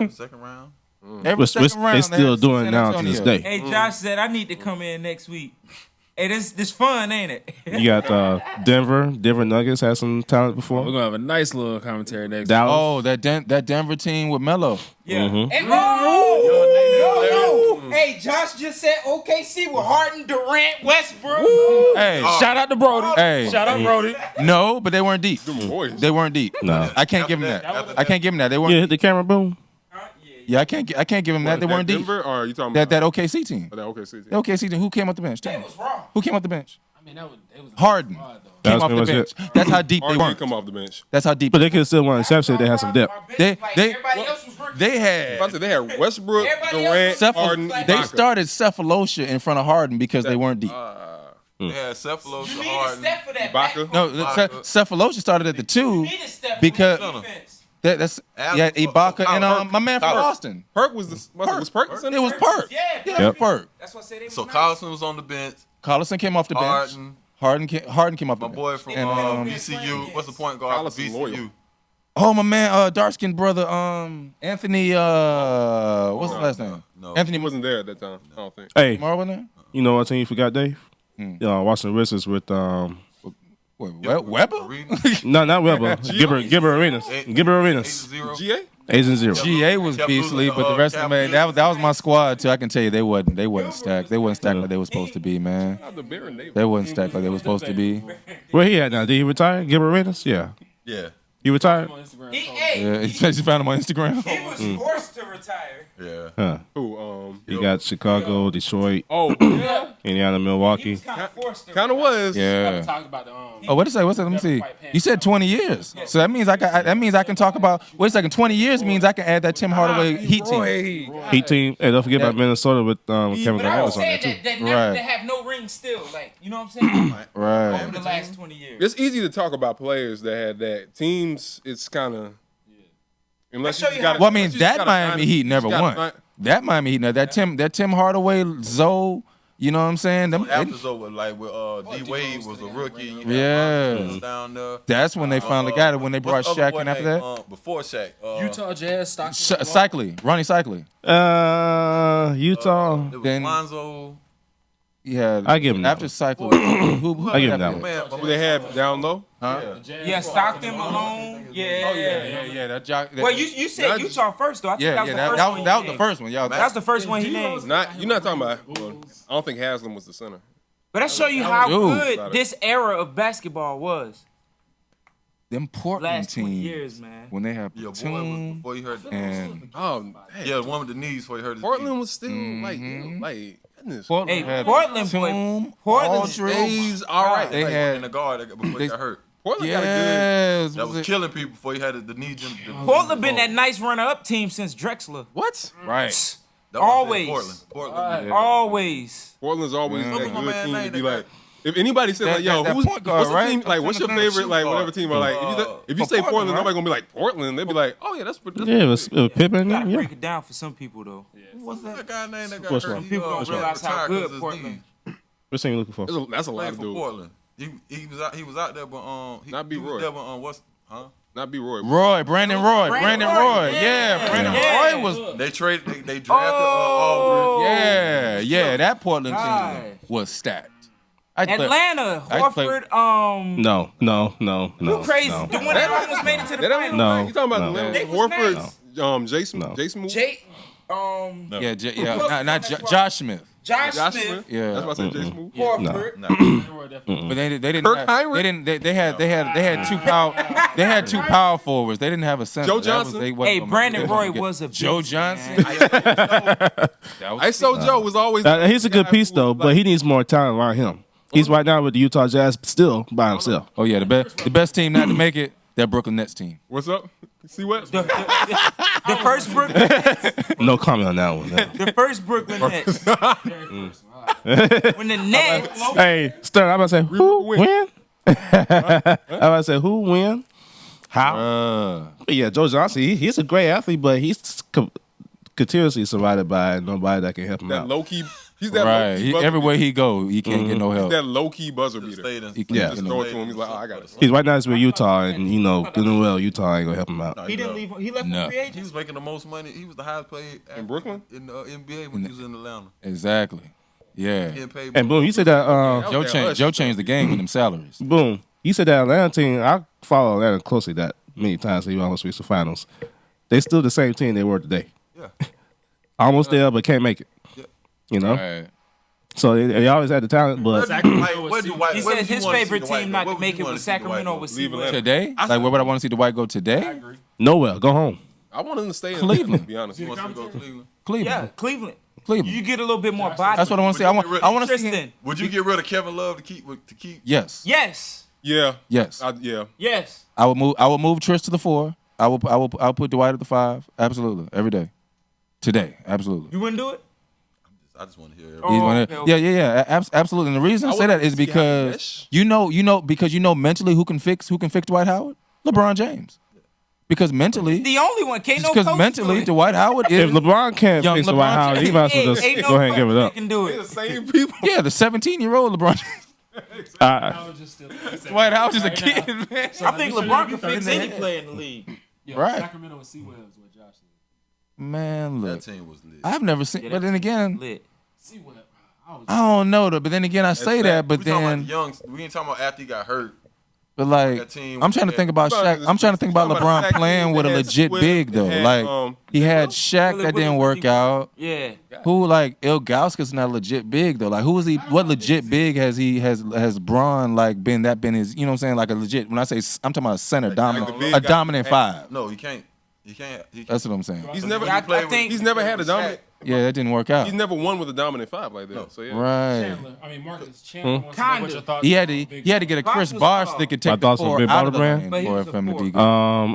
Second round. Every Which second round. they still doing San now to this Antonio. day. Hey, Josh said I need to come in next week. Hey, this fun, ain't it? You got Denver Nuggets had some talent We're before. gonna have a nice little commentary next. Dallas. Oh, that Denver team with Melo. Yeah. Mhm. And no. Hey, Josh just said OKC with Harden, Durant, Westbrook. Hey, Shout out to Brody. hey. Shout out Brody. No, but they weren't deep. Boys. They weren't deep. No. I can't give him that. I can't give him that. They weren't. You hit the camera, boom. Yeah, I can't give him that. They weren't deep. Denver, or are you talking That about OKC team. that OKC team? The OKC team. Who came off the bench? Tell me. was wrong. Who came off the bench? I mean, that was Harden. came off the bench. That's how deep they Harden were. did come off the bench. That's how deep. But they could have still won a championship if they had some depth. They had. They had Westbrook, Everybody Durant, else Harden, They Ibaka. started Cephalosha in front of Harden because they weren't deep. They had Cephalosha, You need a Harden. step for that. Ibaka. No, Cephalosha started at the 2 because that's Ibaka and my man from Boston. Perk was was Perk the center? It was Perk. Yeah, It was Perk. That's what I said. So Collison was on the bench. Collison came off the bench. Harden came off the My bench. boy from And, VCU. What's the point guard for Collison VCU? loyal. Oh, my man, dark-skinned brother, Anthony, what's his last name? No. Anthony He wasn't there at that time, I don't think. Hey, Marwin there? you know what team you forgot, Dave? Washington Wizards with Wait, Weber? no, not Weber. Gibber Arenas. Gibber Arenas. 8-0. GA? 8-0. GA was Kept beastly, losing, but the rest of them, Cap that was my squad too. I can tell you they wasn't stacked. They wasn't stacked like they were supposed to be, man. The Baron Davis. They wasn't stacked like they were supposed to be. Where he at now? Did he retire? Gibber Arenas? Yeah. Yeah. He retired? Yeah, you found him on Instagram. He was forced to retire. Yeah. Huh. Who? He got Chicago, Detroit, Oh, Indiana, Milwaukee. Kind of forced to kind of was. Yeah. Talk about the Oh, what did it say? What's that? Let me see. You said 20 years, so that means I can talk about. Wait a second. 20 years means I can add that Tim Hardaway Heat team. Heat team. Hey, don't forget about Minnesota with Kevin But I Garnett was was on there saying too. that Right. they have no ring still. Like, you know what I'm saying? Right. Over the last 20 years. It's easy to talk about players that had that. Teams, it's kind of. Unless I'll show you you got how- Well, I mean, that Miami Heat never won. That Miami Heat, that Tim Hardaway, Zoe. You know what I'm saying? Them, After over, like with D Wade was a rookie. You had Yeah. Marcus down there. that's when they finally got it. When they brought What's the other Shaq boy in after name? that. Before Shaq. Utah Jazz, Stockton. Cycly, Ronnie Cycly. Utah. It was Then- Lonzo. Yeah, I give him that after one. Cycly. Who I give him that one. Man, Who they had down low? Yeah, Stockton, Malone. Yeah. Yeah, that jock. Well, you said Utah first, though. I think that was the first one. that was the first one, y'all. That was the first one he named. You're not talking about. Well, I don't think Haslam was the center. But that show you how Dude. good this era of basketball was. Them Portland Last 20 teams years, man. when they had Yeah, boy, Platoon before you heard that. and Oh, man. Yeah, the one with the knees before you heard his Portland was still Mm-hmm. like goodness. Portland Hey, had Portland boy. Platoon, Portland's Aldridge. He's all right. They Like, had in the guard before he got hurt. Portland got a yes. That was it- killing people before he had the knees. Portland been that nice runner-up team since Drexler. good. What? right. Always. Portland. Always. Portland's always Yeah. that Look at my good man team to name, be that like. If anybody says like, yo, that who's point guard, what's the right? team? Like, what's your favorite? Like, whatever team? Or like, if you say Portland, Portland, right? nobody gonna be like Portland. They'll be like, oh yeah, that's. Yeah, it was Pippen. Gotta Yeah. break it down for some people, though. What's that guy name that got What's hurt? wrong? He, People don't realize how retired 'cause good of his Portland. knees. What team you looking for? That's a lot Playing of for dudes. Portland. He was out there, but Not B. he was Roy. there, but what's Not B. Roy. Brandon Roy. Brandon Roy. Yeah, Brandon Yeah. Roy was. they traded. They drafted Aubrey. Yeah, that Portland God. team was stacked. I play- Atlanta, I play- Horford, No. who crazy? No. The one that almost made it to the That ain't final. No. You talking about No. They was Horford, Jason, No. Jason, Jake, Yeah, not Josh Smith. Josh Josh Smith, Smith. Yeah. That's why I said Jason Move. Horford. But they didn't. Kirk have, Heinrich? they didn't. They had two power forwards. They didn't have a center. Joe That was- Johnson? they wasn't Hey, gonna- Brandon they Roy wasn't gonna was a get- Joe beast, Johnson. man. ISO Joe was always. He's a good piece though, but he needs more talent around him. He's right now with the Utah Jazz still by himself. Oh yeah, the best team not to make it. That Brooklyn Nets team. What's up? See what? The first Brooklyn Nets. No comment on that one. man. The first Brooklyn Nets. When the Nets. Hey, Stern, I'm about to say who win? I'm about to say who win? How? But yeah, Joe Johnson, he's a great athlete, but he's continuously surrounded by nobody that can help him That out. low key. He's that Right. low key. buzzer Everywhere beater. he go, he can't get no He's help. that low key buzzer beater. He can't Yeah. get Just no throw help. it to him. He's like, oh, I got it. He's right now. He's with Utah, and doing well. Utah ain't gonna help him out. He didn't leave. He left No. for free He agent. was making the most money. He was the highest paid In Brooklyn? in the NBA when he was in Atlanta. Exactly. Yeah. Getting paid And boom, you said that. Joe changed the game with them salaries. Boom, you said that Atlanta team. I follow Atlanta closely that many times. So you almost reached the finals. They still the same team they were today. Yeah. Almost there, but can't make it. Yeah. You know. Right. So they always had the talent, but He said his favorite team not to make it was Sacramento with Leave Atlanta. Today? Like where would I want to see Dwight go today? nowhere. Go home. I want him to stay in Cleveland. To be honest. He wants to go to Cleveland. Cleveland. Yeah, Cleveland. Cleveland. You get a little bit more body. That's what I want to see. I want to see him. Tristan. Would you get rid of Kevin Love to keep? Yes. Yes. Yeah. Yes. Yeah. Yes. I would move Trish to the 4. I will put Dwight at the 5. Absolutely. Every day. Today. Absolutely. You wouldn't do it? I just want to hear. Yeah. Absolutely. And the reason I say that is because because mentally who can fix Dwight Howard? LeBron James. Because mentally, the only one can't no because mentally Dwight Howard is if LeBron can't fix Dwight Howard, he might as well just go ahead and give it up. Can do it. The same people. Yeah, the 17-year-old LeBron. Dwight Howard's just a kid, man. I think LeBron can fix any player in the league. Right. Sacramento and C-Webs what Josh said. Man, look. That team was lit. I've never seen, but then again, Lit. C-Web. I don't know though. But then again, I say that, but we talking then, about we ain't talking about after he got hurt. but like, That team I'm trying to think about Shaq. I'm trying to think about LeBron playing with a legit big though. Like he had Shaq that didn't work out. Yeah. Who like Ilgauskas not legit big though. Like who is he? What legit big has Braun like been his? You know what I'm saying? Like a legit. When I say I'm talking about a center big dominant 5. No, he can't. That's what I'm saying. He's never. I think He's never had a dominant. Yeah, that didn't work out. He's never won with a dominant 5 like that. No. So yeah. Right. Chandler. I mean, Marcus Chandler wants to know what your thoughts He are had on to Big get a Chris Bosh Bosh was that could My take the thoughts on 4 Big out of the Baller lane Brand? for him to do.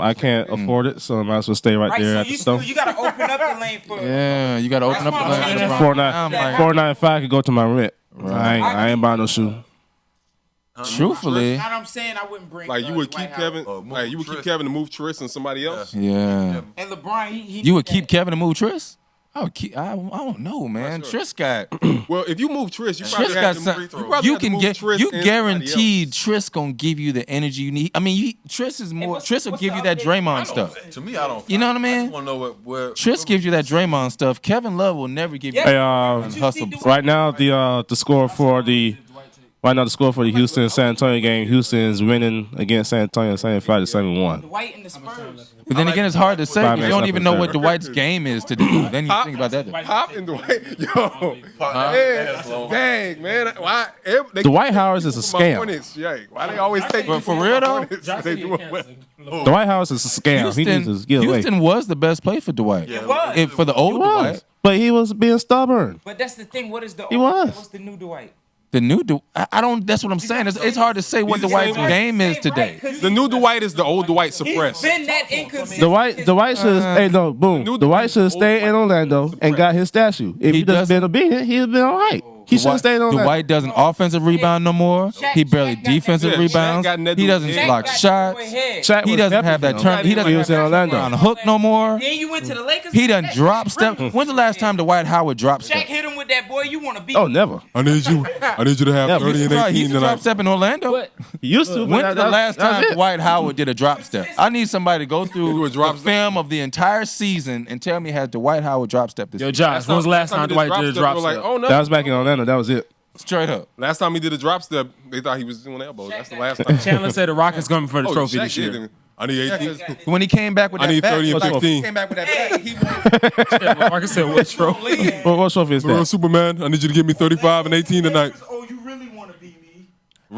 I can't afford it, so I might as well stay right there at the so stove. you gotta open up the lane for Yeah, you got to open up the That's lane. what I'm for saying. LeBron. 495 could go to my rent. I ain't buying no shoe. Truthfully, Not I'm saying I wouldn't bring Like you would Dwight keep Howard. Kevin. Like you would keep Kevin to move Triss and somebody else. yeah. And LeBron he You would did keep that. Kevin to move Triss? I would keep. I don't know, man. Triss got. Well, if you move Triss, you probably Triss have got to some. move. Probably You have to can move get. Triss You and somebody guaranteed else. Triss gonna give you the energy you need. I mean, Triss is more. what's- Triss will what's give the you that update? Draymond stuff. To me, I don't. You know what I I mean? just want to know where Triss gives you that Draymond stuff. Kevin Love will never give you Hey, that hustle. right now the score for the Houston San Antonio game, Houston is winning against San Antonio 75-71. Dwight and the Spurs. But then again, it's hard to say. 5 You minutes don't left even in know the what third. Dwight's game is today. Then you think about that. Pop and Dwight, yo, man, dang man, why? They Dwight Howard is a my scam. Hornets, yeah. Why they always take But for real though, Josh They said do he it well. canceled. Dwight Howard is a scam. He needs to get away. Houston was the best play for Dwight. It was. For the He old was, Dwight. but he was being stubborn. But that's the thing. What is the He was. What's the new Dwight? The new I don't. That's what I'm saying. It's hard to say what He's the Dwight's same way. game is today. The new Dwight is the old Dwight suppressed. He's been that inconsistent. Dwight should Dwight should have stayed in Orlando and got his statue. If he just been obedient, he'd have been all right. He should have stayed in Orlando. Dwight doesn't offensive rebound no more. He barely Shaq got defensive that- Shaq rebounds. got that He dude doesn't head. block Shaq got shots. that boy head. Shaq He was doesn't have that everything. turn. He He doesn't was in Orlando. on the hook no more. Then you went to the Lakers. He done drop step. When's the last time Dwight Howard drop Shaq step? hit him with that boy. You want to beat? Oh, never. I need you to have 30 and 18 He's a drop tonight. step in Orlando. He used to. When's the last time it. Dwight Howard did a drop step? I need somebody to go through Do a drop the step? film of the entire season and tell me has Dwight Howard drop step this Yo, season? Josh, when was the last time Dwight did a drop Like, step? oh no. That was back in Orlando. That was it. Straight up. Last time he did a drop step, they thought he was doing elbows. That's the last time. Chandler said the Rockets coming for the Oh, trophy Shaq this did year. him. I need 18. When he came back with I that need bat, 30 and like, 15. he came back with that bat. He won. Marcus said, "What trophy?" What trophy is Real that? Superman, I need you to give me 35 and 18 tonight. Oh, you really want to beat me?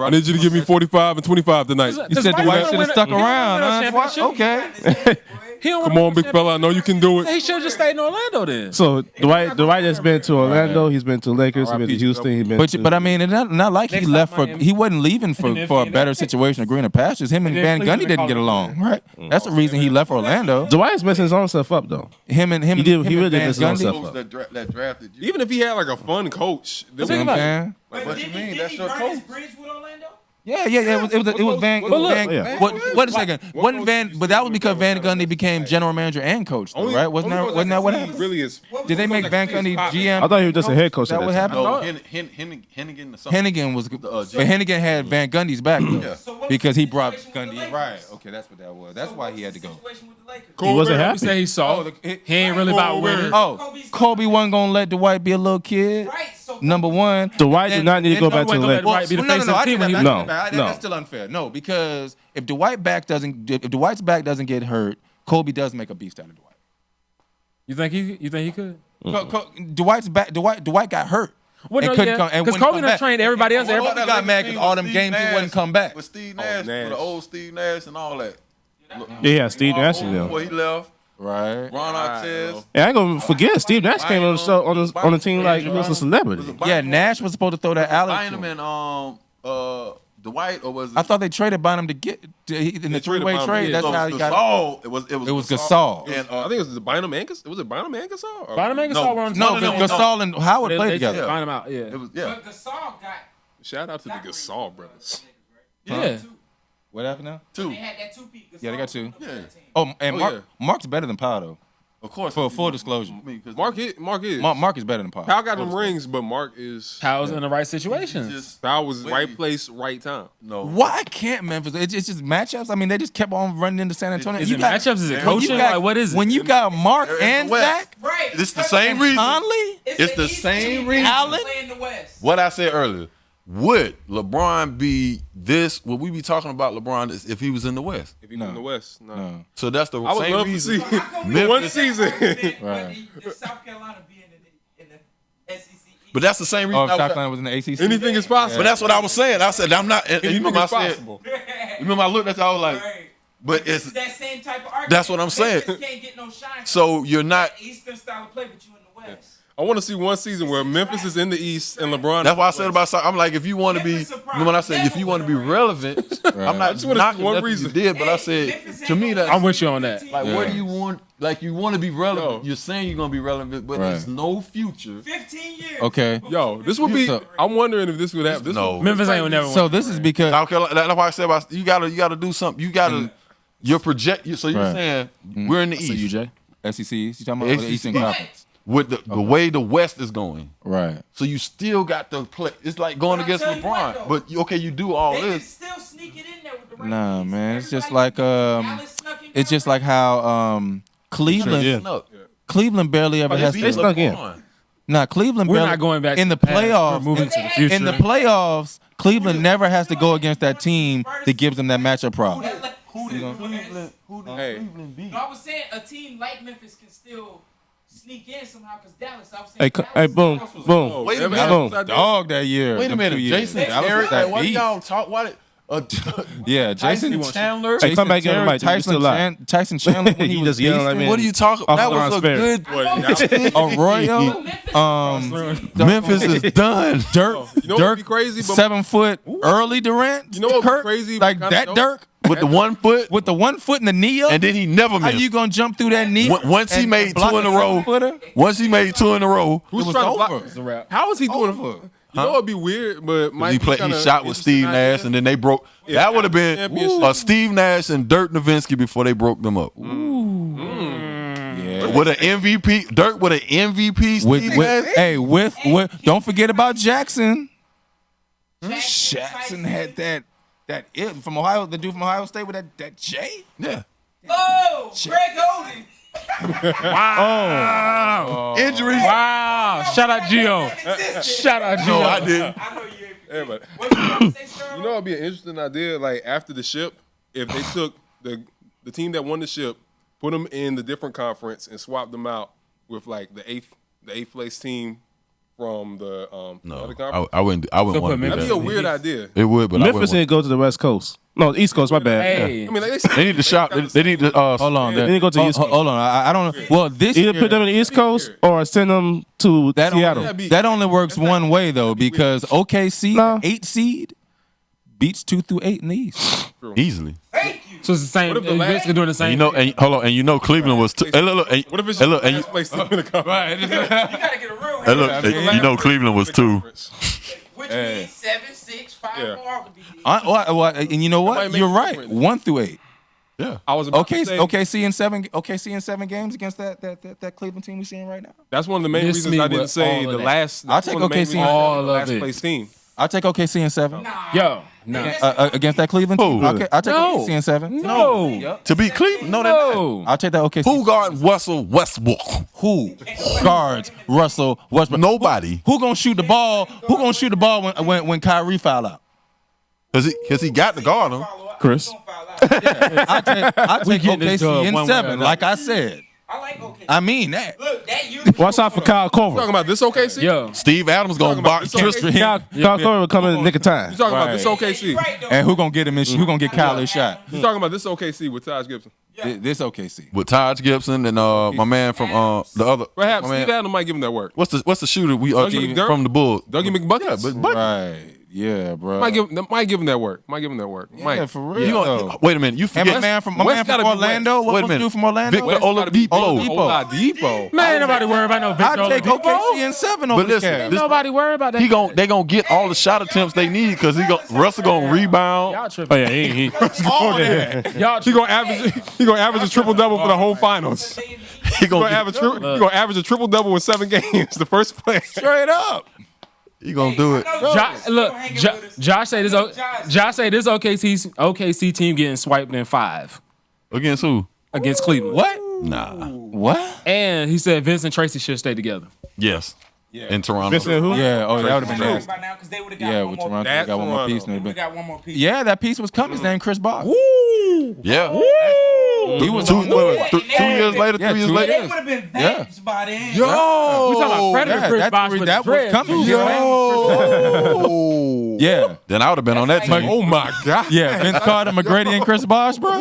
I need you to give me 45 and 25 tonight. You said Dwight should have stuck around. Huh? Okay. He don't Come on, big fella. I know you can do it. He should have just stayed in Orlando then. So Dwight has been to Orlando. He's been to Lakers. He's been to Houston. He's been. But I mean, it's not like he Next left time for. Miami. He wasn't leaving for And then a Phoenix. better situation or greener pastures. Him and And Van then Gundy Cleveland didn't get called along, right? That's the reason he left Orlando. Dwight's messing his own stuff up though. Him and He really Van did mess his own Gundy. stuff up. that drafted you. Even if he had like a fun coach, You know what I'm saying? Like, what you mean? Did That's he your burn coach. his bridge with Orlando? Yeah. It was Van. But look, yeah. Wait a second. Wasn't Van? But that was because Van Gundy became general manager and coach, though, right? Wasn't that what happened? Really is. Did they make Van Gundy GM? I thought he was just a head coach Is that at what that time. happened? No, Hennigan or something. Hennigan was, but Hennigan had Van Gundy's back though, because he brought Gundy. Right. Okay, that's what that was. That's why he had to go. He wasn't He happy. said he saw. He ain't really about winning. Oh, Kobe wasn't gonna let Dwight be a little kid. Right. So Number one. Dwight did not need to go back to the Lakers. Dwight be the face of the team when he- No, no. That's still unfair. No, because if Dwight's back doesn't get hurt, Kobe does make a beast out of Dwight. You think he could? Dwight got hurt. Well, and no, couldn't yeah, come and 'cause wouldn't Kobe come done back. trained everybody else. Everybody Everybody got mad because all them Steve games he Nash, wouldn't come back. With Steve Nash, Nash. with the old Steve Nash and all that. Yeah, Steve Nash in Before there. he left, Right. Ron Artest. And I ain't gonna forget Steve Nash came on the show on the team like he was a celebrity. Yeah, Nash was supposed to throw that alley. Bynum and Dwight or was it? I thought they traded Bynum in the three-way Bynum, trade. yeah. That's how he got. Gasol. It was Gasol. And, I think it was Bynum and Gasol. Was it Bynum and Gasol? Or- Bynum and Gasol were on No, team. Gasol and Howard played together. Find him out. Yeah. It was But Gasol got. Shout out to the Gasol brothers. Yeah. What happened now? They had that two-peat. Yeah, they got two. Yeah. Oh, and Oh, Mark's better than Powell though. Of course. For full disclosure, Mark is. Mark is better than Powell. Powell got them rings, but Mark is. Powell's in the right situation. Powell was right place, right time. No. Why can't Memphis? It's just matchups. I mean, they just kept on running into San Antonio. Is You it got- matchups? Is it when you coaching? got- Like, what is it? When you got Mark and West. Zach, Right. It's the same reason. Conley, It's the East same team reason. Allen playing the West. What I said earlier. Would LeBron be this? Would we be talking about LeBron if he was in the West? If he's in the West, no. So that's the I would same love to reason. see How one season. Right. South Carolina be in the SEC East? But that's the same reason. Oh, if South Carolina was in the ACC. Anything is possible. But that's what I was saying. I said I'm not. And you Anything remember I is said. possible. Remember I looked at that. I was like, Right. but This it's is that same type of argument. That's what I'm saying. Memphis can't get no shine. so you're not. Eastern style of play, but you in the West. I want to see one season where Memphis is in the East and LeBron. That's why I said about. I'm like, if you want to be. Remember when I said if you want to be relevant, I'm not just wanna see knocking one nothing reason. you did, but I said to me that I'm with you on that. like, what do you want? Like, you want to be relevant. Yo. You're saying you're gonna be relevant, but Right. there's no future. 15 years. Okay. Yo, this would be. I'm wondering if this would happen. This No. would- Memphis ain't never win. So this is because South Carolina. That's why I said about you gotta do something. You gotta your project. So you're Right. saying we're in the See East you, Jay. SEC. You talking about the Eastern Conference? with the way the West is going. Right. So you still got to play. It's like going But I'll against tell you what, LeBron. though. But okay, you do all They can this. still sneak it in there with the right Nah, pieces. man. It's just Everybody- like Dallas snuck in it's just there. like how Cleveland No. Cleveland barely ever has They to. snuck in. Nah, Cleveland We're barely, not going back in to the the past. playoffs. We're moving to the future. In the playoffs, Cleveland never has to go against that team that gives them that matchup problem. Who did Cleveland beat? No, I was saying a team like Memphis can still sneak in somehow because Dallas. I was saying Hey, Dallas boom, Dallas was- boom. Wait a Evan minute. Adams Boom. out there. Dog that year. Wait a them minute, 2 years. Jason That was Terry. that Why do beast. y'all talk? Why? Yeah, Jason Chandler. Hey, come back here, Terry, Mike. You still alive. Tyson Chandler when he You was just yelling at me. What are you talking? Off That the was a fair. good. Arroyo. Memphis is done. Dirk. You know what would be crazy? But 7 foot early Durant. You know what would be Kirk, crazy? Like Kinda that know? Dirk With the 1 foot, with the 1 foot in the knee up. and then he never How missed. you gonna jump through that knee? Once he and made block 2 in a a row. 7-footer? Once he made 2 in a row, Who's was trying to block? over. It's a wrap. How is he doing Over. it? You know it'd be weird, but Mike he kinda shot with Steve interesting Nash, idea. and then they broke. Yeah, That would have been championship. Steve Nash and Dirk Nowitzki before they broke them up. Yeah. With an MVP, Dirk with an MVP. Steve Nash. With don't forget about Jackson. Jackson had that it from Ohio, the dude from Ohio State with that J. Yeah. Oh, Greg Oden. Injuries. Wow. Shout out Gio. Shout out Gio. No, I didn't. I know you. Yeah, but What you gonna say, Sterling? you know it'd be an interesting idea. Like after the ship, if they took the team that won the ship, put them in the different conference, and swapped them out with like the eighth place team from the other No, conference. I wouldn't. I wouldn't So want put to do That'd be a that. weird idea. It would, but I Memphis wouldn't. didn't go to the West Coast. No, East Coast. My bad. Hey. I mean, like They need to shop. They need to. Hold on, They didn't go to East Coast. Hold on, I don't know. Well, this Either year, put them in the East Coast or send them to that Seattle. only, that only works one way though, because OKC, No. 8 seed, beats 2 through 8 in the East. Easily. So it's the same. What if the last- Basically doing the And same. you know, and hold on, and you know, Cleveland was. Hey, look, and, What if it's hey, just look, the and last place team in the conference? You gotta get a real hey, look, and you know, Cleveland was 2. Which means 7, 6, 5 Yeah. more could be. And you know That might what? make You're a right. difference. 1 through 8. Yeah. I was about to say, OKC in 7 games against that Cleveland team we're seeing right now. that's one of the main Miss reasons me I didn't with say all the of that. last. I'll that's take one of the main OKC reasons I said all the of last it. place team. I'll take OKC in 7 Yo. No. against that Cleveland team. Who? I'll take No. OKC in 7. No. To beat Cleveland? No, they're not. No. I'll take that OKC. Who guard Russell Westbrook? Who guards Russell Westbrook? Nobody. Who gonna shoot the ball? Who gonna shoot the ball when Kyrie foul out? Cause he got the guard him. Chris. I take getting this OKC dub in one way or 7, another. like I said. I like OKC. I mean that. Look, that you. Watch out for Kyle Talking Korver. about this OKC? Yo. Steve Adams gonna Talking about box this Tristan. Kyle Korver will come in the nick of time. You talking about this Right. OKC? Right, though. And who gonna get him? Who gonna get Kyle his shot? You talking about this OKC with Taj Gibson? This OKC. With Taj Gibson and my man from the other. Perhaps my man- Steve Adams might give him that work. What's the shooter we Dougie McDermott? from the Bulls? Dougie McBuckets? Yeah, but Right. Yeah, bro. Might give him that work. Yeah, for real. Wait a minute, you forget. My man from Orlando. What was dude from Orlando? Victor Oladipo. Man, ain't nobody worry about no Victor I'd take Oladipo. OKC in 7 over But listen, the Cavs. Nobody worry about that. They gonna get all the shot attempts they need because Russell gonna rebound. Y'all tripping. Oh yeah, he All that. Y'all He gonna average a triple double for the whole finals. He gonna average a triple double in 7 games. The first play. Straight up. He gonna do it. Josh say this OKC team getting swiped in 5 Against who? against Cleveland. What? Nah. What? And he said Vince and Tracy should stay together. Yes. In Toronto. Vincent who? Yeah. Oh, that would have been nasty. By now, because they would have got Yeah, one with more Toronto, piece. they got one more piece. We got one more piece. Yeah, that piece was coming. His name Chris Bosh. Yeah. He was 2 on the- 2 years later, Yeah, 3 years 2 later. They would have been vexed by then. We talking about Predator Chris Bosh with that the was dreads, coming. too. Yo. Yeah. Then I would have been on that team. Oh my God. Yeah, Vince Carter, McGrady, and Chris Bosh, bro.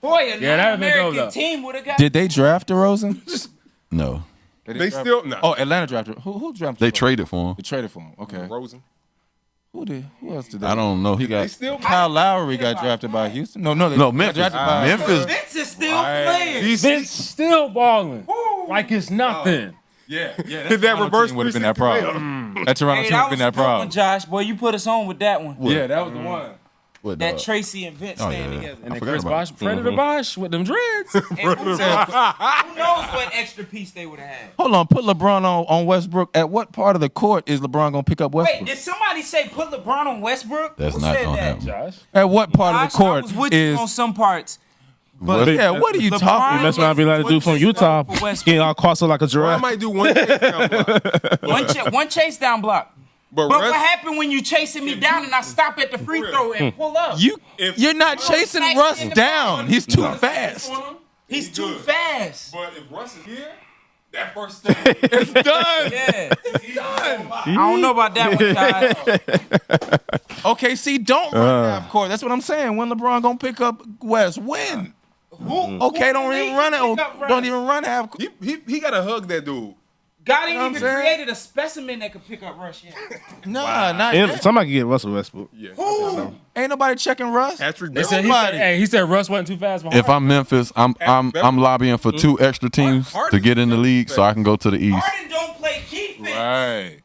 Boy, a Yeah, that'd been dope, non-American though. team would have got. Did they draft DeRozan? No. They still no. Oh, Atlanta drafted. Who drafted? They DeRozan? traded for him. They traded for him. Okay. Rosen. Who else did they? I don't know. He They got still. Kyle Lowry got drafted by Houston. No, no they got Memphis. drafted by Memphis. Vince is still playing. Vince still balling like it's nothing. Yeah. Did that reverse would have been that problem. That Toronto Hey, team would that have was been a that good one, problem. Josh. Boy, you put us on with that one. Yeah, that was the one. What, That Tracy and Vince Oh, staying yeah. together. And then forgot Chris about Bosh, Predator Bosh with them dreads. And who knows what extra piece they would have had? Hold on, put LeBron on Westbrook. At what part of the court is LeBron gonna pick up Wait, Westbrook? did somebody say put LeBron on Westbrook? That's Who not said gonna that? happen. Josh. At what part of the Josh, I court was with you is? on some parts. But yeah, what are you LeBron- talking? That's what I be like to do from Utah. Getting all crossed like a I giraffe. might do one takedown block. One chase down block. But But Russ- what happened when you chasing me down and I stop at the free throw and pull up? You're not chasing Russ down. He's too fast. He's too fast. But if Russ is here, that first thing. It's done. Yeah. I don't know about that one, Josh. Okay, see, don't run half court. That's what I'm saying. When LeBron gonna pick up West, when? Okay, don't even run it. Don't even run half court. He got to hug that dude. God ain't You know what even I'm saying? created a specimen that could pick up Rush yet. Nah, not And yet. somebody can get Russell Westbrook. Yeah. Ain't nobody checking Russ. Patrick They Beverley. said, he said Russ wasn't too fast for If Harden. I'm Memphis, I'm lobbying for 2 extra teams to get in the league so I can go to the East. Harden don't play defense. Right.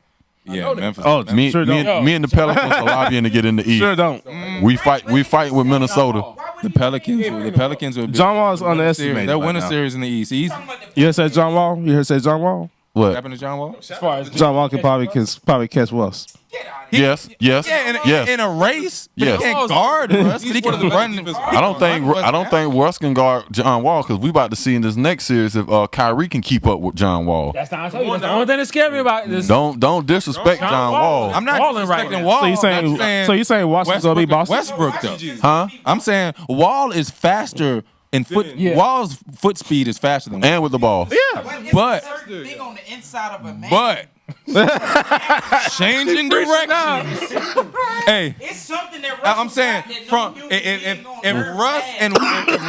Yeah, Memphis. Oh, Me, sure me, don't. me and the Pelicans are lobbying to get in the East. Sure don't. We fight with Minnesota. The Pelicans would be. John Wall's underestimated. They'll right win a now. series in the East. He's You heard say John Wall? You heard say John Wall? What? happened to John Wall. As far as John Wall can probably catch Russ. Yes. Yeah, Yes. in a race, but Yes. he can't guard Russ. But he can run. I don't think Russ can guard John Wall because we about to see in this next series if Kyrie can keep up with John Wall. that's not I told you. That's the only thing that scared me about this. Don't disrespect John Wall. I'm not Balling right disrespecting now. Wall. So you saying Washington's gonna be Boston? Westbrook though. Huh? I'm saying Wall is faster in foot. Yeah. Wall's foot speed is faster than. And with the ball. But- certain thing on the inside of a man. But changing directions. Hey, It's something that Russ I'm saying from if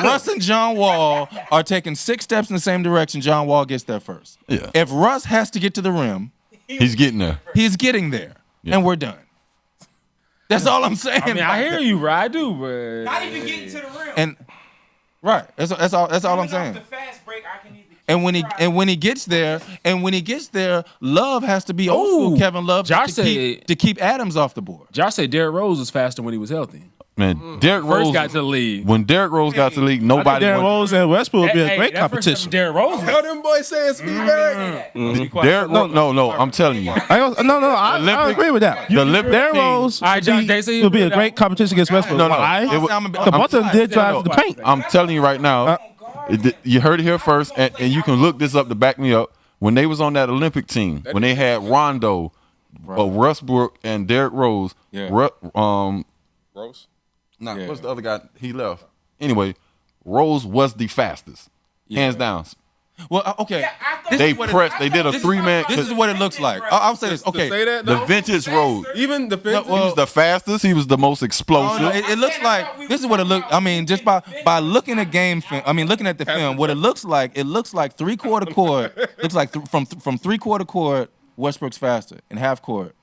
Russ and John Wall are taking 6 steps in the same direction, John Wall gets there first. Yeah. If Russ has to get to the rim, He's getting there. he's getting there, and we're done. That's all I'm saying. I mean, I hear you, bro. I do, but not even getting to the rim. And right, that's all I'm Coming saying. off the fast break, I can either And when he gets there, Love has to be old school Kevin Love Josh to keep Adams off the board. Josh said Derrick Rose was faster when he was healthy. Man, Derrick First Rose got to the league. when Derrick Rose got to the league, nobody Darren went. Rose and Westbrook would be a great that first competition. Derrick Rose. How them boys saying speed Derrick No, I'm telling you. I agree with that. The Olympic Darren team- Rose All right, Josh, they say would be a great competition against Westbrook. No, no. Why? It was- The both of them did drive to the paint. I'm telling you right now, you heard it here first, and you can look this up to back me up. When they was on that Olympic team, when they had Rondo, Westbrook, and Derrick Rose, Yeah. Rose. what's the other guy? He left. Anyway, Rose was the fastest, hands down. Well, okay. They pressed. They did a 3-man. This is what it looks like. I'll say this. Okay. Say that. The though? vintage Rose. Even the No, He was the fastest. He was the most Oh, explosive. no, it looks like this is what it looks. I mean, just by looking at game film. I mean, looking at the film, what it looks like 3/4 court. Looks like from 3/4 court, Westbrook's faster, and half court,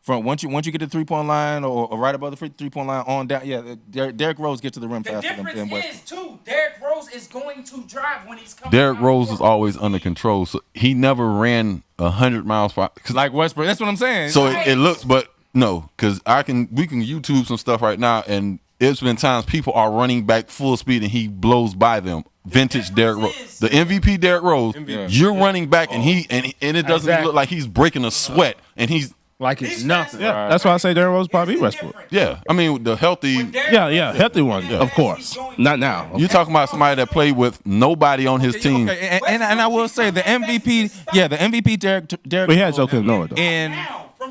From once you get to the 3-point line or right above the 3-point line on down, Derrick Rose gets to the rim The faster than difference Westbrook. is too. Derrick Rose is going to drive when he's coming. Derrick down Rose the is court. always under control, so he never ran 100 miles per hour. Like Westbrook, that's what I'm saying. So it looks, but no, because we can YouTube some stuff right now, and it's been times people are running back full speed and he blows by them. Vintage Derrick Rose, the MVP Derrick Rose. You're running back and it doesn't look like he's breaking a sweat, and he's like it's nothing. Yeah, that's why I say Derrick Rose probably Westbrook. yeah. I mean the healthy. Yeah, healthy one, of course. Not now. You're talking about somebody that played with nobody on his team. Okay, and I will say the MVP Derrick But he had Joakim Noah though. in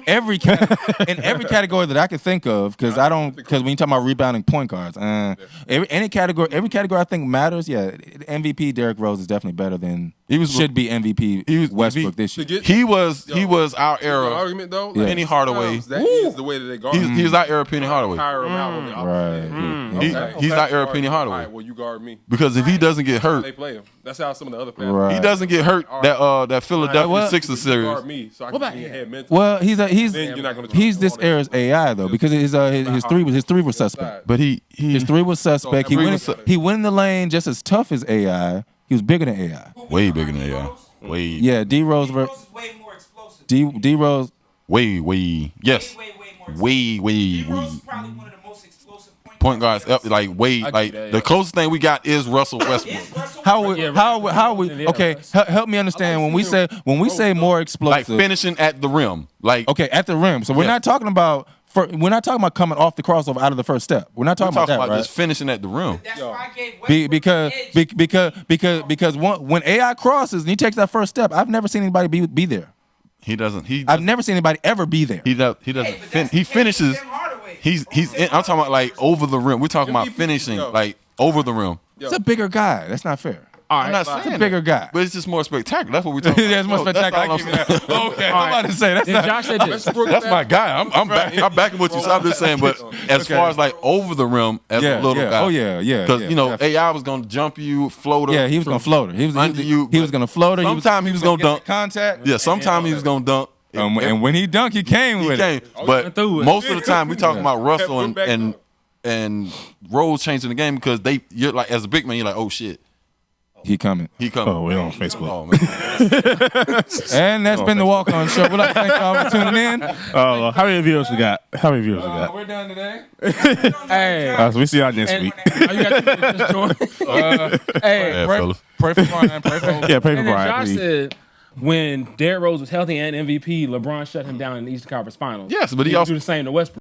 every category that I could think of, because when you talk about rebounding point guards, every category I think matters. Yeah, MVP Derrick Rose is definitely better than should be MVP Westbrook this year. He was our era. Argument though, Penny Hardaway. That is the way that they guard. He's our era Penny Hardaway. Hire him out on the opposite end. He's our era Penny All Hardaway. right, well, you guard me. Because if he doesn't get They hurt, play him. That's how some of the other players. Right. he doesn't get hurt. That Philadelphia Sixers You series. guard me, so I can be ahead mentally. Well, he's Then you're not gonna this era's AI though, because his three was suspect. But His three was suspect. So He went in the lane just as tough as AI. He was bigger than AI. way bigger than AI. Way. Yeah, D Rose Rose is way more explosive. D Rose. Way. Yes. Way more explosive. Way. Rose is probably one of the most explosive Point guards up like way like the closest thing we got is Russell Westbrook. How we okay? Help me understand when we say more Like explosive. finishing at the rim. Like Okay, at the rim. So we're not talking about coming off the crossover out of the first step. We're not talking about that, right? just finishing at the rim. That's why I gave Westbrook Because when AI crosses and he takes that first step, I've never seen anybody be there. He doesn't. I've never seen anybody ever be there. He doesn't. He finishes. I'm talking about like over the rim. We're talking about finishing like over the rim. It's a bigger guy. That's not fair. I'm not saying It's a bigger guy. but it's just more spectacular. That's what we're talking about. Yeah, it's more spectacular. Okay, I'm about to say that's not. Josh said this. That's my guy. I'm backing what you said. I'm just saying, but as far as like over the rim as a little guy. Oh yeah. Because AI was gonna jump you, floater. Yeah, he was gonna float her. He was gonna float her. Sometimes he was gonna dunk. Contact. Yeah, sometimes he was gonna dunk. And when he dunked, he came with it. But most of the time we talking about Russell and Rose changing the game because you're like as a big man, you're like, oh shit. He coming. Oh, we're on Facebook. Oh, man. And that's been the Walk-On Show. We'd like to thank y'all for tuning in. Oh, how many viewers we got? We're done today. Hey, So we see y'all next week. you got 2 minutes, just join. Hey, Yeah, fellas. Pray for Brian. Pray for Yeah, pay for and then Brian, Josh please. said when Derrick Rose was healthy and MVP, LeBron shut him down in the Eastern Conference Finals. Yes, but he would also do the same to Westbrook.